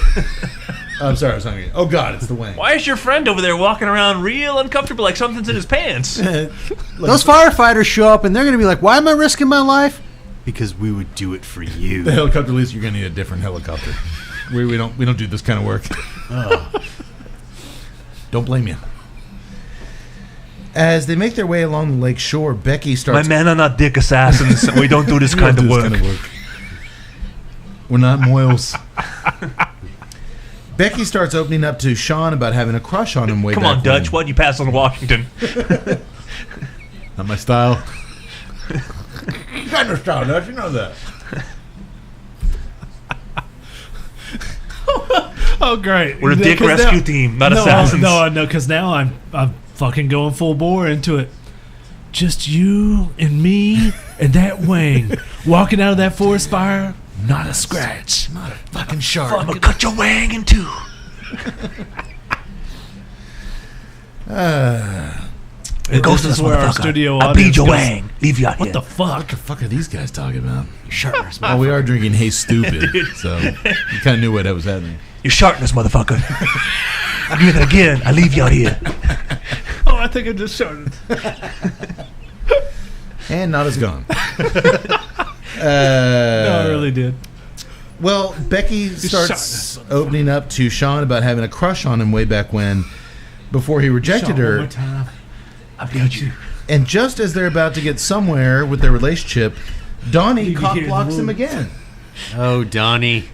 Oh, I'm sorry, I was hungry. Oh God, it's the wang. Why is your friend over there walking around real uncomfortable like something's in his pants? Those firefighters show up and they're going to be like, why am I risking my life? Because we would do it for you. The helicopter, at least you're gonna need a different helicopter. We don't do this kind of work. Don't blame you. As they make their way along the lake shore, Becky starts. My men are not dick assassins. We don't do this We don't kind of do this work. kind of work. We're not moils. Becky starts opening up to Sean about having a crush on him way Come back on, Dutch. when. What'd you pass on Washington? Not my style. You got no style, Dutch. You know that. Oh, great! We're a dick 'Cause rescue team, not no, assassins. No, because now I'm fucking going full bore into it. Just you and me and that wang walking out of that forest fire. Not a scratch. Not a fucking shark. I'm gonna cut your wang in two. This is where our studio I audience beat your goes, wang. Leave you out What here. the fuck? What the fuck are these guys talking about? Sharpness, Oh, we are drinking Hey Stupid, so you kind of knew what that was happening. You're sharpness, motherfucker. I do that again. I leave you out here. Oh, I think I just started. And not as gone. No, I really did. Well, Becky starts opening up to Sean about having a crush on him way back when, before he rejected her. I beat you. And just as they're about to get somewhere with their relationship, Donnie cock hear the blocks him word. again. Oh, Donnie.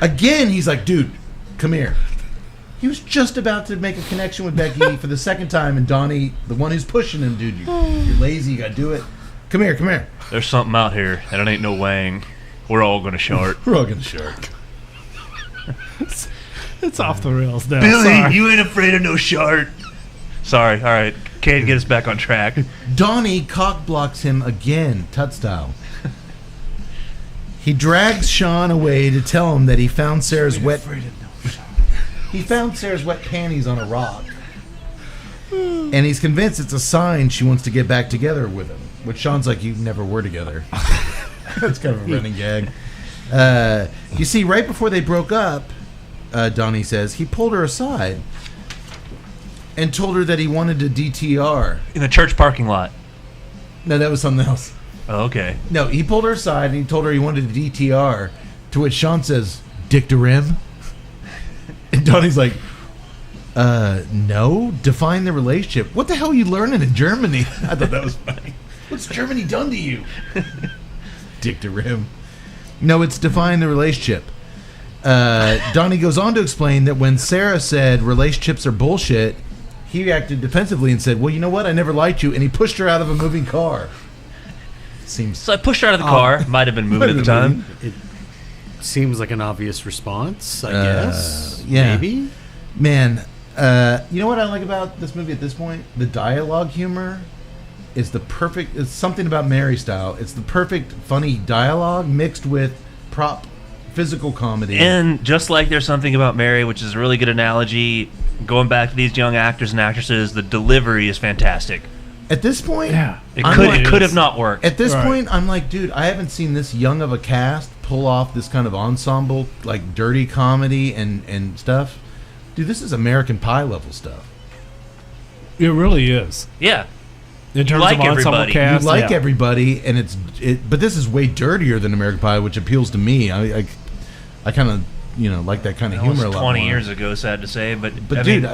Again, he's like, dude, come here. He was just about to make a connection with Becky for the second time, and Donnie, the one who's pushing him, dude, you're lazy, you gotta do it. Come here, come here. There's something out here, and it ain't no wang. We're all gonna shart. We're all gonna shark. It's off the rails now. Billy, Sorry. you ain't afraid of no shart. Sorry, all right. Can't get us back on track. Donnie cock blocks him again, Tut style. He drags Sean away to tell him that he found Sarah's wet. He found Sarah's wet panties on a rock, and he's convinced it's a sign she wants to get back together with him. Which Sean's like, "You never were together." That's kind of a running gag. You see, right before they broke up, Donnie says he pulled her aside and told her that he wanted to DTR. In the church parking lot. No, that was something else. Oh, okay. No, he pulled her aside and he told her he wanted to DTR, to which Sean says, "Dick to rim?" And Donnie's like, no, define the relationship. What the hell are you learning in Germany? I thought that was funny. What's Germany done to you? Dick to rim. No, it's define the relationship. Donnie goes on to explain that when Sarah said relationships are bullshit, he acted defensively and said, well, you know what? I never liked you. And he pushed her out of a moving car. Seems So I pushed her out of the car. Might have been moving at the time. It seems like an obvious response, I guess. yeah. Maybe. Man, you know what I like about this movie at this point? The dialogue humor is the perfect. It's something about Mary style. It's the perfect funny dialogue mixed with prop physical comedy. And just like there's something about Mary, which is a really good analogy, going back to these young actors and actresses, the delivery is fantastic. At this point, It I'm could like- it could have not worked. At this Right. point, I'm like, dude, I haven't seen this young of a cast pull off this kind of ensemble, like dirty comedy and stuff. Dude, this is American Pie level stuff. It really is. Yeah. In terms like of ensemble everybody. cast, You like yeah. everybody, and but this is way dirtier than American Pie, which appeals to me. I kind of like that kind of That humor was a lot 20 more. years ago, sad to say, but But dude,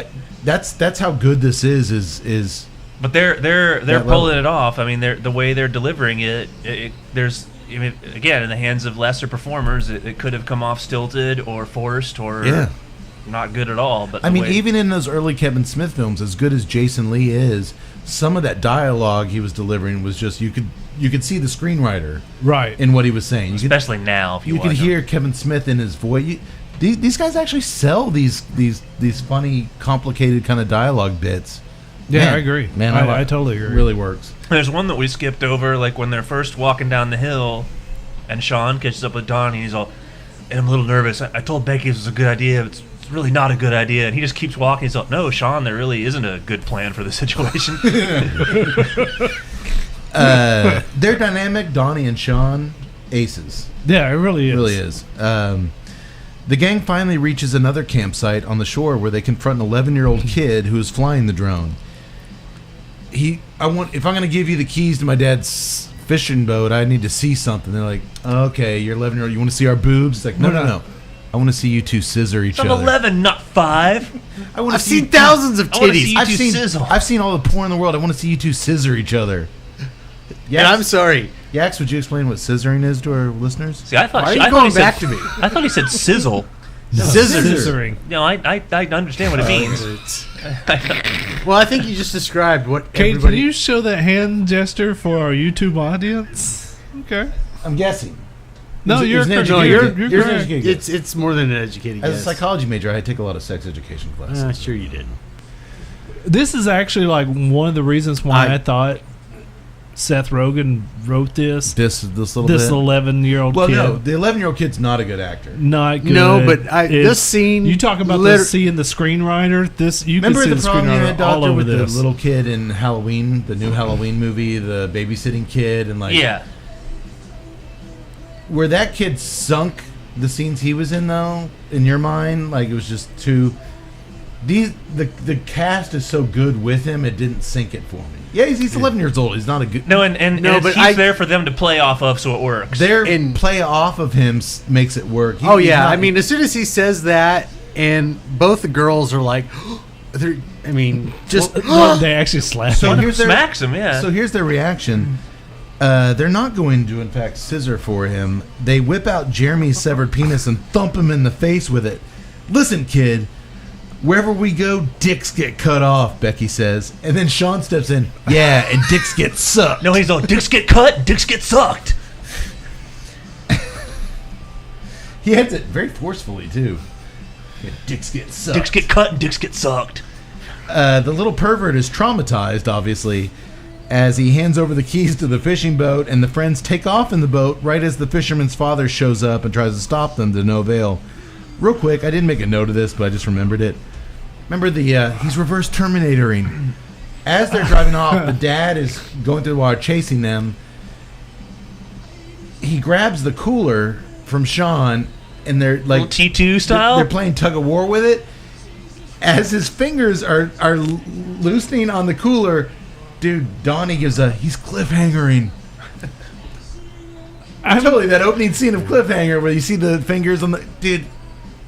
that's how good this is. But they're that pulling level. it off. I mean, the way they're delivering it, there's again in the hands of lesser performers, it could have come off stilted or forced or not good at all. But I mean, even in those early Kevin Smith films, as good as Jason Lee is, some of that dialogue he was delivering was just you could see the screenwriter Right. in what he was saying. You could, especially now, if you you could watch hear Kevin Smith in his voice. These guys actually sell these funny, complicated kind of dialogue bits. Yeah, Man, I agree. Man, I totally agree. Really works. There's one that we skipped over, like when they're first walking down the hill, and Sean catches up with Donnie, and he's all, and I'm a little nervous. I told Becky this was a good idea, but it's really not a good idea. And he just keeps walking. He's like, no, Sean, there really isn't a good plan for the situation. Their dynamic, Donnie and Sean, aces. Yeah, it really is. It really is. The gang finally reaches another campsite on the shore where they confront an 11-year-old kid who is flying the drone. If I'm going to give you the keys to my dad's fishing boat, I need to see something. They're like, okay, you're 11-year-old. You want to see our boobs? It's like, no. I want to see you two scissor each I'm other. 11, not 5. I've seen thousands of I wanna see titties. you two sizzle. I've seen all the porn in the world. I want to see you two scissor each other. And I'm sorry. Yax, would you explain what scissoring is to our listeners? See, I thought Why are she- you I thought going he said- back to me? I thought he said sizzle. Scissoring. No, I understand what it means. Well, I think you just described what Kate, everybody... can you show that hand gesture for our YouTube audience? Okay. I'm guessing. No, He's you're an correct. educated- You're you're an correct. educated guess. It's more than an educated As a guess. psychology major, I had to take a lot of sex education classes. Sure you did. This is actually like one of the reasons why I- I thought Seth Rogen wrote this. This little This bit. 11-year-old Well, kid. no, the 11-year-old kid's not a good actor. Not good. No, but It's- this scene... You talk about seeing the screenwriter. This you Remember can see the the problem you had, screenwriter all Doctor, over with this. the little kid in Halloween, the new Halloween movie, the babysitting kid, and like Yeah. where that kid sunk the scenes he was in, though, in your mind, like it was just too. The cast is so good with him, it didn't sink it for me. Yeah, he's 11 years old. He's not a good. No, and but he's there for them to play off of, so it works. Their and- play off of him makes it work. Oh, He's yeah. not- I mean, as soon as he says that, and both the girls are like... just... Well, they actually slap So him. here's their, smacks him, yeah. So here's their reaction. They're not going to, in fact, scissor for him. They whip out Jeremy's severed penis and thump him in the face with it. Listen, kid, wherever we go, dicks get cut off, Becky says. And then Sean steps in. Yeah, and dicks get sucked. No, he's all, dicks get cut, dicks get sucked. He adds it very forcefully, too. Yeah, dicks get sucked. Dicks get cut and dicks get sucked. The little pervert is traumatized, obviously, as he hands over the keys to the fishing boat, and the friends take off in the boat right as the fisherman's father shows up and tries to stop them to no avail. Real quick, I didn't make a note of this, but I just remembered it. Remember he's reverse Terminatoring. As they're driving off, the dad is going through the water chasing them. He grabs the cooler from Sean, and they're like Little T2 style? They're playing tug of war with it. As his fingers are loosening on the cooler, dude, Donnie gives he's cliffhangering. Totally, that opening scene of Cliffhanger where you see the fingers on the dude.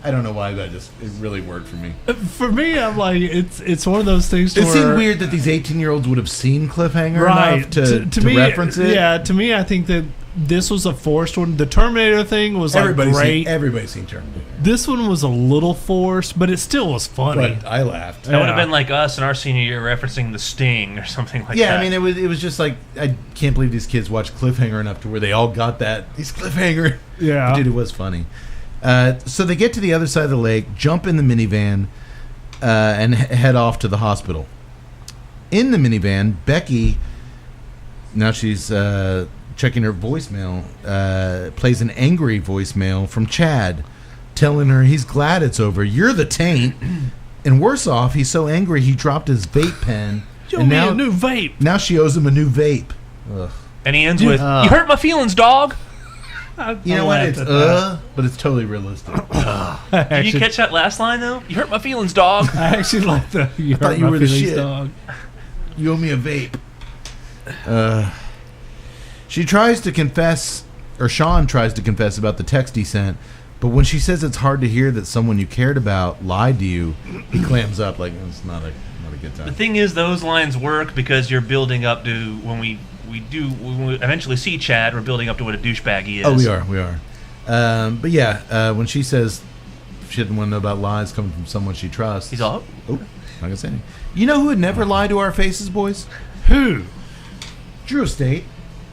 I don't know why it really worked for me. For me, I'm like, it's one of those things. It where, seemed weird that these 18-year-olds would have seen Cliffhanger right? enough to me, reference it. Yeah, to me, I think that this was a forced one. The Terminator thing was like great. Everybody's seen Terminator. This one was a little forced, but it still was funny. But I laughed. That would have been like us in our senior year referencing The Sting or something like that. Yeah, I mean, it was just like, I can't believe these kids watched Cliffhanger enough to where they all got that. He's Cliffhanger. Yeah. But dude, it was funny. So they get to the other side of the lake, jump in the minivan, and head off to the hospital. In the minivan, Becky, now she's checking her voicemail, plays an angry voicemail from Chad, telling her he's glad it's over. You're the taint. And worse off, he's so angry he dropped his vape pen Show me a new vape. Now she owes him a new vape. Ugh. And he ends with, "You hurt my feelings, dog." You know what? It's but it's totally realistic. Did you catch that last line though? "You hurt my feelings, dog." I actually like the. You thought hurt you my were the feelings, shit. dog. You owe me a vape. She tries to confess, or Sean tries to confess about the text he sent, but when she says it's hard to hear that someone you cared about lied to you, he clams up like it's not a good time. The thing is, those lines work because you're building up to when we eventually see Chad, we're building up to what a douchebag he is. Oh, we are. But yeah, when she says she didn't want to know about lies coming from someone she trusts, He's all, oh, not gonna say anything. You know who would never lie to our faces, boys? Who? Drew Estate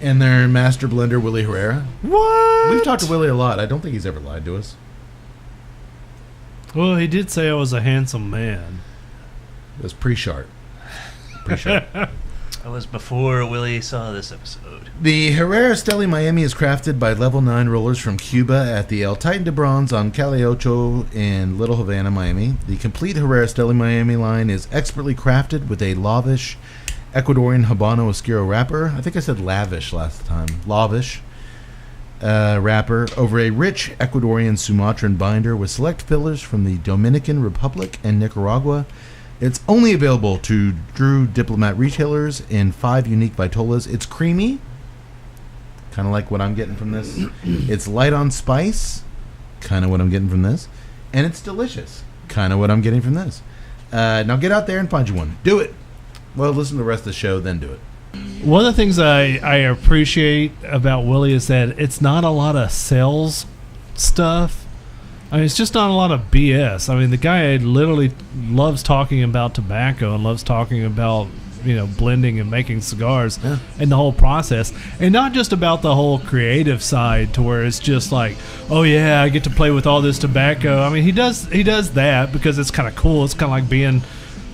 and their master blender, Willie Herrera. What? We've talked to Willie a lot. I don't think he's ever lied to us. Well, he did say I was a handsome man. It was pre-Shart. Pre-Shart. That was before Willie saw this episode. The Herrera Steli Miami is crafted by Level 9 rollers from Cuba at the El Titan de Bronze on Calle Ocho in Little Havana, Miami. The complete Herrera Steli Miami line is expertly crafted with a lavish Ecuadorian Habano Oscuro wrapper. I think I said lavish last time. Lavish wrapper over a rich Ecuadorian Sumatran binder with select fillers from the Dominican Republic and Nicaragua. It's only available to Drew Diplomat retailers in 5 unique Vitolas. It's creamy, kind of like what I'm getting from this. It's light on spice, kind of what I'm getting from this. And it's delicious, kind of what I'm getting from this. Now get out there and find you one. Do it. Well, listen to the rest of the show, then do it. One of the things I appreciate about Willie is that it's not a lot of sales stuff. I mean, it's just not a lot of BS. I mean, the guy literally loves talking about tobacco and loves talking about, blending and making cigars and the whole process. And not just about the whole creative side to where it's just like, oh, yeah, I get to play with all this tobacco. I mean, he does that because it's kind of cool. It's kind of like being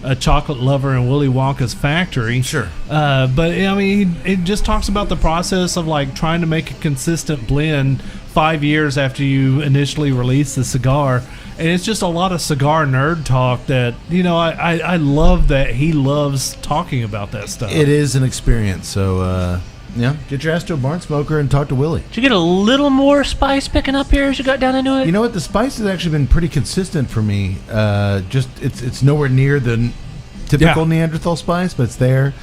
a chocolate lover in Willy Wonka's factory. Sure. But, I mean, it just talks about the process of, like, trying to make a consistent blend 5 years after you initially release the cigar. And it's just a lot of cigar nerd talk that, I love that he loves talking about that stuff. It is an experience. So, get your ass to a barn smoker and talk to Willie. Did you get a little more spice picking up here as you got down into it? You know what? The spice has actually been pretty consistent for me. It's nowhere near the typical Neanderthal spice, but it's there.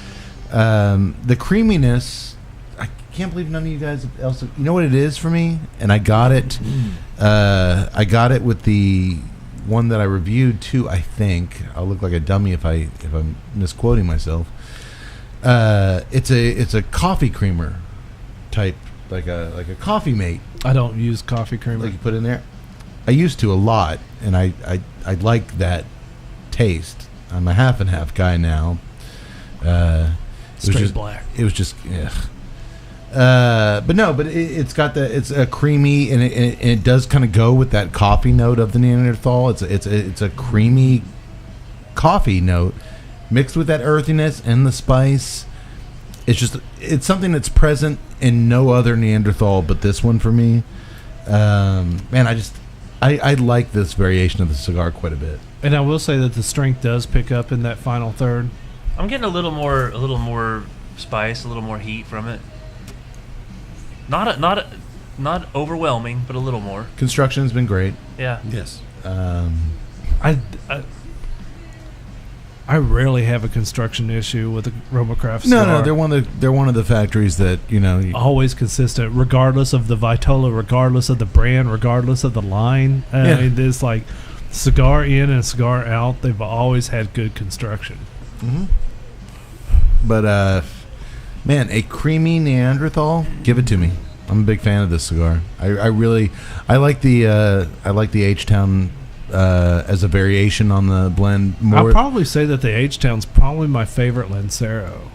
The creaminess, I can't believe none of you guys else. You know what it is for me? And I got it. I got it with the one that I reviewed too. I think I'll look like a dummy if I'm misquoting myself. It's a coffee creamer type, like a coffee mate. I don't use coffee creamer. Like you put in there. I used to a lot, and I like that taste. I'm a half and half guy now. Straight black. It was just, but it's a creamy, and it does kind of go with that coffee note of the Neanderthal. It's a creamy coffee note mixed with that earthiness and the spice. It's something that's present in no other Neanderthal but this one for me. Man, I like this variation of the cigar quite a bit. And I will say that the strength does pick up in that final third. I'm getting a little more spice, a little more heat from it. Not overwhelming, but a little more. Construction's been great. Yeah. Yes. I rarely have a construction issue with a RoMa Craft No, cigar. they're one of the factories that always consistent, regardless of the Vitola, regardless of the brand, regardless of the line. It's like cigar in and cigar out. They've always had good construction. Mm-hmm. But man, a creamy Neanderthal, give it to me. I'm a big fan of this cigar. I like the H-Town as a variation on the blend more. I'll probably say that the H-Town's probably my favorite Lancero.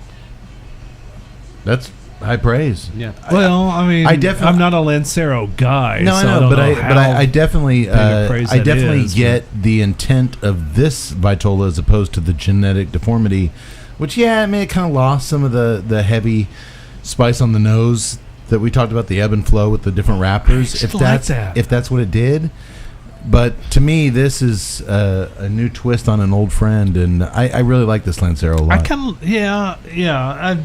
That's high praise. Yeah. Well, I'm not a Lancero guy. No, so I know, but I definitely get is. the intent of this Vitola as opposed to the genetic deformity, which it kind of lost some of the heavy spice on the nose that we talked about, the ebb and flow with the different wrappers. If that's what it did. But to me, this is a new twist on an old friend, and I really like this Lancero a lot. I kind of, yeah.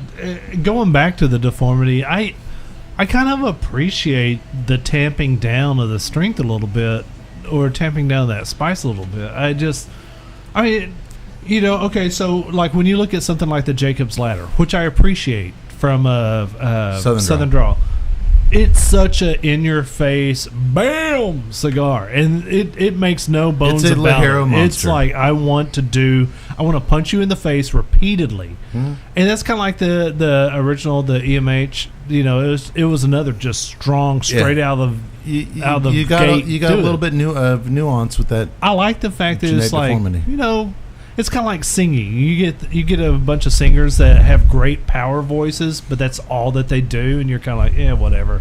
Going back to the Deformity, I kind of appreciate the tamping down of the strength a little bit, or tamping down that spice a little bit. I mean, you know, okay, so like when you look at something like the Jacob's Ladder, which I appreciate from Southern Draw, it's such a in-your-face, bam, cigar, and it makes no bones It's a about Lajero it. monster. It's like I want to punch you in the face repeatedly, and that's kind of like the original, the EMH. You know, it was another just strong, straight out of the you got gate. a little bit of nuance with that. I like the fact that Genetic it's like, Deformity. you know, it's kind of like singing. You get a bunch of singers that have great power voices, but that's all that they do, and you're kind of like, yeah, whatever.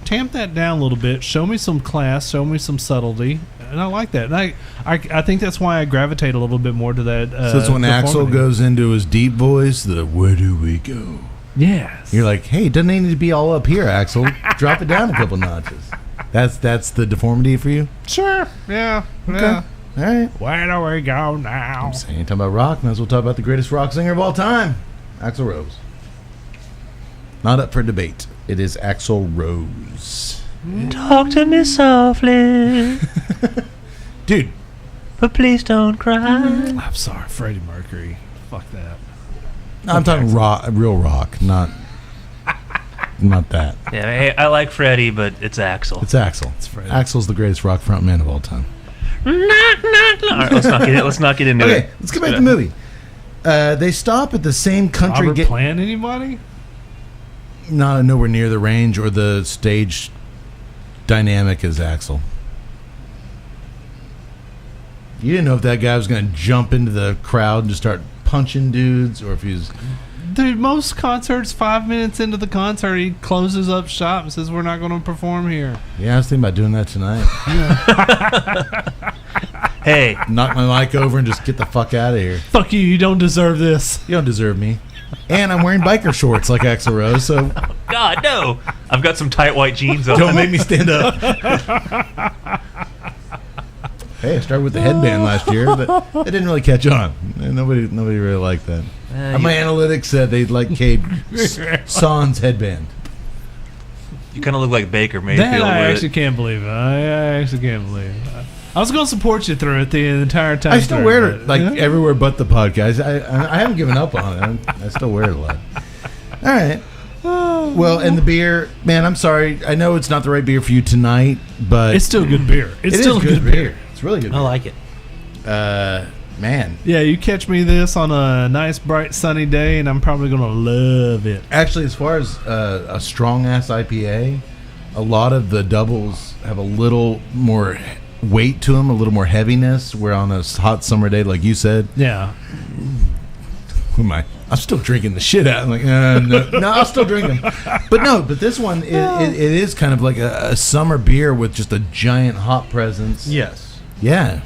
Tamp that down a little bit. Show me some class. Show me some subtlety, and I like that. And I think that's why I gravitate a little bit more to that. So it's when Axel Deformity. goes into his deep voice, the "Where do we go?" Yes. You're like, hey, it doesn't need to be all up here, Axel. Drop it down a couple notches. That's the Deformity for you? Sure. Yeah. Okay. Yeah. All right. Where do we go now? I'm saying, talking about rock, might as well talk about the greatest rock singer of all time, Axl Rose. Not up for debate. It is Axl Rose. Talk to me softly, Dude, but please don't cry. I'm sorry, Freddie Mercury. Fuck that. I'm talking rock, real rock, not that. Yeah, hey, I like Freddie, but it's Axel. It's Axl. It's Freddie. Axl's the greatest rock frontman of all time. All right, let's not get into it. Okay, let's get back to the movie. They stop at the same country. Robert Plant, anybody? Not nowhere near the range or the stage dynamic as Axl. You didn't know if that guy was going to jump into the crowd and just start punching dudes, or if he was. Dude, most concerts, 5 minutes into the concert, he closes up shop and says, we're not going to perform here. Yeah, I was thinking about doing that tonight. Hey, Knock my mic over and just get the fuck out of here. Fuck you, you don't deserve this. You don't deserve me. And I'm wearing biker shorts like Axl Rose, so God, no. I've got some tight white jeans on. don't make me stand up. Hey, I started with the headband last year, but it didn't really catch on. Nobody really liked that. My analytics said they'd like Cade Sans headband. You kind of look like Baker Mayfield. That I with actually can't believe it. I actually can't believe it. I was going to support you through it the entire time. I still wear it like Yeah. everywhere but the podcast. I haven't given up on it. I still wear it a lot. All right. Well, and the beer, man, I'm sorry. I know it's not the right beer for you tonight, but It's still good beer. It's it still is good beer. It's really good. I like it. Man. Yeah, you catch me this on a nice, bright, sunny day, and I'm probably going to love it. Actually, as far as a strong ass IPA, a lot of the doubles have a little more weight to them, a little more heaviness. Where on a hot summer day, like you said, Yeah. who am I? I'm still drinking the shit out. I'm like, no, I'll still drink them. But this one, it is kind of like a summer beer with just a giant hop presence. Yes. Yeah.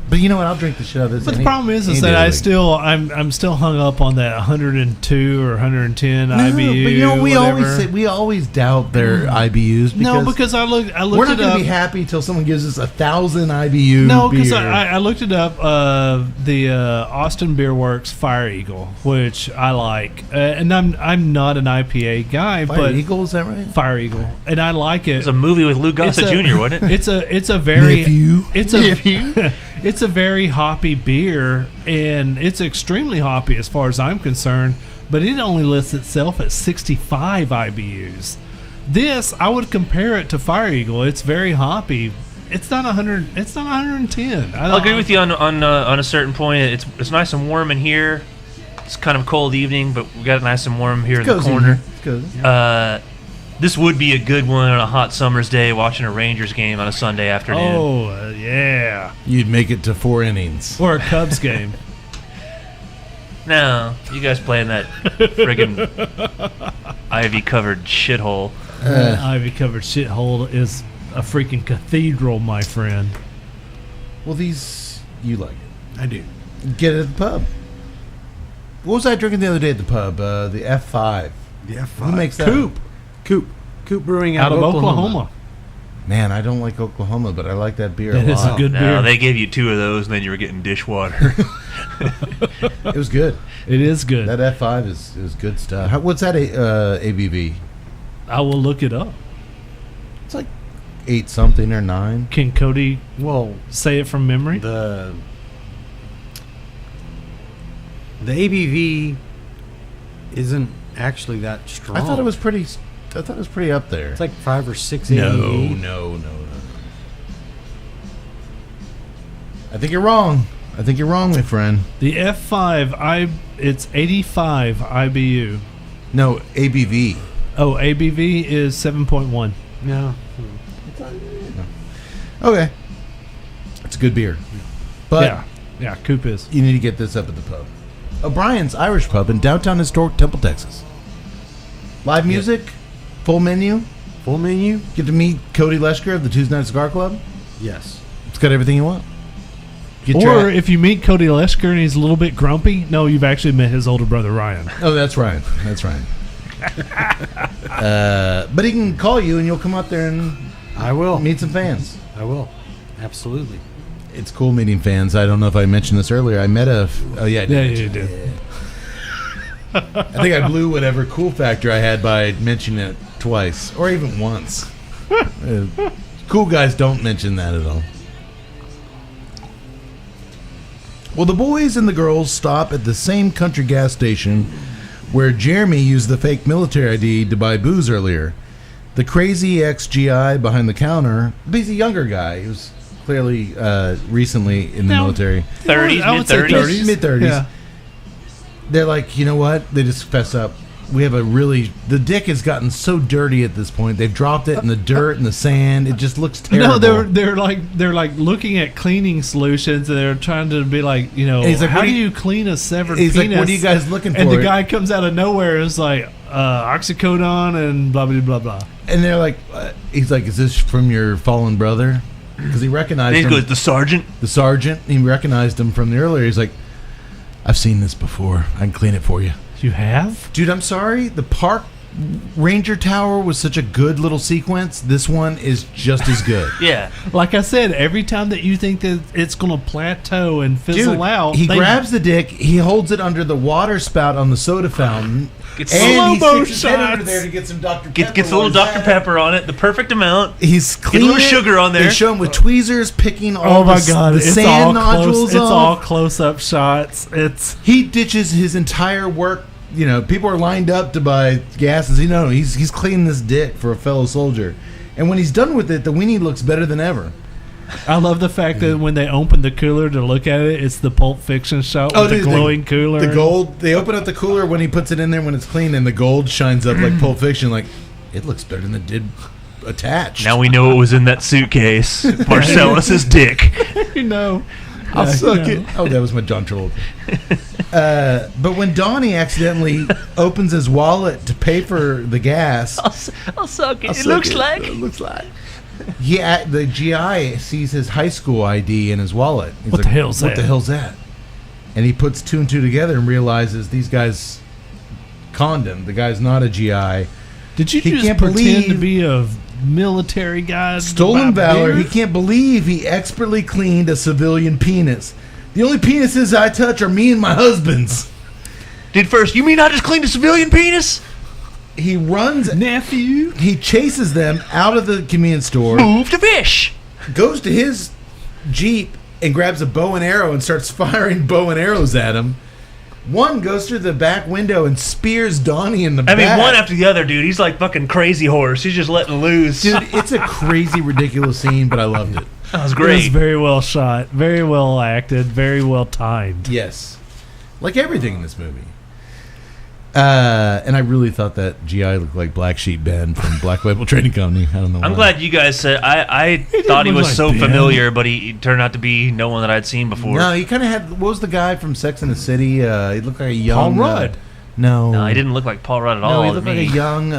But you know what? I'll drink the shit out of this. But the any- problem is any that day of the week. I'm still hung up on that 102 or 110 No, IBU. but you know, whatever. we always doubt their IBUs. No, because I looked we're not it going up. to be happy till someone gives us 1,000 IBU. No, because beer. I looked it up. The Austin Beer Works Fire Eagle, which I like, and I'm not an IPA guy, Fire but Eagle, is that right? Fire Eagle, and I like it. It was a movie with Lou Gossett Jr., wasn't it? It's a very Nephew. it's a very hoppy beer, and it's extremely hoppy as far as I'm concerned. But it only lists itself at 65 IBUs. This, I would compare it to Fire Eagle. It's very hoppy. It's not 100. It's not 110. I'll agree with you on a certain point. It's nice and warm in here. It's kind of a cold evening, but we got it nice and warm here in the Cozy. corner. It's cozy. This would be a good one on a hot summer's day, watching a Rangers game on a Sunday afternoon. Oh, yeah. You'd make it to 4 innings. Or a Cubs game. No, you guys playing that friggin' ivy-covered shithole. That ivy-covered shithole is a freaking cathedral, my friend. Well, you like it. I do. Get it at the pub. What was I drinking the other day at the pub? The F5. The F5. Who makes that? Coop Brewing Out of Oklahoma. Man, I don't like Oklahoma, but I like that beer That a is lot. a good No, beer. they gave you 2 of those, and then you were getting dishwater. It was good. It is good. That F5 is good stuff. What's that ABV? I will look it up. It's like 8 something or 9. Can Cody Well, say it from memory? the ABV isn't actually that strong. I thought it was pretty up there. It's like 5 or 6 no. ABV. I think you're wrong. My friend. The F5, it's 85 IBU. No, ABV. Oh, ABV is 7.1. No. Okay. It's a good beer. But Yeah, Coop is. you need to get this up at the pub. O'Brien's Irish Pub in downtown historic Temple, Texas. Live music, full menu. Full menu? Get to meet Cody Leschker of the Tuesday Night Cigar Club. Yes. It's got everything you want. Or if you meet Cody Leschker and he's a little bit grumpy, no, you've actually met his older brother, Ryan. Oh, that's Ryan. But he can call you and you'll come up there and I will. meet some fans. I will. Absolutely. It's cool meeting fans. I don't know if I mentioned this earlier. I met a... Oh, yeah, I did. Yeah, you did. I think I blew whatever cool factor I had by mentioning it twice. Or even once. Cool guys don't mention that at all. Well, the boys and the girls stop at the same country gas station where Jeremy used the fake military ID to buy booze earlier. The crazy ex-GI behind the counter, he's a younger guy. He was clearly recently in the military. 30s, I would say mid-30s. Mid-30s. Yeah. They're like, you know what? They just fess up. We have the dick has gotten so dirty at this point. They've dropped it in the dirt and the sand. It just looks terrible. No, they're like looking at cleaning solutions and they're trying to be like, And he's like, how what do do you clean a severed He's penis? like, what are you guys looking for? And the guy comes out of nowhere and is like, oxycodone and blah, blah, blah, blah. And they're like, he's like, is this from your fallen brother? Because he recognized Then him. he goes, the sergeant. The sergeant. He recognized him from the earlier. He's like, I've seen this before. I can clean it for you. You have? Dude, I'm sorry. The park ranger tower was such a good little sequence. This one is just as good. Yeah. Like I said, every time that you think that it's going to plateau and fizzle Dude, out, he grabs the dick, he holds it under the water spout on the soda fountain, and he slow-mo sticks his head under shots. there to get some Dr. Pepper. Gets a little Dr. Pepper on it, the perfect amount. He's cleaning little sugar on there. They show him with tweezers picking all Oh my God! the It's sand all nodules close. It's off. all close-up shots. He ditches his entire work. You know, people are lined up to buy gases. You know, he's cleaning this dick for a fellow soldier, and when he's done with it, the weenie looks better than ever. I love the fact that when they open the cooler to look at it, it's the Pulp Fiction shot with the dude, glowing cooler. The gold. They open up the cooler when he puts it in there when it's clean, and the gold shines up like Pulp Fiction. Like, it looks better than it did attached. Now we know what was in that suitcase. Marcellus's dick. You know. I'll suck you it. know. Oh, that was my John Travolta. But when Donnie accidentally opens his wallet to pay for the gas, I'll suck it. I'll It suck looks it. like. It looks like. The GI sees his high school ID in his wallet. He's What the hell's What that?" the hell's that? And he puts 2 and 2 together and realizes these guys conned him. The guy's not a GI. Did you He just can't pretend believe- to be a military guy? Stolen about valor. beer? He can't believe he expertly cleaned a civilian penis. The only penises I touch are me and my husband's. Dude, first, you mean I just cleaned a civilian penis? He runs. Nephew. He chases them out of the convenience store, Move to fish. goes to his Jeep and grabs a bow and arrow and starts firing bow and arrows at him. One goes through the back window and spears Donnie in the I back. mean, one after the other, dude. He's like fucking crazy horse. He's just letting loose. Dude, it's a crazy, ridiculous scene, but I loved it. That was It was great. very well shot, very well acted, very well timed. Yes. Like everything in this movie. And I really thought that GI looked like Black Sheep Ben from Black Label Trading Company. I don't know I'm why. glad you guys said. I thought he look was like so Ben. familiar, but he turned out to be no one that I'd seen before. No, he kind of had... What was the guy from Sex and the City? He looked like a young... Paul Rudd. No. No, he didn't look like Paul Rudd at No, all. he to looked like me. a young...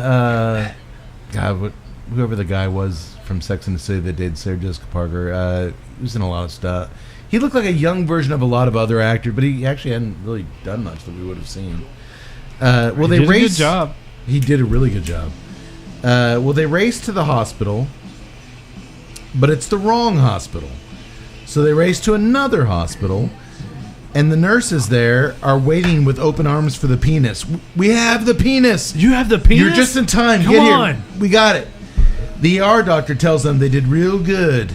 God, whoever the guy was from Sex and the City that did Sarah Jessica Parker. He was in a lot of stuff. He looked like a young version of a lot of other actors, but he actually hadn't really done much that we would have seen. Well, He they did a race. good job. He did a really good job. Well, they race to the hospital, but it's the wrong hospital. So they race to another hospital, and the nurses there are waiting with open arms for the penis. We have the penis. You have the penis? You're just in time. Come Get on. here. We got it. The ER doctor tells them they did real good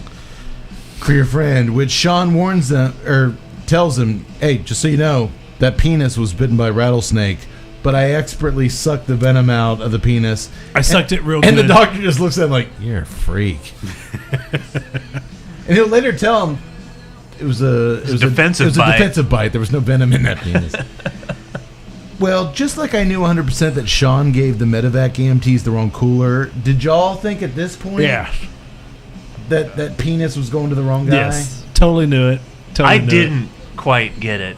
for your friend, which Sean warns them, or tells him, hey, just so you know, that penis was bitten by a rattlesnake, but I expertly sucked the venom out of the penis. I sucked it real good. And the doctor just looks at him like, you're a freak. And he'll later tell him it was a defensive bite. bite. A defensive bite. There was no venom in that penis. Well, just like I knew 100% that Sean gave the medevac EMTs the wrong cooler, did y'all think at this point that penis was going to the wrong guy? Yes. Totally knew it. Totally I knew didn't quite get it.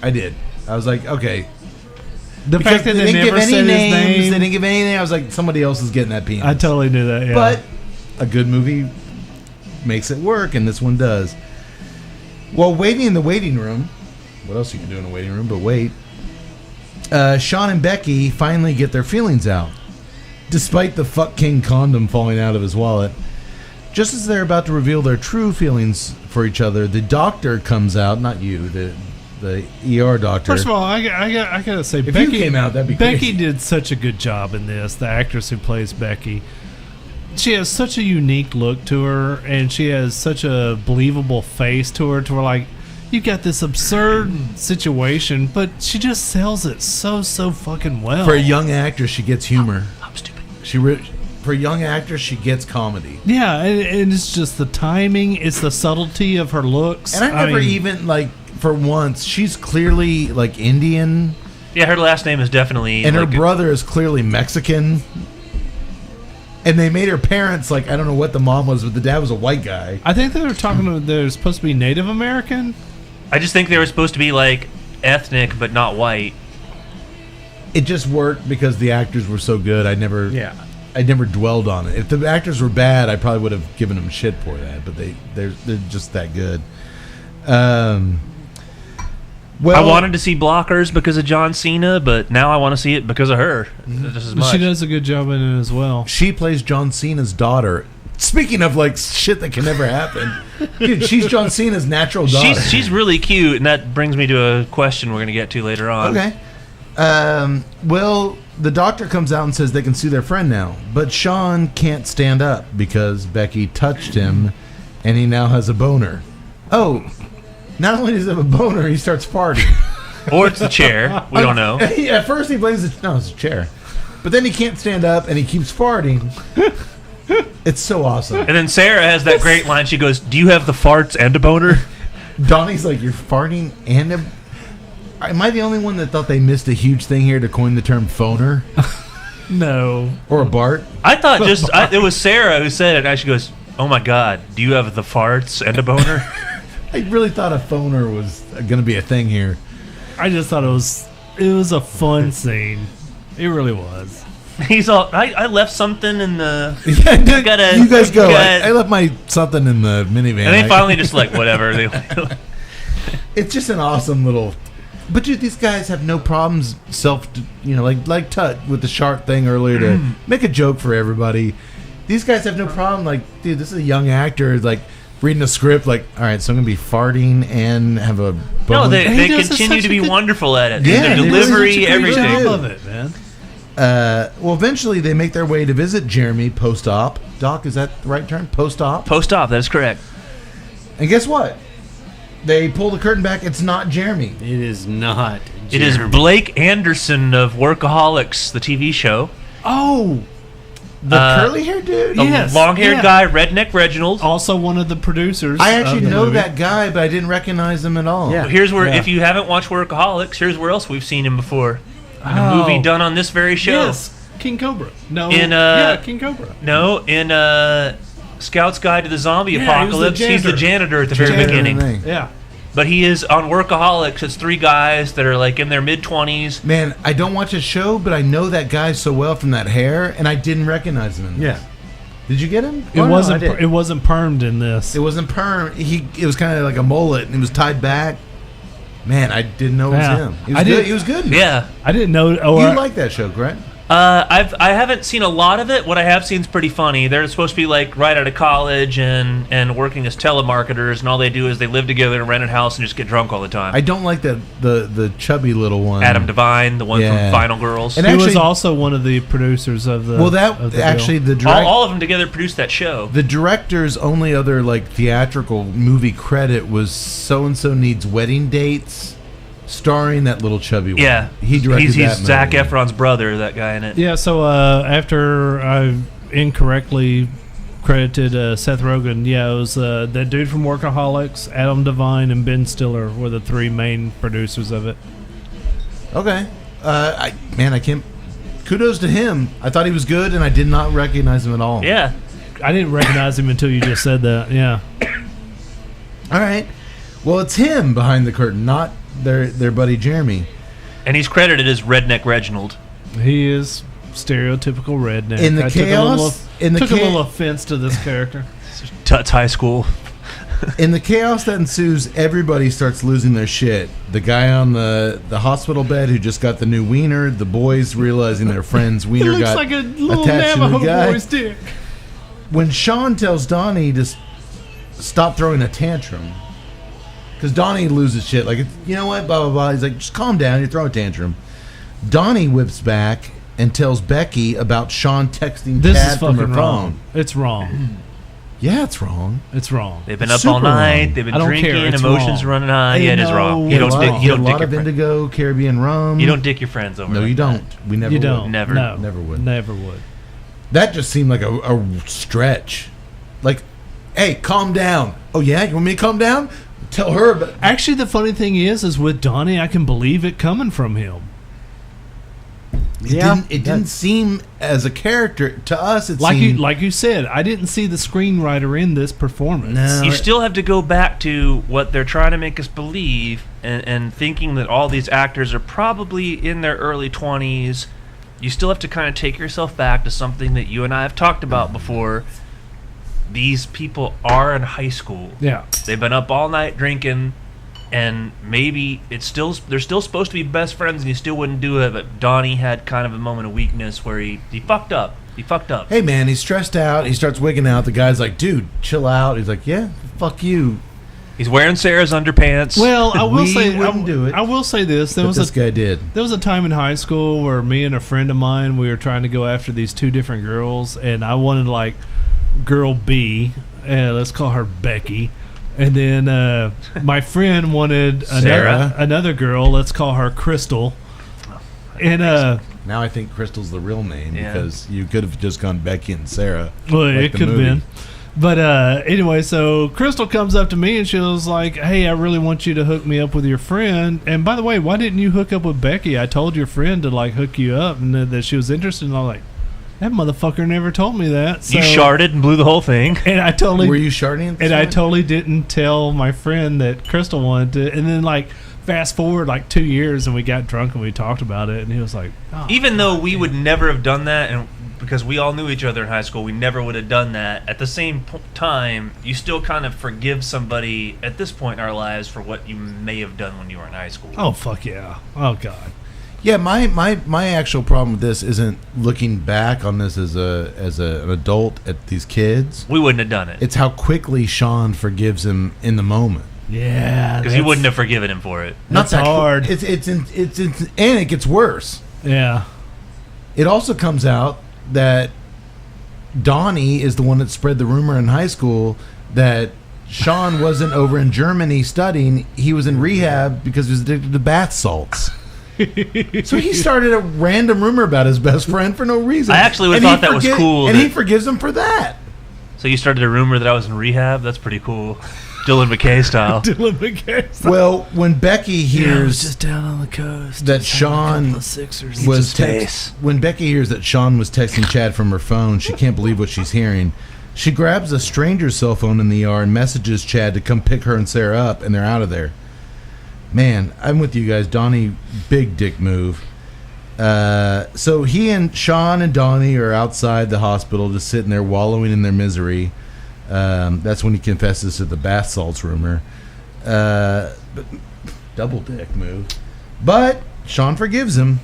I did. I was like, okay. The fact that they didn't never give any said his names, name. they didn't give anything. I was like, somebody else is getting that penis. I totally knew that, yeah. But a good movie makes it work, and this one does. While waiting in the waiting room, what else you can do in a waiting room but wait, Sean and Becky finally get their feelings out, despite the fuck king condom falling out of his wallet. Just as they're about to reveal their true feelings for each other, the doctor comes out, not you, the ER doctor. First of all, I gotta say, If Becky you came out, that'd be Becky crazy. did such a good job in this. The actress who plays Becky, she has such a unique look to her, and she has such a believable face to her. To where, like, you got this absurd situation, but she just sells it so fucking well. For a young actress, she gets humor. Hop Stoopid. For a young actress, she gets comedy. Yeah, and it's just the timing, it's the subtlety of her looks. And I never mean, even, like, for once, she's clearly, like, Indian, Yeah, her last name is definitely. and her like, brother is clearly Mexican. And they made her parents, like, I don't know what the mom was, but the dad was a white guy. I think they were talking about they're supposed to be Native American. I just think they were supposed to be like ethnic, but not white. It just worked because the actors were so good. I never dwelled on it. If the actors were bad, I probably would have given them shit for that. But they're just that good. Well, I wanted to see Blockers because of John Cena, but now I want to see it because of her. Just as much. She does a good job in it as well. she plays John Cena's daughter. Speaking of, like, shit that can never happen, dude, she's John Cena's natural daughter. She's really cute, and that brings me to a question we're going to get to later on. Okay. Well, the doctor comes out and says they can sue their friend now, but Sean can't stand up because Becky touched him, and he now has a boner. Oh, not only does he have a boner, he starts farting. Or it's the chair. We don't know. At first he blames it. No, it's a chair. But then he can't stand up, and he keeps farting. It's so awesome. And then Sarah has that great line. She goes, "Do you have the farts and a boner?" Donnie's like, you're farting and am I the only one that thought they missed a huge thing here to coin the term phoner? No. Or a Bart? I thought it was Sarah who said it. And she goes, "Oh my God, do you have the farts and a boner?" I really thought a phoner was going to be a thing here. I just thought it was a fun scene. It really was. He's all, I left something in the. Yeah, dude, gotta- you guys go. you gotta- I left my something in the minivan. And they finally just like, whatever. It's just an awesome little. But dude, these guys have no problems like Tut with the shark thing earlier to make a joke for everybody. These guys have no problem. Like, dude, this is a young actor. Like, reading a script. Like, all right, so I'm gonna be farting and have a. No, they He does continue such to a be good- wonderful at it. Yeah, Their they really delivery, do such a great everything. job. Of it, man. Well, eventually they make their way to visit Jeremy post-op. Doc, is that the right term? Post-op. Post-op, that is correct. And guess what? They pull the curtain back. It's not Jeremy. It is not. It is Blake Anderson of Workaholics, the TV show. Oh, the curly-haired dude. The Yes, long-haired yeah. guy, Redneck Reginald. Also one of the producers. I actually of the know movie. that guy, but I didn't recognize him at all. Yeah. Here's where, Yeah. if you haven't watched Workaholics, here's where else we've seen him before. In a Oh. movie done on this very show. Yes, King Cobra. No, In, King Cobra. No, in Scout's Guide to the Zombie Yeah, he was the Apocalypse, he's the janitor. janitor at the very Janitor beginning. thing. Yeah. But he is on Workaholics. It's three guys that are like in their mid-20s. Man, I don't watch his show, but I know that guy so well from that hair, and I didn't recognize him. Yeah. Did you get him? It Oh, no, wasn't. I did. It wasn't permed in this. It wasn't perm. It was kind of like a mullet, and it was tied back. Man, I didn't know it was Yeah. him. He was I good. did- He was good. Yeah. I didn't know. You Or like that show, correct? I haven't seen a lot of it. What I have seen is pretty funny. They're supposed to be like right out of college and working as telemarketers, and all they do is they live together in a rented house and just get drunk all the time. I don't like the chubby little one. Adam Devine, the one from Final Girls. And He actually, was also one of the producers of the. All of them together produced that show. The director's only other like theatrical movie credit was So and So Needs Wedding Dates, starring that little chubby one. Yeah, he directed he's that movie. Zac Efron's brother, that guy in it. Yeah, so after I incorrectly credited Seth Rogen, it was that dude from Workaholics, Adam Devine, and Ben Stiller were the three main producers of it. Okay, I can't. Kudos to him. I thought he was good, and I did not recognize him at all. Yeah, I didn't recognize him until you just said that. Yeah. All right. Well, it's him behind the curtain, not their buddy Jeremy. and he's credited as Redneck Reginald. He is stereotypical redneck. In the I chaos, took a little offense to this character. Tuts High School. In the chaos that ensues, everybody starts losing their shit. The guy on the hospital bed who just got the new wiener, the boys realizing their friend's wiener got like a little attached Navajo to the guy. boy's dick. When Sean tells Donnie to stop throwing a tantrum, because Donnie loses shit, like, you know what, blah, blah, blah. He's like, just calm down, you're throwing a tantrum. Donnie whips back and tells Becky about Sean texting This Chad is from her fucking phone. wrong. It's wrong. Yeah, it's wrong. It's wrong. They've been up Super all night. wrong. They've been I don't drinking. care. It's Emotions wrong. running high. Yeah, it is wrong. You You don't get dick. a lot of indigo, Caribbean rum. You don't dick your friends over. No, like you that. don't. We never You would. don't. Never. No. Never would. Never would. That just seemed like a stretch. Like, hey, calm down. Oh, yeah? You want me to calm down? Tell her. But Actually, the funny thing is with Donnie, I can believe it coming from him. it didn't seem as a character to us. It seemed Like you said, I didn't see the screenwriter in this performance. No. You still have to go back to what they're trying to make us believe, and thinking that all these actors are probably in their early 20s. You still have to kind of take yourself back to something that you and I have talked about before. These people are in high school. Yeah. They've been up all night drinking, and maybe they're still supposed to be best friends, and you still wouldn't do it. But Donnie had kind of a moment of weakness where he fucked up. He fucked up. Hey, man, he's stressed out. He starts wigging out. The guy's like, dude, chill out. He's like, yeah, fuck you. He's wearing Sarah's underpants. Well, I will We say wouldn't do it. I will say this. But this guy did. There was a time in high school where me and a friend of mine, we were trying to go after these two different girls, and I wanted like girl B, let's call her Becky, and then my friend wanted Sarah. another girl, let's call her Crystal, and Now I think Crystal's the real name Yeah. because you could have just gone Becky and Sarah. well, like it the could have movie. been. But anyway, so Crystal comes up to me and she was like, hey, I really want you to hook me up with your friend. And by the way, why didn't you hook up with Becky? I told your friend to like hook you up and that she was interested. And I'm like, that motherfucker never told me that. So, you sharded and blew the whole thing. and I totally Were you sharding? and I totally didn't tell my friend that Crystal wanted to. And then like fast forward like 2 years and we got drunk and we talked about it. And he was like, oh, Even though we would never have done that, and because we all knew each other in high school, we never would have done that. At the same time, you still kind of forgive somebody at this point in our lives for what you may have done when you were in high school. oh, fuck yeah. Oh, God. Yeah, my actual problem with this isn't looking back on this as an adult at these kids. We wouldn't have done it. It's how quickly Sean forgives him in the moment. Yeah. Because you wouldn't have forgiven him for it. That's that hard. It's and it gets worse. Yeah. It also comes out that Donnie is the one that spread the rumor in high school that Sean wasn't over in Germany studying. He was in rehab because he was addicted to bath salts. So he started a random rumor about his best friend for no reason. I actually would And have he thought that was cool And he that- forgives him for that. So you started a rumor that I was in rehab? That's pretty cool. Dylan McKay style. Dylan McKay. Well, when Becky hears down on the coast. that Sean was when Becky hears that Sean was texting Chad from her phone, she can't believe what she's hearing. She grabs a stranger's cell phone in the ER and messages Chad to come pick her and Sarah up, and they're out of there. Man, I'm with you guys. Donnie, big dick move. So he and Sean and Donnie are outside the hospital just sitting there wallowing in their misery. That's when he confesses to the bath salts rumor. But double dick move. But Sean forgives him.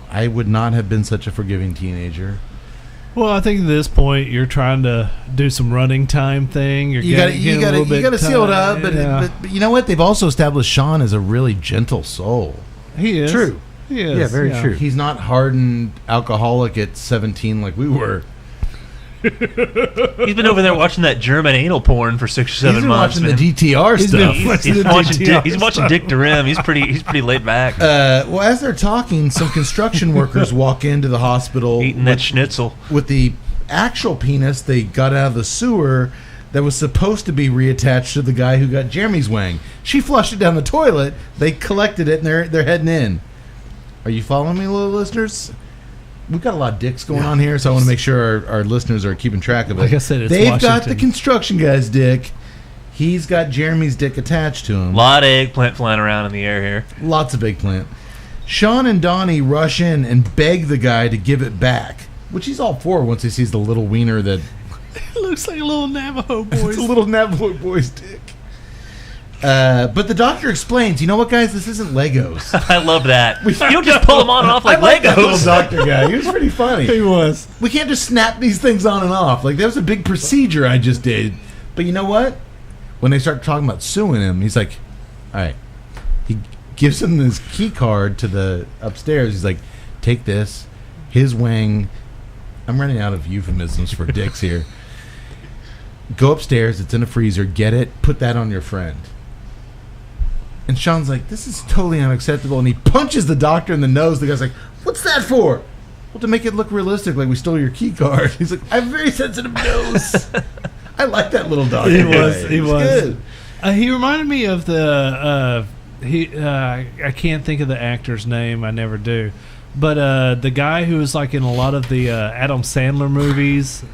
I would not have been such a forgiving teenager. Well, I think at this point you're trying to do some running time thing. You got to seal it up, but you know what? They've also established Sean as a really gentle soul. He is true. He is. Yeah, very true. He's not hardened alcoholic at 17 like we were. He's been over there watching that German anal porn for 6 or 7 months. He's been watching the DTR stuff. He's watching Dick Durham. He's pretty laid back. Well, as they're talking, some construction workers walk into the hospital Eating that schnitzel. with the actual penis they got out of the sewer that was supposed to be reattached to the guy who got Jeremy's wang. She flushed it down the toilet. They collected it, and they're heading in. Are you following me, little listeners? We've got a lot of dicks going on here, so I want to make sure our listeners are keeping track of it. Like I said, it's they've Washington. got the construction guy's dick. He's got Jeremy's dick attached to him. A lot of eggplant flying around in the air here. Lots of eggplant. Sean and Donnie rush in and beg the guy to give it back, which he's all for once he sees the little wiener that... It looks like a little Navajo boy. It's a little Navajo boy's dick. But the doctor explains, you know what, guys? This isn't Legos. I love that. You don't just pull them on and off like I that little Legos. doctor guy. He was pretty funny. He was. We can't just snap these things on and off. Like, that was a big procedure I just did. But you know what? When they start talking about suing him, he's like, all right. He gives him this key card to the upstairs. He's like, take this. His wang. I'm running out of euphemisms for dicks here. Go upstairs. It's in a freezer. Get it. Put that on your friend. And Sean's like, this is totally unacceptable. And he punches the doctor in the nose. The guy's like, what's that for? Well, to make it look realistic, like we stole your key card. He's like, I have a very sensitive nose. I like that little doctor. He was. He was. Good. He reminded me of the. I can't think of the actor's name. I never do. But the guy who was like in a lot of the Adam Sandler movies.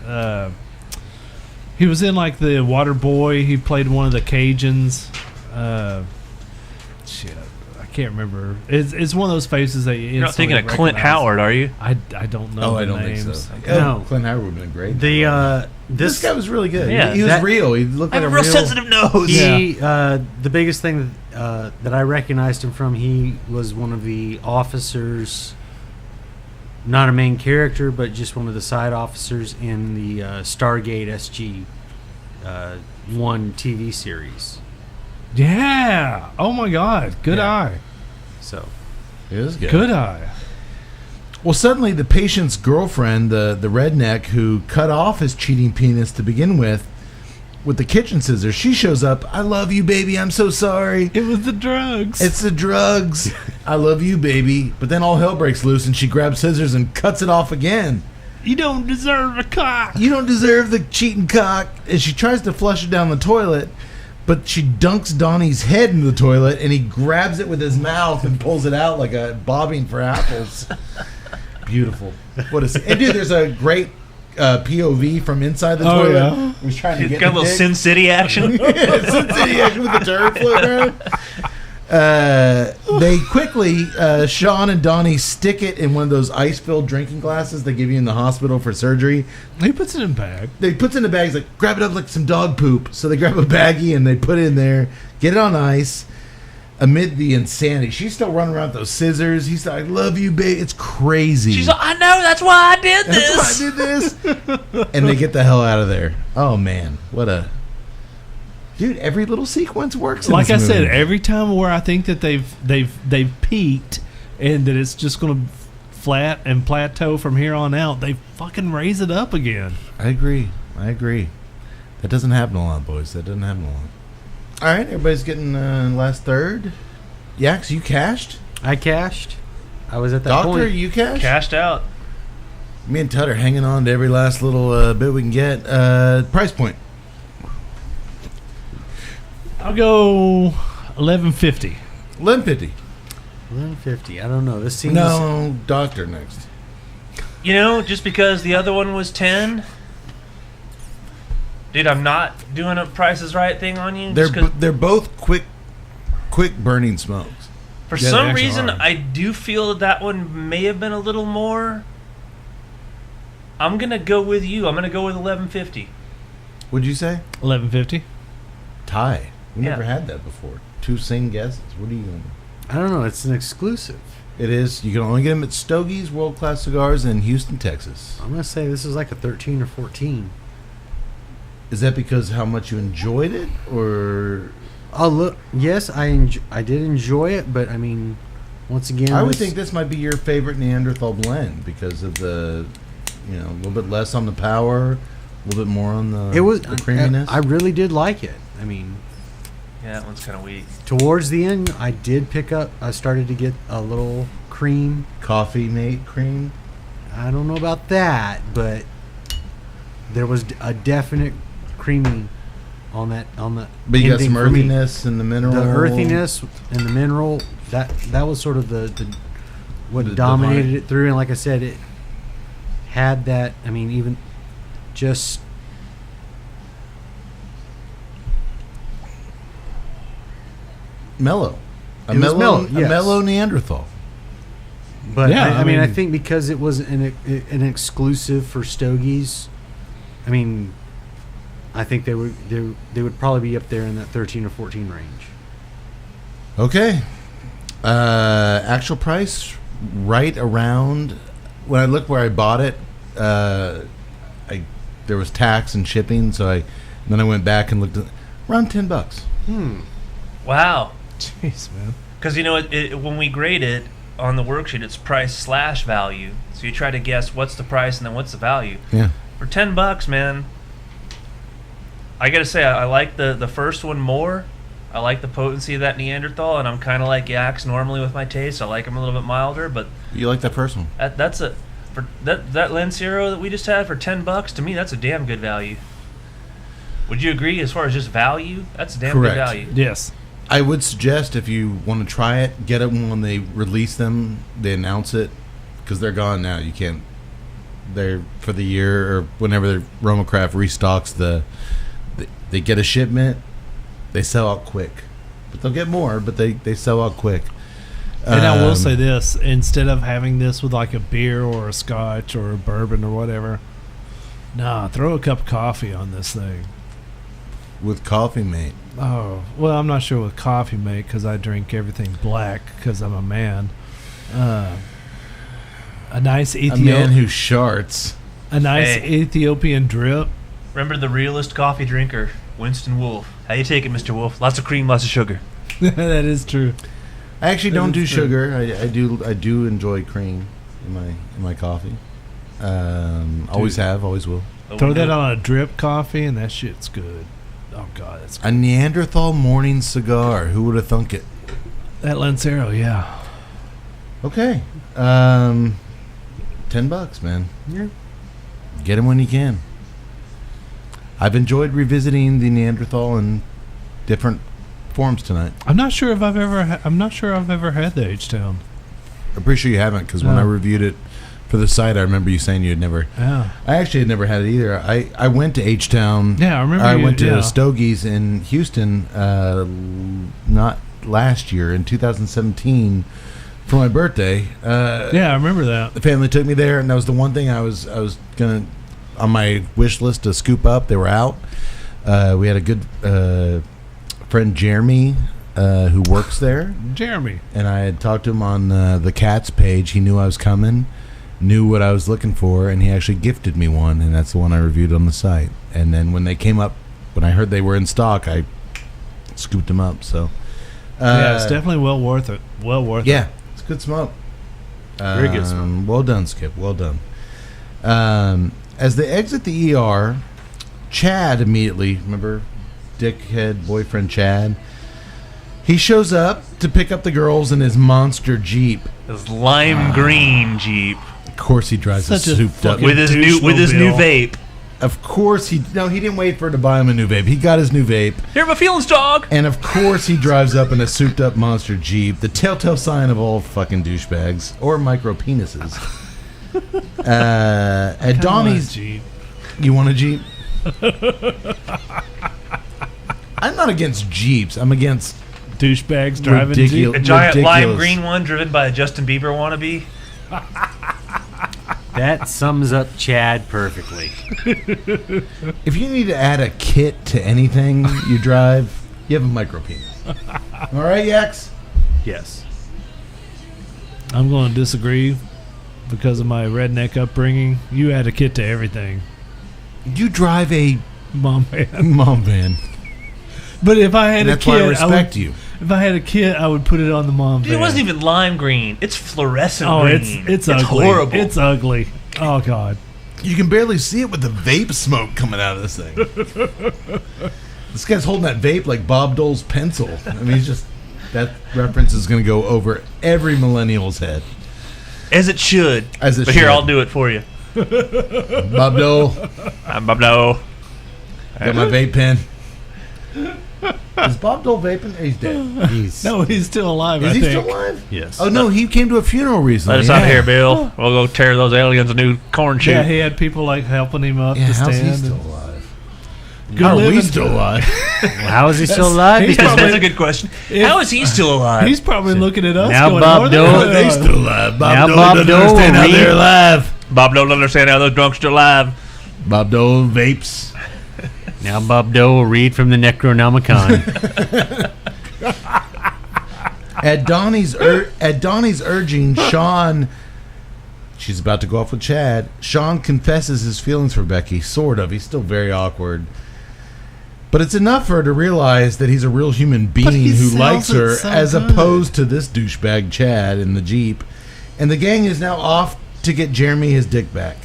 He was in like the Water Boy. He played one of the Cajuns. Shit, I can't remember. It's one of those faces that You're not thinking of Clint Howard, are you? I don't know. Oh, the I don't names. think so. No. Clint Howard would have been great. This guy was really good. Yeah, he was that- real. He looked I like have a a real real sensitive nose. He, the biggest thing that I recognized him from, he was one of the officers, not a main character, but just one of the side officers in the Stargate SG 1 TV series. Yeah. Oh my God. Good Yeah. eye. So, He was good. Good eye. Well, suddenly the patient's girlfriend, the redneck who cut off his cheating penis to begin with the kitchen scissors, she shows up. I love you, baby. I'm so sorry. It was the drugs. It's the drugs. I love you, baby. But then all hell breaks loose and she grabs scissors and cuts it off again. You don't deserve a cock. You don't deserve the cheating cock. And she tries to flush it down the toilet, but she dunks Donnie's head into the toilet and he grabs it with his mouth and pulls it out like a bobbing for apples. Beautiful. What is it? And dude, there's a great POV from inside the toilet. Yeah. He was trying to He's get got a the little dick. Sin City action. Sin City action with the turd floating around. They quickly, Sean and Donnie stick it in one of those ice-filled drinking glasses they give you in the hospital for surgery. He puts it in a bag. They puts it in a bag. He's like, grab it up like some dog poop. So they grab a baggie and they put it in there, get it on ice. Amid the insanity, she's still running around with those scissors. He's like, I love you, babe. It's crazy. She's like, I know, that's why I did this. That's why I did this. And they get the hell out of there. Oh man, what a dude! Every little sequence works. Like I in this said, movie. every time where I think that they've peaked and that it's just going to flat and plateau from here on out, they fucking raise it up again. I agree. That doesn't happen a lot, boys. That doesn't happen a lot. All right, everybody's getting last third. Yax, you cashed? I cashed. I was at that Doctor, point. you cashed? Cashed out. Me and Tut are hanging on to every last little bit we can get. Price point. I'll go $11.50. $11.50. $11.50. I don't know. This seems... No, Doctor next. You know, just because the other one was 10. Dude, I'm not doing a Price is Right thing on you. They're both quick burning smokes. For Yeah, they some actually reason, are. I do feel that one may have been a little more. I'm gonna go with you. I'm gonna go with $11.50. What'd you say? $11.50. Tie. We Yeah. never had that before. Two same guesses. What are you going to I don't know. It's an exclusive. It is. You can only get them at Stogie's World Class Cigars in Houston, Texas. I'm gonna say this is like a 13 or 14. Is that because how much you enjoyed it, or? Oh look, yes, I did enjoy it, but I mean, once again, I would think this might be your favorite Neanderthal blend because of the, a little bit less on the power, a little bit more on the creaminess. I really did like it. I mean, Yeah, that one's kind of weak. towards the end, I started to get a little cream. Coffee mate cream. I don't know about that, but there was a definite creamy on the. But you got ending some for me. earthiness and the mineral. The earthiness and the mineral that was sort of what The dominated divine- it through, and like I said, it had that. I mean, even just mellow. It was mellow, A yes. mellow Neanderthal. But Yeah, I I mean, I mean- think because it was an exclusive for Stogie's, I mean, I think they would probably be up there in that 13 or 14 range. Okay. Actual price right around when I looked where I bought it. There was tax and shipping, so then I went back and looked at around $10. Wow. Jeez, man. Because when we grade it on the worksheet, it's price / value. So you try to guess what's the price and then what's the value. Yeah. For $10, man, I gotta say I like the first one more. I like the potency of that Neanderthal, and I'm kind of like Yaks normally with my taste. I like them a little bit milder, but You like that first one? for that Lancero that we just had for $10 to me, that's a damn good value. Would you agree as far as just value? That's a damn Correct. good value. Yes. I would suggest if you want to try it, get it when they release them. They announce it because they're gone now. You can't. They're for the year or whenever RoMa Craft restocks they get a shipment. They sell out quick, but they'll get more. But they sell out quick. And I will say this: instead of having this with like a beer or a scotch or a bourbon or whatever, nah, throw a cup of coffee on this thing. With coffee, mate. Oh, well, I'm not sure with coffee, mate, because I drink everything black because I'm a man. A nice A man who sharts. a nice Hey. Ethiopian drip. Remember the realist coffee drinker, Winston Wolfe. How you take it, Mr. Wolfe? Lots of cream, lots of sugar. That is true. I actually That don't do is true. sugar. I do enjoy cream in my coffee. Always have, always will. But Throw we that do- on a drip coffee, and that shit's good. Oh God, that's A Neanderthal morning cigar. Who would have thunk it? that Lancero. Yeah. Okay. $10, man. Yeah. Get them when you can. I've enjoyed revisiting the Neanderthal in different forms tonight. I'm not sure if I've ever. I'm not sure I've ever had the H-Town. I'm pretty sure you haven't because when No. I reviewed it for the site, I remember you saying you had never. Yeah. I actually had never had it either. I went to H-Town. Yeah, I remember. I you- went to yeah. Stogie's in Houston, not last year, in 2017, for my birthday. Yeah, I remember that. The family took me there, and that was the one thing I was gonna on my wish list to scoop up. They were out. We had a good friend, Jeremy, who works there, Jeremy. and I had talked to him on the Cats page. He knew I was coming, knew what I was looking for, and he actually gifted me one, and that's the one I reviewed on the site. And then when they came up, when I heard they were in stock, I scooped them up. So Yeah, it's definitely well worth it. Well worth it. yeah, it's good smoke. Very good smoke. Well done, Skip. Well done. As they exit the ER, Chad immediately, remember dickhead boyfriend Chad, he shows up to pick up the girls in his monster Jeep. This lime green Jeep Of course he drives Such a a souped up. fucking- with his new douche-mobile. vape. Of course he didn't wait for her to buy him a new vape. He got his new vape. Here, my feelings, dog. And of course he drives up in a souped up monster Jeep, the telltale sign of all fucking douchebags or micro penises. At Donnie's, Jeep. you want a Jeep? I'm not against Jeeps. I'm against Douchebags driving Ridiculous. A Jeep. giant lime Ridiculous. green one driven by a Justin Bieber wannabe. That sums up Chad perfectly. If you need to add a kit to anything you drive, you have a micro penis. All right, Yaks? Yes. I'm going to disagree because of my redneck upbringing. You add a kit to everything. You drive a Mom van. mom van. But if I had And a that's kit, why I respect you. If I had a kit, I would put it on the mom van. It wasn't even lime green. It's fluorescent green. It's ugly. Horrible. It's ugly. Oh, God. You can barely see it with the vape smoke coming out of this thing. This guy's holding that vape like Bob Dole's pencil. I mean, he's just... That reference is going to go over every millennial's head. As it should. As it but should. here, I'll do it for you. Bob Dole, I'm Bob Dole. got my vape pen. Is Bob Dole vaping? He's dead. No, he's still alive, Is I he think. still alive? Yes. Oh, no, he came to a funeral recently. Let us out here, Bill. We'll go tear those aliens a new corn chip. Yeah, he had people like helping him up Yeah, to how's stand. he still alive? Good How are we living. still alive? How is he still alive? he's Because That's a good question. How is he still alive? He's probably looking at us. Now going, Bob "Oh, Dole- they're They alive." still alive. Now Bob Dole Bob doesn't Dole understand how will they're read- alive. Bob don't understand how those drunks are alive. Bob Dole vapes. now Bob Doe will read from the Necronomicon. At Donnie's urging, Sean, she's about to go off with Chad. Sean confesses his feelings for Becky, sort of. He's still very awkward. But it's enough for her to realize that he's a real human being he who sells likes it her, so as good. opposed to this douchebag Chad in the Jeep. And the gang is now off to get Jeremy his dick back.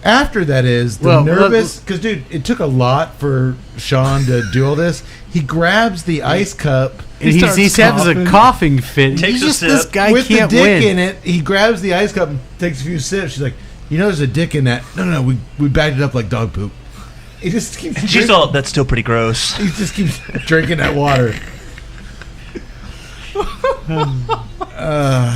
After that is the Well, nervous, because dude, it took a lot for Sean to do all this. He grabs the ice cup And he starts has a coughing. coughing fit. Takes He's a just sip. this guy with the can't dick win. in it. He grabs the ice cup and takes a few sips. She's like, "You know, there's a dick in that." No, we bagged it up like dog poop. He just keeps. She's drinking- all, that's still pretty gross. He just keeps drinking that water.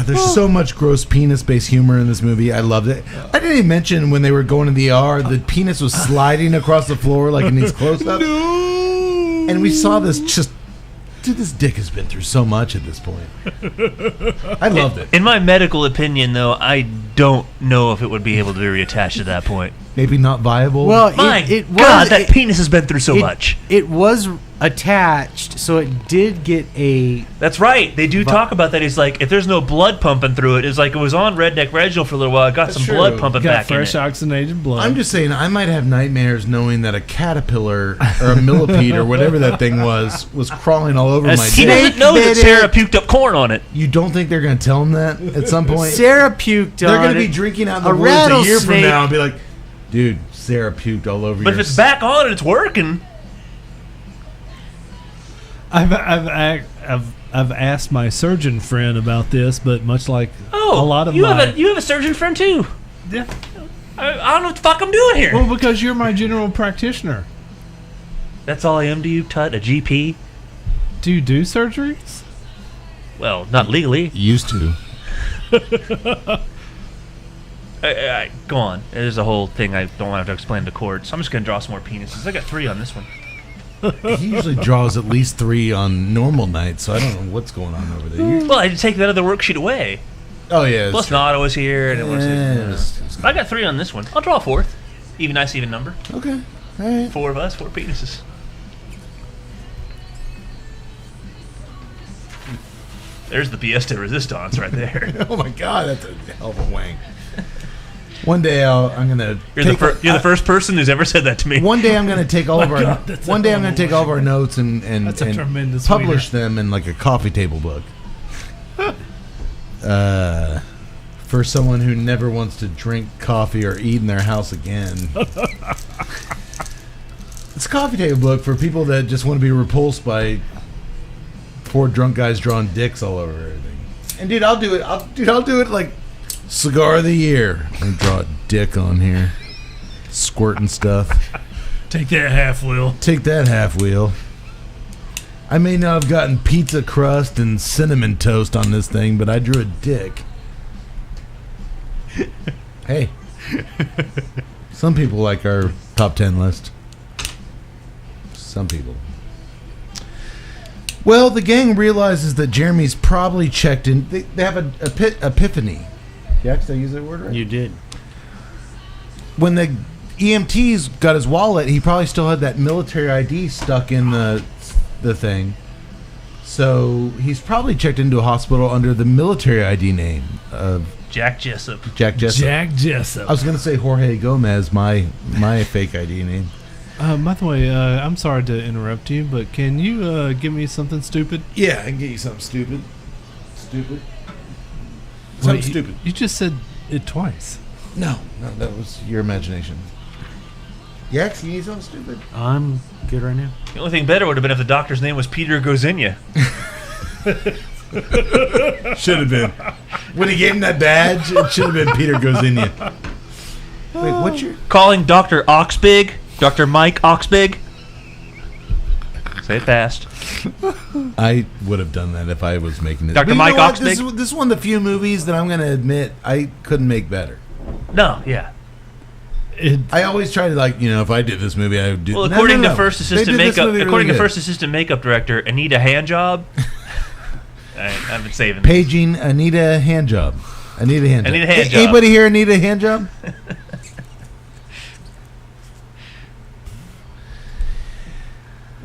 There's so much gross penis-based humor in this movie. I loved it. I didn't even mention when they were going to the ER, the penis was sliding across the floor like in these close-ups. No. And we saw this just... Dude, this dick has been through so much at this point. I loved it. In my medical opinion, though, I don't know if it would be able to be reattached at that point. Maybe not viable. Well, My it was, God, that it- penis has been through so much. It was attached, so it did get a. That's right. They do talk about that. He's like, if there's no blood pumping through it, it's like it was on Redneck Reginald for a little while. It got some true. blood pumping Got back in fresh it. oxygenated blood. I'm just saying, I might have nightmares knowing that a caterpillar or a millipede or whatever that thing was crawling all over A my He dick. doesn't know that bit Sarah it. puked up corn on it. You don't think they're going to tell him that at some point? Sarah puked They're on going to be it. drinking out in A the woods a year from rattlesnake- now and be like, dude, Sarah puked all over But your... if it's back on and it's working, I've asked my surgeon friend about this, but much like a lot of you my... have a surgeon friend too. Yeah. I don't know what the fuck I'm doing here. Well, because you're my general practitioner. That's all I am to you, Tut, a GP. Do you do surgeries? Well, not legally. Used to. Go on. There's a whole thing I don't want to explain to court, so I'm just going to draw some more penises. I got 3 on this one. He usually draws at least 3 on normal nights, so I don't know what's going on over there. Well, I had to take that other worksheet away. Oh, yeah. Plus, Notto was here, and it was. Yeah. I got 3 on this one. I'll draw a 4th. Nice even number. Okay. All right. 4 of us, 4 penises. There's the pièce de resistance right there. Oh, my God. That's a hell of a wang. One day I'm gonna. You're the first person who's ever said that to me. One day I'm gonna take all of our. God, that's One a day I'm hell gonna of a take all of our notes and That's a tremendous publish them in like a coffee table book. For someone who never wants to drink coffee or eat in their house again. It's a coffee table book for people that just want to be repulsed by 4 drunk guys drawing dicks all over everything. And dude, I'll do it. I'll do it like cigar of the year. I draw a dick on here, squirting stuff. Take that half wheel. Take that, half wheel. I may not have gotten pizza crust and cinnamon toast on this thing, but I drew a dick. Hey. Some people like our top 10 list. Some people. Well, the gang realizes that Jeremy's probably checked in. They have an epiphany. Jax, did I use that word right? You did. When the EMTs got his wallet, he probably still had that military ID stuck in the thing. So he's probably checked into a hospital under the military ID name of Jack Jessup. Jack Jessup. Jack Jessup. I was going to say Jorge Gomez, my fake ID name. By the way, I'm sorry to interrupt you, but can you give me something stupid? Yeah, I can get you something stupid. Stupid. Wait, Something stupid. You just said it twice. No, that was your imagination. Yax, you need something stupid? I'm good right now. The only thing better would have been if the doctor's name was Peter Gozinia. Should have been. When he gave him that badge, it should have been Peter Gozinia. Wait, what's your... Calling Dr. Oxbig, Dr. Mike Oxbig. Say it fast. I would have done that if I was making it. Dr. But you Mike know what? Oxbig? This is one of the few movies that I'm going to admit I couldn't make better. No, yeah. I always try to, like, you know, if I did this movie, I would do... Well, according to first They assistant did this makeup, movie according really to good. first assistant makeup director Anita Handjob, I've been saving. Paging Anita Handjob. Anita Handjob. Anita Handjob. Anybody here Anita Handjob?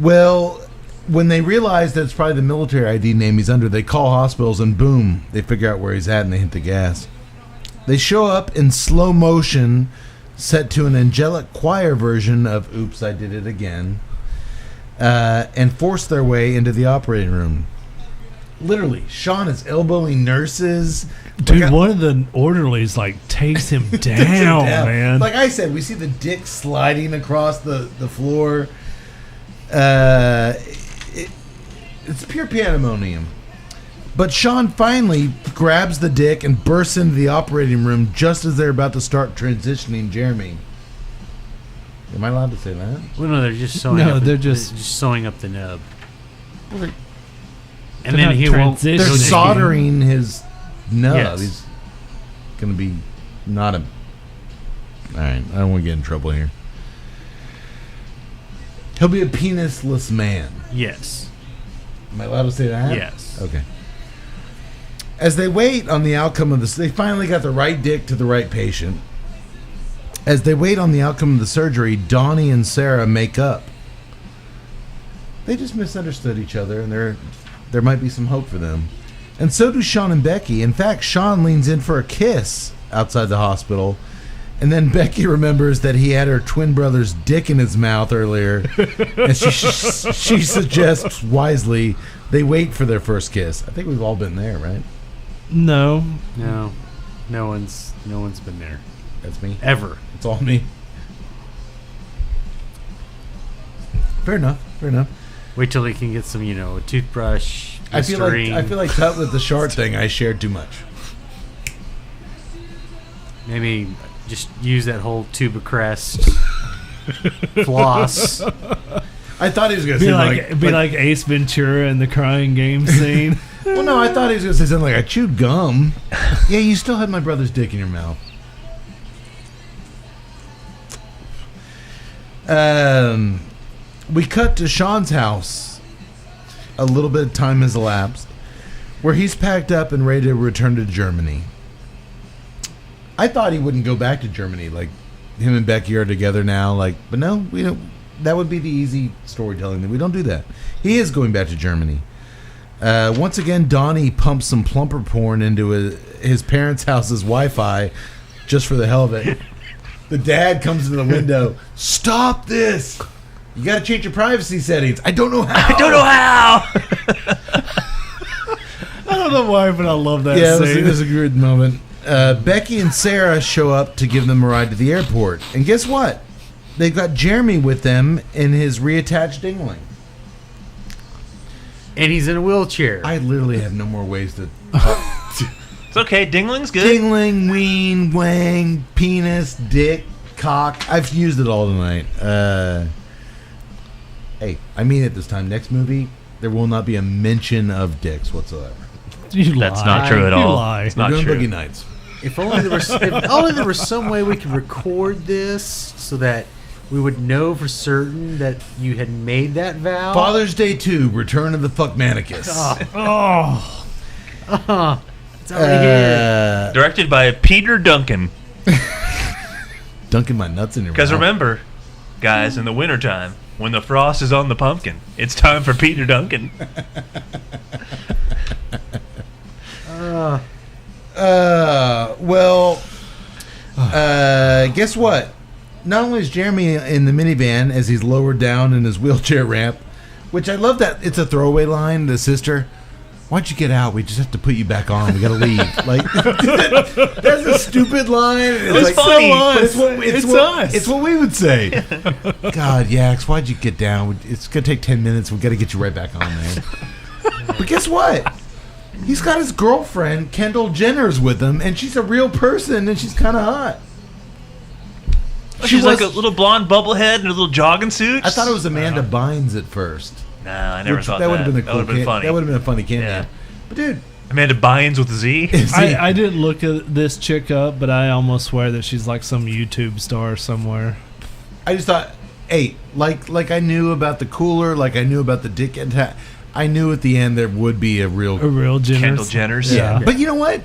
Well, when they realize that it's probably the military ID name he's under, they call hospitals and boom, they figure out where he's at and they hit the gas. They show up in slow motion, set to an angelic choir version of Oops, I Did It Again, and force their way into the operating room. Literally, Sean is elbowing nurses. Dude, Like, one of the orderlies, like, takes him down, takes him down. man. Like I said, we see the dick sliding across the floor. It's pure pandemonium. But Sean finally grabs the dick and bursts into the operating room just as they're about to start transitioning Jeremy. Am I allowed to say that? Well, no, they're just sewing. No, up they're the, just- sewing up the nub. And They're then not he won't. transitioning. They're Those- soldering his nub. Yes. He's going to be not a... All right, I don't want to get in trouble here. He'll be a penisless man. Yes. Am I allowed to say that? Yes. Okay. As they wait on the outcome of this, they finally got the right dick to the right patient. As they wait on the outcome of the surgery, Donnie and Sarah make up. They just misunderstood each other, and there might be some hope for them. And so do Sean and Becky. In fact, Sean leans in for a kiss outside the hospital, and then Becky remembers that he had her twin brother's dick in his mouth earlier, and she suggests wisely they wait for their first kiss. I think we've all been there, right? No. No. No one's been there That's me. ever. It's all me. Fair enough. Fair enough. Wait till he can get some, a toothbrush. I feel like Tut with the short thing. I shared too much. Maybe just use that whole tuba crest floss. I thought he was going to say Be like Ace Ventura in the crying game scene. Well, no, I thought he was going to say something like, I chewed gum. Yeah, you still had my brother's dick in your mouth. We cut to Sean's house. A little bit of time has elapsed, where he's packed up and ready to return to Germany. I thought he wouldn't go back to Germany. Like, him and Becky are together now. Like, but no, we don't. That would be the easy storytelling. We don't do that. He is going back to Germany. Once again, Donnie pumps some plumper porn into his parents' house's Wi-Fi just for the hell of it. The dad comes to the window. Stop this! You got to change your privacy settings. I don't know how. I don't know how. I don't know why, but I love that Yeah, scene. it was a good moment. Becky and Sarah show up to give them a ride to the airport. And guess what? They've got Jeremy with them in his reattached dingling. And he's in a wheelchair. I literally have no more ways to... It's okay. Dingling's good. Dingling, ween, wang, penis, dick, cock. I've used it all tonight. Hey, I mean it this time. Next movie, there will not be a mention of dicks whatsoever. You That's lie. not true at You all. lie. It's We're not doing true. Boogie Nights. If only there was some way we could record this so that we would know for certain that you had made that vow. Father's Day 2, Return of the Fuckmanicus. Oh. It's already here. Directed by Peter Duncan. Dunking my nuts in your mouth. Because remember, guys, in the wintertime, when the frost is on the pumpkin, it's time for Peter Duncan. Guess what? Not only is Jeremy in the minivan as he's lowered down in his wheelchair ramp, which I love that it's a throwaway line, the sister, why'd you get out? We just have to put you back on. We got to leave. Like, that's a stupid line. It's funny. But it's us. It's what we would say. God, Yax, why'd you get down? It's going to take 10 minutes. We got to get you right back on, man. But guess what? He's got his girlfriend, Kendall Jenner's with him, and she's a real person, and she's kind of hot. She's like a little blonde bubblehead in a little jogging suit. I thought it was Amanda Bynes at first. No, I never thought that would have been a That would have been funny. That would have been a funny cameo. Yeah. But dude, Amanda Bynes with a Z. I didn't look at this chick up, but I almost swear that she's like some YouTube star somewhere. I just thought, hey, like I knew about the cooler, like I knew about the dick and I knew at the end there would be a real Jenner's. Kendall Jenner's. Yeah. But you know what?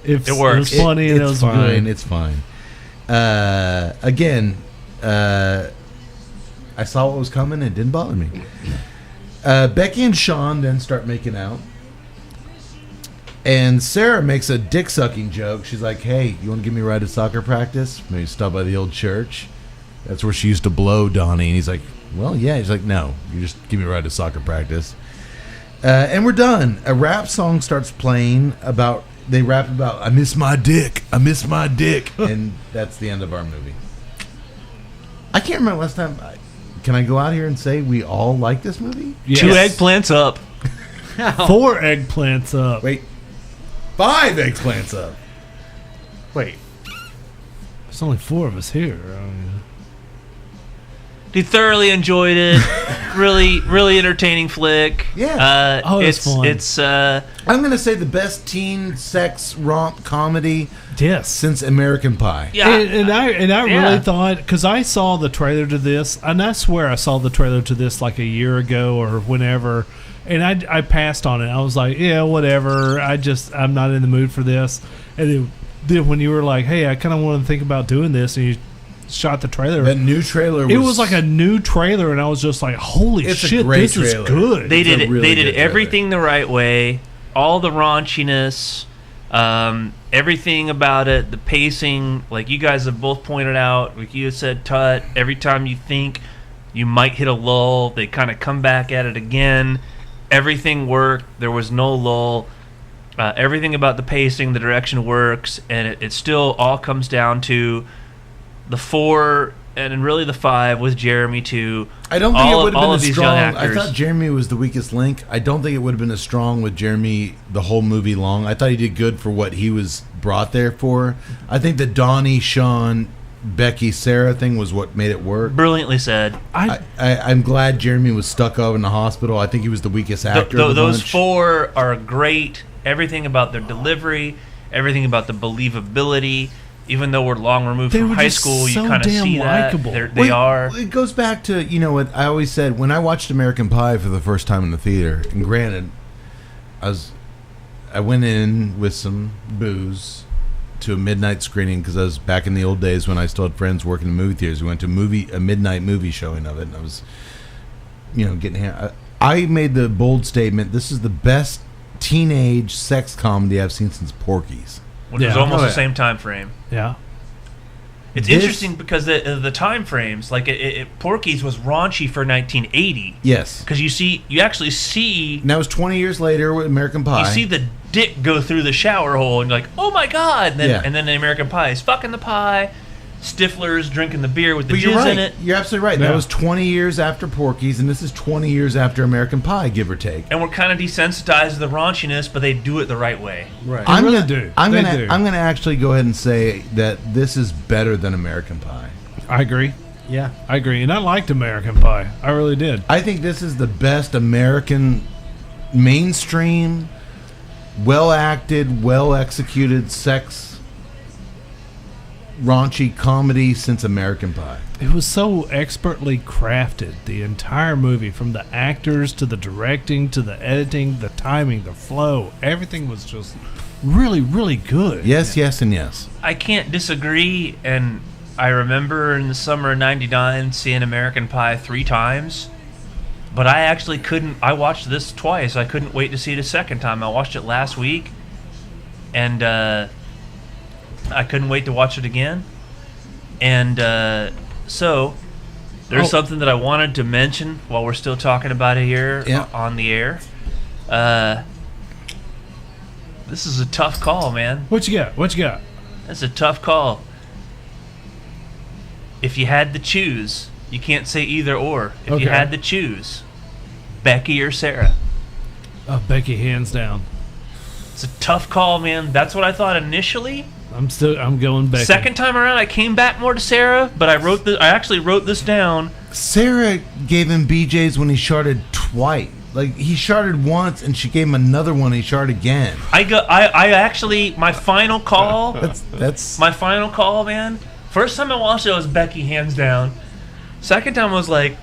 It works. It was funny and it was fine. good. It's fine. Again, I saw what was coming. It didn't bother me. Becky and Sean then start making out. And Sarah makes a dick-sucking joke. She's like, hey, you want to give me a ride to soccer practice? Maybe stop by the old church. That's where she used to blow Donnie. And he's like, well, yeah. He's like, no, you just give me a ride to soccer practice. And we're done. A rap song starts playing about, they rap about, I miss my dick. I miss my dick. And that's the end of our movie. I can't remember last time. Can I go out here and say we all like this movie? Yes. 2 eggplants up. 4 eggplants up. Wait. 5 eggplants up. Wait. There's only 4 of us here. Dude, thoroughly enjoyed it. really entertaining flick. Yeah. It's fun. It's I'm going to say the best teen sex romp comedy Yes. since American Pie. yeah. And I Yeah. really thought, because I saw the trailer to this, and I swear I saw the trailer to this like a year ago or whenever, and I passed on it. I was like, yeah, whatever. I'm not in the mood for this. And then when you were like, hey, I kind of want to think about doing this, and you shot the trailer. That new trailer It was like a new trailer, and I was just like, holy It's a shit, great this trailer. is good. They It's a did really they good did trailer. everything the right way. All the raunchiness, everything about it, the pacing, like you guys have both pointed out, like you said, Tut, every time you think you might hit a lull, they kind of come back at it again. Everything worked. There was no lull. Everything about the pacing, the direction works, and it still all comes down to the 4 and really the 5 with Jeremy too. I don't think it would have been as these strong. young I actors. thought Jeremy was the weakest link. I don't think it would have been as strong with Jeremy the whole movie long. I thought he did good for what he was brought there for. I think the Donnie, Sean, Becky, Sarah thing was what made it work. Brilliantly said. I'm glad Jeremy was stuck over in the hospital. I think he was the weakest actor of the Those bunch. 4 are great. Everything about their delivery, everything about the believability. Even though we're long removed They from were high just school, you so kind of damn see likable. that. They are. It goes back to, you know what I always said when I watched American Pie for the first time in the theater. And granted, I went in with some booze to a midnight screening because I was back in the old days when I still had friends working in movie theaters. We went to a midnight movie showing of it, and I was, getting. I made the bold statement: this is the best teenage sex comedy I've seen since Porky's. Which was Yeah. almost Oh, the yeah. same time frame. Yeah. It's This- interesting because the time frames, like Porky's was raunchy for 1980. Yes, Because you actually see and that was 20 years later with American Pie. you see the dick go through the shower hole and you're like, oh my god! And then, Yeah. and then the American Pie is fucking the pie. Stifler's drinking the beer with the But you're jizz right. in it. You're absolutely right. Yeah. That was 20 years after Porky's, and this is 20 years after American Pie, give or take. And we're kind of desensitized to the raunchiness, but they do it the right way. Right. They really do. I'm They gonna do. I'm gonna actually go ahead and say that this is better than American Pie. I agree. Yeah. I agree. And I liked American Pie. I really did. I think this is the best American mainstream, well acted, well executed sex raunchy comedy since American Pie. It was so expertly crafted, the entire movie, from the actors to the directing to the editing, the timing, the flow. Everything was just really, really good. Yes, yes, and yes. I can't disagree, and I remember in the summer of '99 seeing American Pie 3 times, but I actually couldn't. I watched this twice. I couldn't wait to see it a second time. I watched it last week, and I couldn't wait to watch it again. And so there's something that I wanted to mention while we're still talking about it here on the air. This is a tough call, man. What you got? That's a tough call. If you had to choose, you can't say either or. If you had to choose, Becky or Sarah. Oh, Becky, hands down. It's a tough call, man. That's what I thought initially. I'm going Becky. Second time around, I came back more to Sarah, but I actually wrote this down. Sarah gave him BJ's when he sharded twice. Like, he sharded once, and she gave him another one, and he sharded again. I actually, my final call. That's my final call, man. First time I watched it was Becky, hands down. Second time I was like,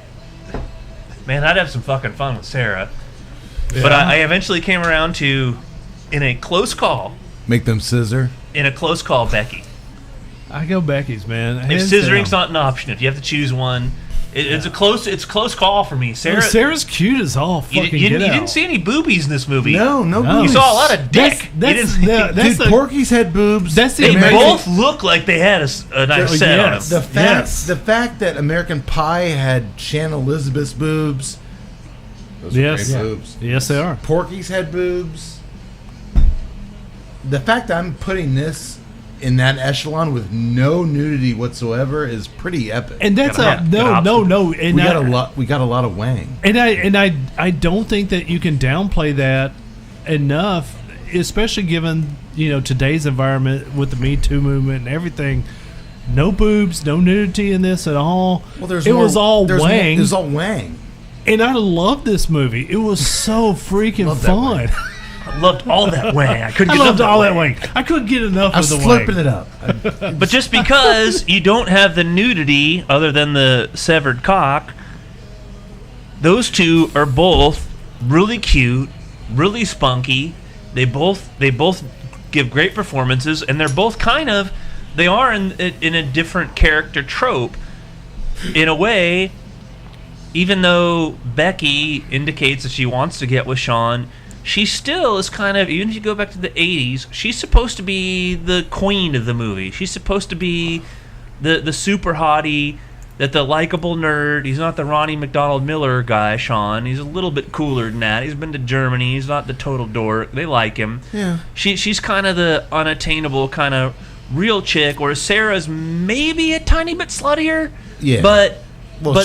man, I'd have some fucking fun with Sarah. Yeah. But I eventually came around to, in a close call. Make them scissor. In a close call, Becky. I go Becky's, man. If scissoring's not an option, if you have to choose one, it's a close call for me. Sarah's cute as all. You didn't see any boobies in this movie. No boobies. You saw a lot of dick. Dude, Porky's had boobs. They both look like they had a nice set on them. The fact that American Pie had Shannon Elizabeth's boobs. Those are great boobs. Yes, they are. Porky's had boobs. The fact that I'm putting this in that echelon with no nudity whatsoever is pretty epic. And that's no. And we got a lot of wang. And I don't think that you can downplay that enough, especially given today's environment with the Me Too movement and everything. No boobs, no nudity in this at all. Well, it was all wang. It was all wang. And I loved this movie. It was so freaking fun. I loved all that wang. I loved all that wang. I couldn't get enough of the wang. I was flipping it up. But just because you don't have the nudity other than the severed cock, those two are both really cute, really spunky. They both give great performances, and they're both they are in a different character trope in a way. Even though Becky indicates that she wants to get with Sean, she still is even if you go back to the 80s, she's supposed to be the queen of the movie. She's supposed to be the super hottie, that the likable nerd. He's not the Ronnie McDonald Miller guy, Sean. He's a little bit cooler than that. He's been to Germany. He's not the total dork. They like him. Yeah. She's kind of the unattainable kind of real chick, whereas Sarah's maybe a tiny bit sluttier. Yeah. But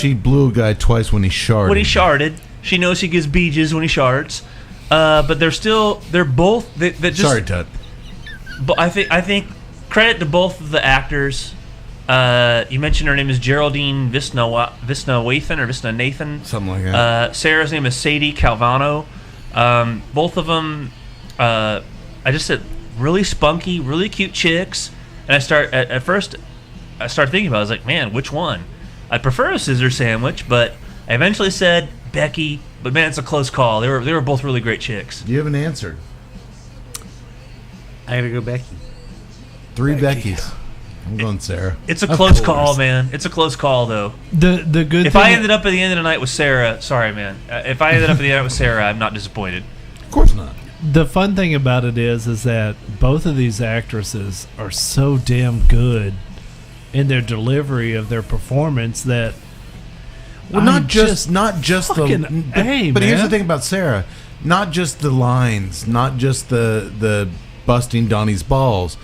she blew a guy twice when he sharded. She knows he gives beaches when he sharts. But they're both. Sorry, Tut. But I think credit to both of the actors. You mentioned her name is Geraldine Viswanathan, something like that. Sarah's name is Sadie Calvano. Both of them, I just said, really spunky, really cute chicks. And I started thinking about it. I was like, man, which one? I prefer a scissor sandwich, but I eventually said Becky. But man, it's a close call. They were both really great chicks. You haven't answered. I gotta go Becky. Three Beckys. I'm going Sarah. It's a close call, man. It's a close call, though. The good. If I ended up at the end of the night with Sarah, sorry, man. If I ended up at the end with Sarah, I'm not disappointed. Of course not. The fun thing about it is that both of these actresses are so damn good in their delivery of their performance that. Well, not just the. But here's the thing about Sarah: not just the lines, not just the busting Donnie's balls,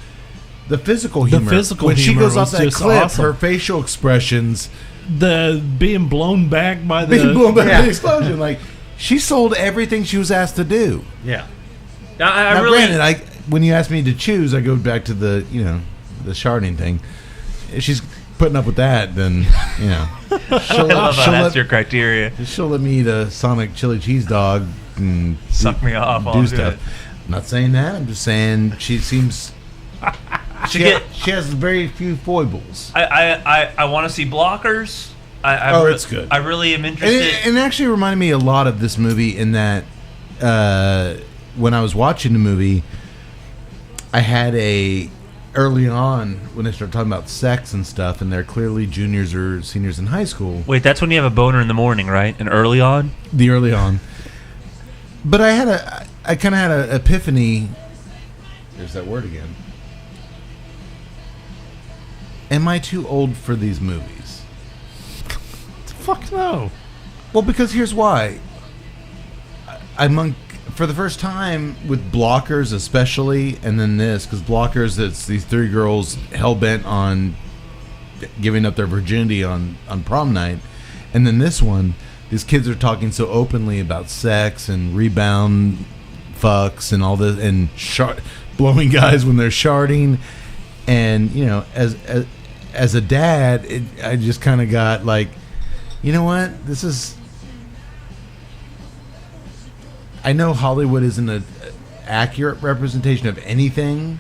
the physical humor. When she goes off that cliff, awesome. Her facial expressions, the being blown back by the the explosion, like she sold everything she was asked to do. Yeah. Now, granted, when you ask me to choose, I go back to the the sharding thing. If she's putting up with that, then that's your criteria. She'll let me eat a Sonic chili cheese dog and suck me off. Do stuff. I'm not saying that. I'm just saying she seems. She has very few foibles. I want to see Blockers. It's good. I really am interested. And it actually reminded me a lot of this movie in that when I was watching the movie, I had a early on when they start talking about sex and stuff, and they're clearly juniors or seniors in high school. Wait, that's when you have a boner in the morning, right? And early on? The early on. But I kind of had an epiphany. There's that word again. Am I too old for these movies? Fuck no. Well, because here's why. For the first time with Blockers especially, and then this, because Blockers, it's these three girls hell-bent on giving up their virginity on prom night. And then this one, these kids are talking so openly about sex and rebound fucks and all this, and blowing guys when they're sharding. And, you know, as a dad, I just kind of got like, you know what? This is... I know Hollywood isn't an accurate representation of anything,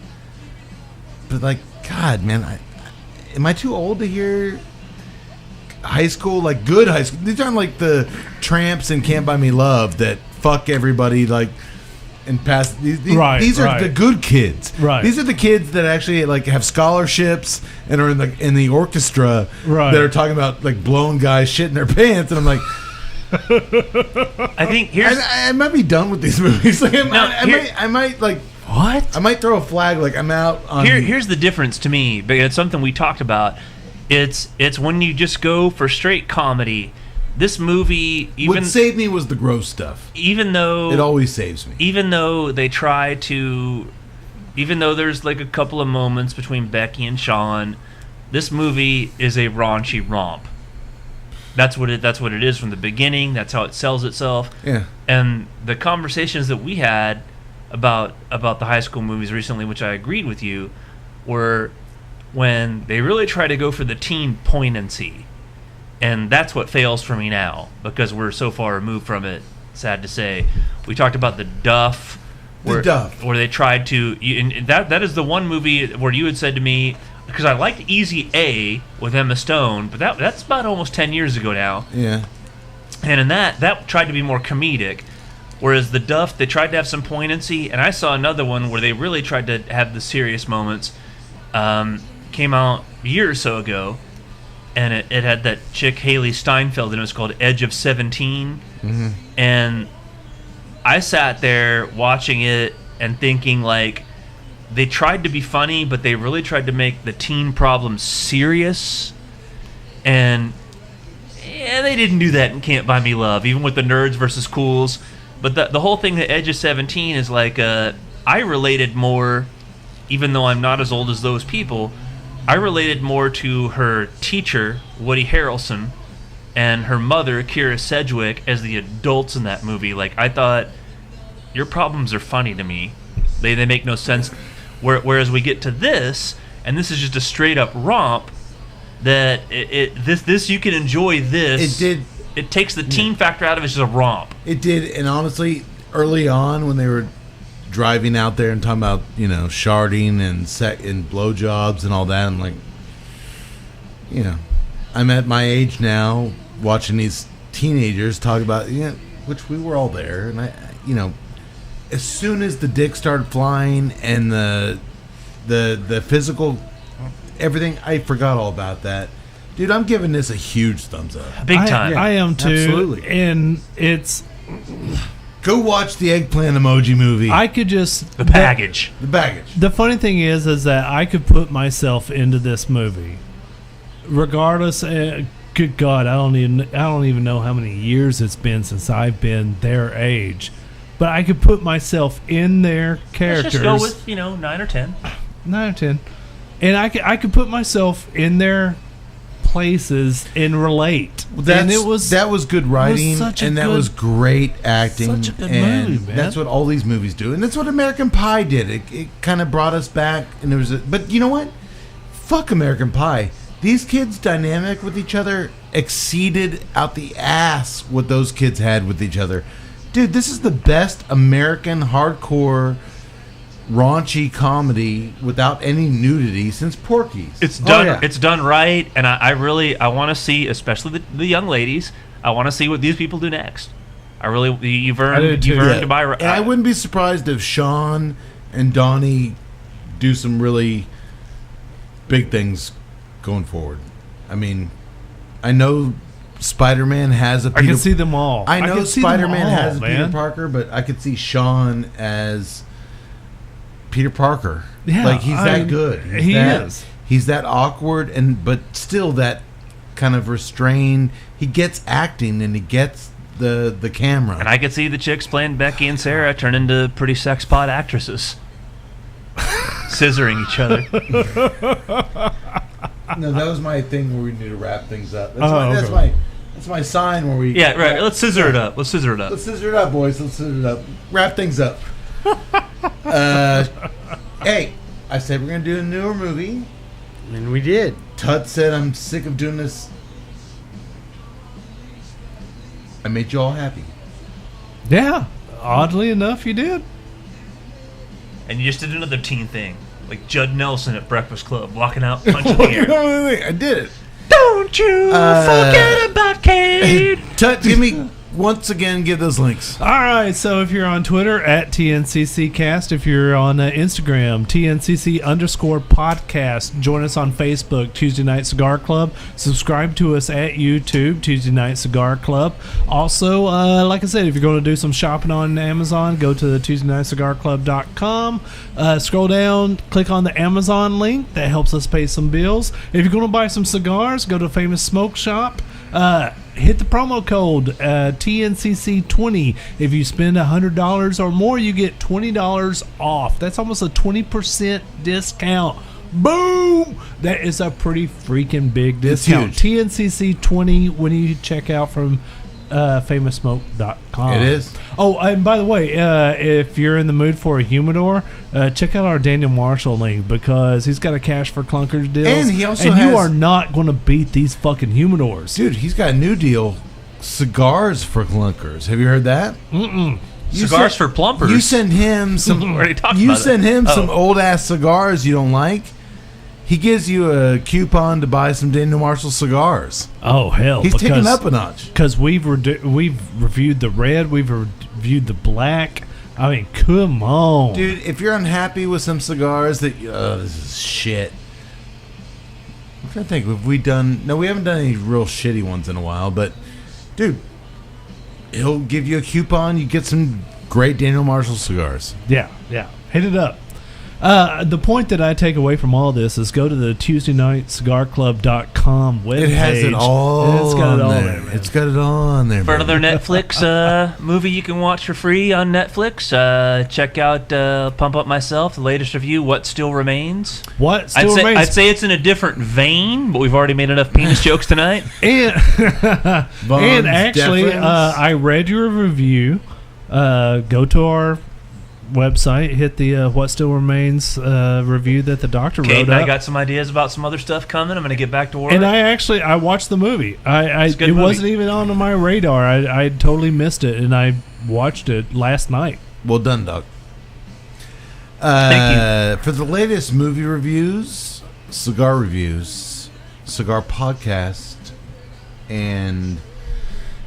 but like, God, man, am I too old to hear high school, like good high school? These aren't like the Tramps and Can't Buy Me Love that fuck everybody like and pass. These are the good kids. Right. These are the kids that actually like have scholarships and are in the orchestra that are talking about like blowing guys shit in their pants, and I'm like. I think I might be done with these movies. Like, I might like what? I might throw a flag. Like I'm out. On Here's the difference to me, but it's something we talked about. It's when you just go for straight comedy. This movie, what saved me was the gross stuff. Even though it always saves me. Even though they try to, even though there's like a couple of moments between Becky and Sean, this movie is a raunchy romp. That's what it is from the beginning. That's how it sells itself. Yeah. And the conversations that we had about the high school movies recently, which I agreed with you, were when they really try to go for the teen poignancy. And that's what fails for me now, because we're so far removed from it, sad to say. We talked about the Duff. Where they tried to... And that is the one movie where you had said to me... Because I liked Easy A with Emma Stone, but that's about almost 10 years ago now. Yeah. And in that tried to be more comedic, whereas the Duff, they tried to have some poignancy, and I saw another one where they really tried to have the serious moments. Came out a year or so ago, and it had that chick Haley Steinfeld, and it was called Edge of 17. Mm-hmm. And I sat there watching it and thinking, like, they tried to be funny, but they really tried to make the teen problem serious. And they didn't do that in Can't Buy Me Love, even with the nerds versus cools. But the whole thing, the Edge of 17, is like, I related more, even though I'm not as old as those people, I related more to her teacher, Woody Harrelson, and her mother, Kira Sedgwick, as the adults in that movie. Like, I thought, your problems are funny to me. They make no sense. Whereas we get to this, and this is just a straight up romp. That this you can enjoy this. It did. It takes the teen factor out of it. It's just a romp. It did, and honestly, early on when they were driving out there and talking about sharding and blowjobs and all that, I'm like, I'm at my age now watching these teenagers talk about which we were all there, and I as soon as the dick started flying and the physical everything, I forgot all about that. Dude, I'm giving this a huge thumbs up. Big time. I am too. Absolutely. And it's... Go watch the eggplant emoji movie. I could just... The baggage. The baggage. The funny thing is that I could put myself into this movie. Regardless... good God, I don't even know how many years it's been since I've been their age. But I could put myself in their characters. Let's just go with 9 or 10. 9 or 10, and I could put myself in their places and relate. And that was good writing, and that was great acting. Such a good and movie, man. That's what all these movies do, and that's what American Pie did. It kind of brought us back, and there was but you know what? Fuck American Pie. These kids' dynamic with each other exceeded out the ass what those kids had with each other. Dude, this is the best American hardcore raunchy comedy without any nudity since Porky's. It's done. Oh, yeah. It's done right, and I want to see, especially the young ladies. I want to see what these people do next. You've earned to buy. And I wouldn't be surprised if Sean and Donnie do some really big things going forward. I mean, I know Spider-Man has a Peter... I can see them all. I know can see them Spider-Man all, has a man. Peter Parker, but I could see Sean as Peter Parker. Yeah, like, he's that good. He is. He's that awkward, but still that kind of restrained. He gets acting, and he gets the camera. And I could see the chicks playing Becky and Sarah turn into pretty sex pot actresses. Scissoring each other. No, that was my thing where we need to wrap things up. Okay. That's my sign where we... Yeah, right. Let's scissor it up. Let's scissor it up. Let's scissor it up, boys. Let's scissor it up. Wrap things up. Hey, I said we're going to do a newer movie. And we did. Tut said, I'm sick of doing this. I made you all happy. Yeah, oddly enough, you did. And you just did another teen thing. Like Judd Nelson at Breakfast Club, walking out, punching the air. I did it. Don't you forget about Kate. Tut, once again, give those links. All right, so if you're on Twitter at TNCCcast, if you're on Instagram, TNCC_podcast, join us on Facebook, Tuesday Night Cigar Club. Subscribe to us at YouTube, Tuesday Night Cigar Club. Also, like I said, if you're going to do some shopping on Amazon, go to the TuesdayNightCigarClub.com. Scroll down, click on the Amazon link. That helps us pay some bills. If you're going to buy some cigars, go to Famous Smoke Shop. Hit the promo code TNCC20. If you spend $100 or more, you get $20 off. That's almost a 20% discount. Boom! That is a pretty freaking big discount. TNCC20 when you check out from FamousSmoke.com. It is. Oh, and by the way, if you're in the mood for a humidor, check out our Daniel Marshall link because he's got a cash for clunkers deals. And he also you are not going to beat these fucking humidors. Dude, he's got a new deal. Cigars for clunkers. Have you heard that? Mm-mm. Cigars for plumpers. You send him some. Already talked you about send it. him some old ass cigars you don't like. He gives you a coupon to buy some Daniel Marshall cigars. Oh hell! He's taking up a notch. Because we've reviewed the red, we've reviewed the black. I mean, come on, Dude, if you're unhappy with some cigars that this is shit. I'm trying to think. Have we done? No, we haven't done any real shitty ones in a while. But, dude, he'll give you a coupon. You get some great Daniel Marshall cigars. Yeah, hit it up. The point that I take away from all this is go to the TuesdayNightCigarClub.com webpage. It has it all. It's got it all there. there, man. It's got it all on there. For baby. another Netflix movie you can watch for free on Netflix, check out Pump Up Myself, the latest review, What Still Remains. What still remains? I'd say it's in a different vein, but we've already made enough penis jokes tonight. And actually, I read your review. Go to our website, hit the What Still Remains review that the doctor Kate wrote and up. I got some ideas about some other stuff coming. I'm going to get back to work. And I watched the movie. It movie. wasn't even on my radar. I totally missed it, and I watched it last night. Well done, Doc. Thank you. For the latest movie reviews, cigar podcast, and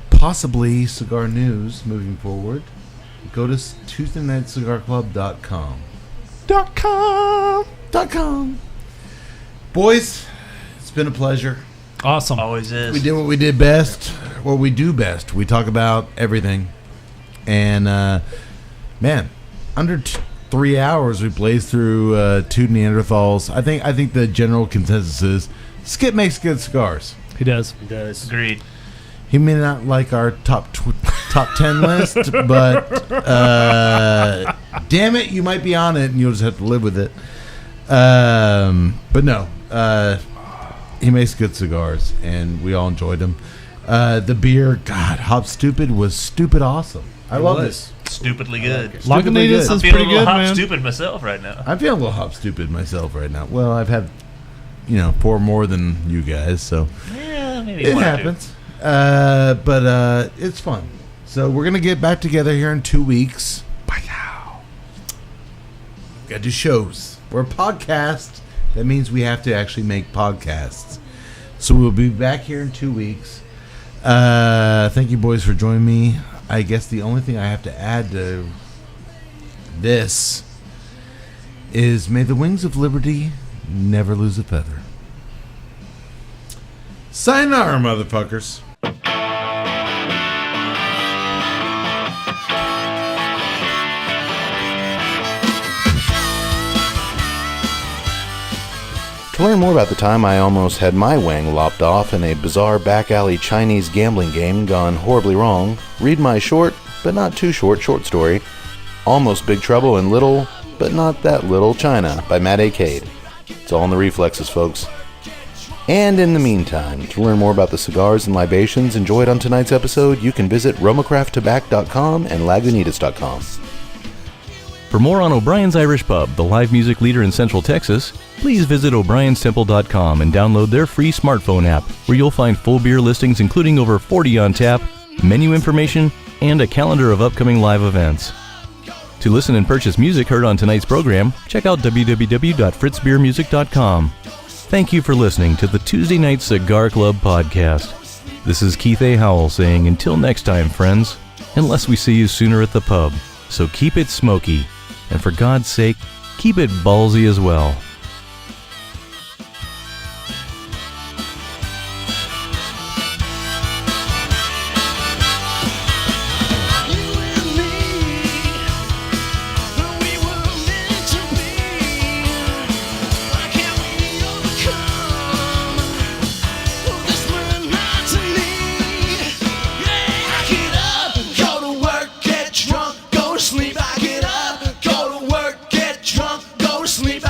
possibly cigar news moving forward, go to TuesdayNightCigarClub.com. .com. Boys, it's been a pleasure. Awesome. Always is. We did what we did best, what we do best. We talk about everything. And, man, under 3 hours we blazed through 2 Neanderthals. I think the general consensus is Skip makes good cigars. He does. It does. Agreed. He may not like our top 10 list, but damn it, you might be on it, and you'll just have to live with it. But no, he makes good cigars, and we all enjoyed them. The beer, God, Hop Stoopid was stupid awesome. I love this. Stupidly good. Lagunitas I'm is feeling pretty a little good, hop man. stupid myself right now. I'm feeling a little Hop Stoopid myself right now. Well, I've had, 4 more than you guys, so Yeah, maybe it one or two. happens. But it's fun. So we're gonna get back together here in 2 weeks. Got to do shows. We're a podcast. That means we have to actually make podcasts. So we'll be back here in 2 weeks. Thank you, boys, for joining me. I guess the only thing I have to add to this is may the wings of liberty never lose a feather. Sayonara, motherfuckers. To learn more about the time I almost had my wang lopped off in a bizarre back alley Chinese gambling game gone horribly wrong, read my short, but not too short story, Almost Big Trouble in Little, but Not That Little China by Matt A. Cade. It's all in the reflexes, folks. And in the meantime, to learn more about the cigars and libations enjoyed on tonight's episode, you can visit RoMaCraftTobacco.com and Lagunitas.com. For more on O'Brien's Irish Pub, the live music leader in Central Texas, please visit o'brienstemple.com and download their free smartphone app, where you'll find full beer listings including over 40 on tap, menu information, and a calendar of upcoming live events. To listen and purchase music heard on tonight's program, check out www.fritzbeermusic.com. Thank you for listening to the Tuesday Night Cigar Club podcast. This is Keith A. Howell saying until next time, friends, unless we see you sooner at the pub. So keep it smoky, and for God's sake, keep it ballsy as well. Sleep,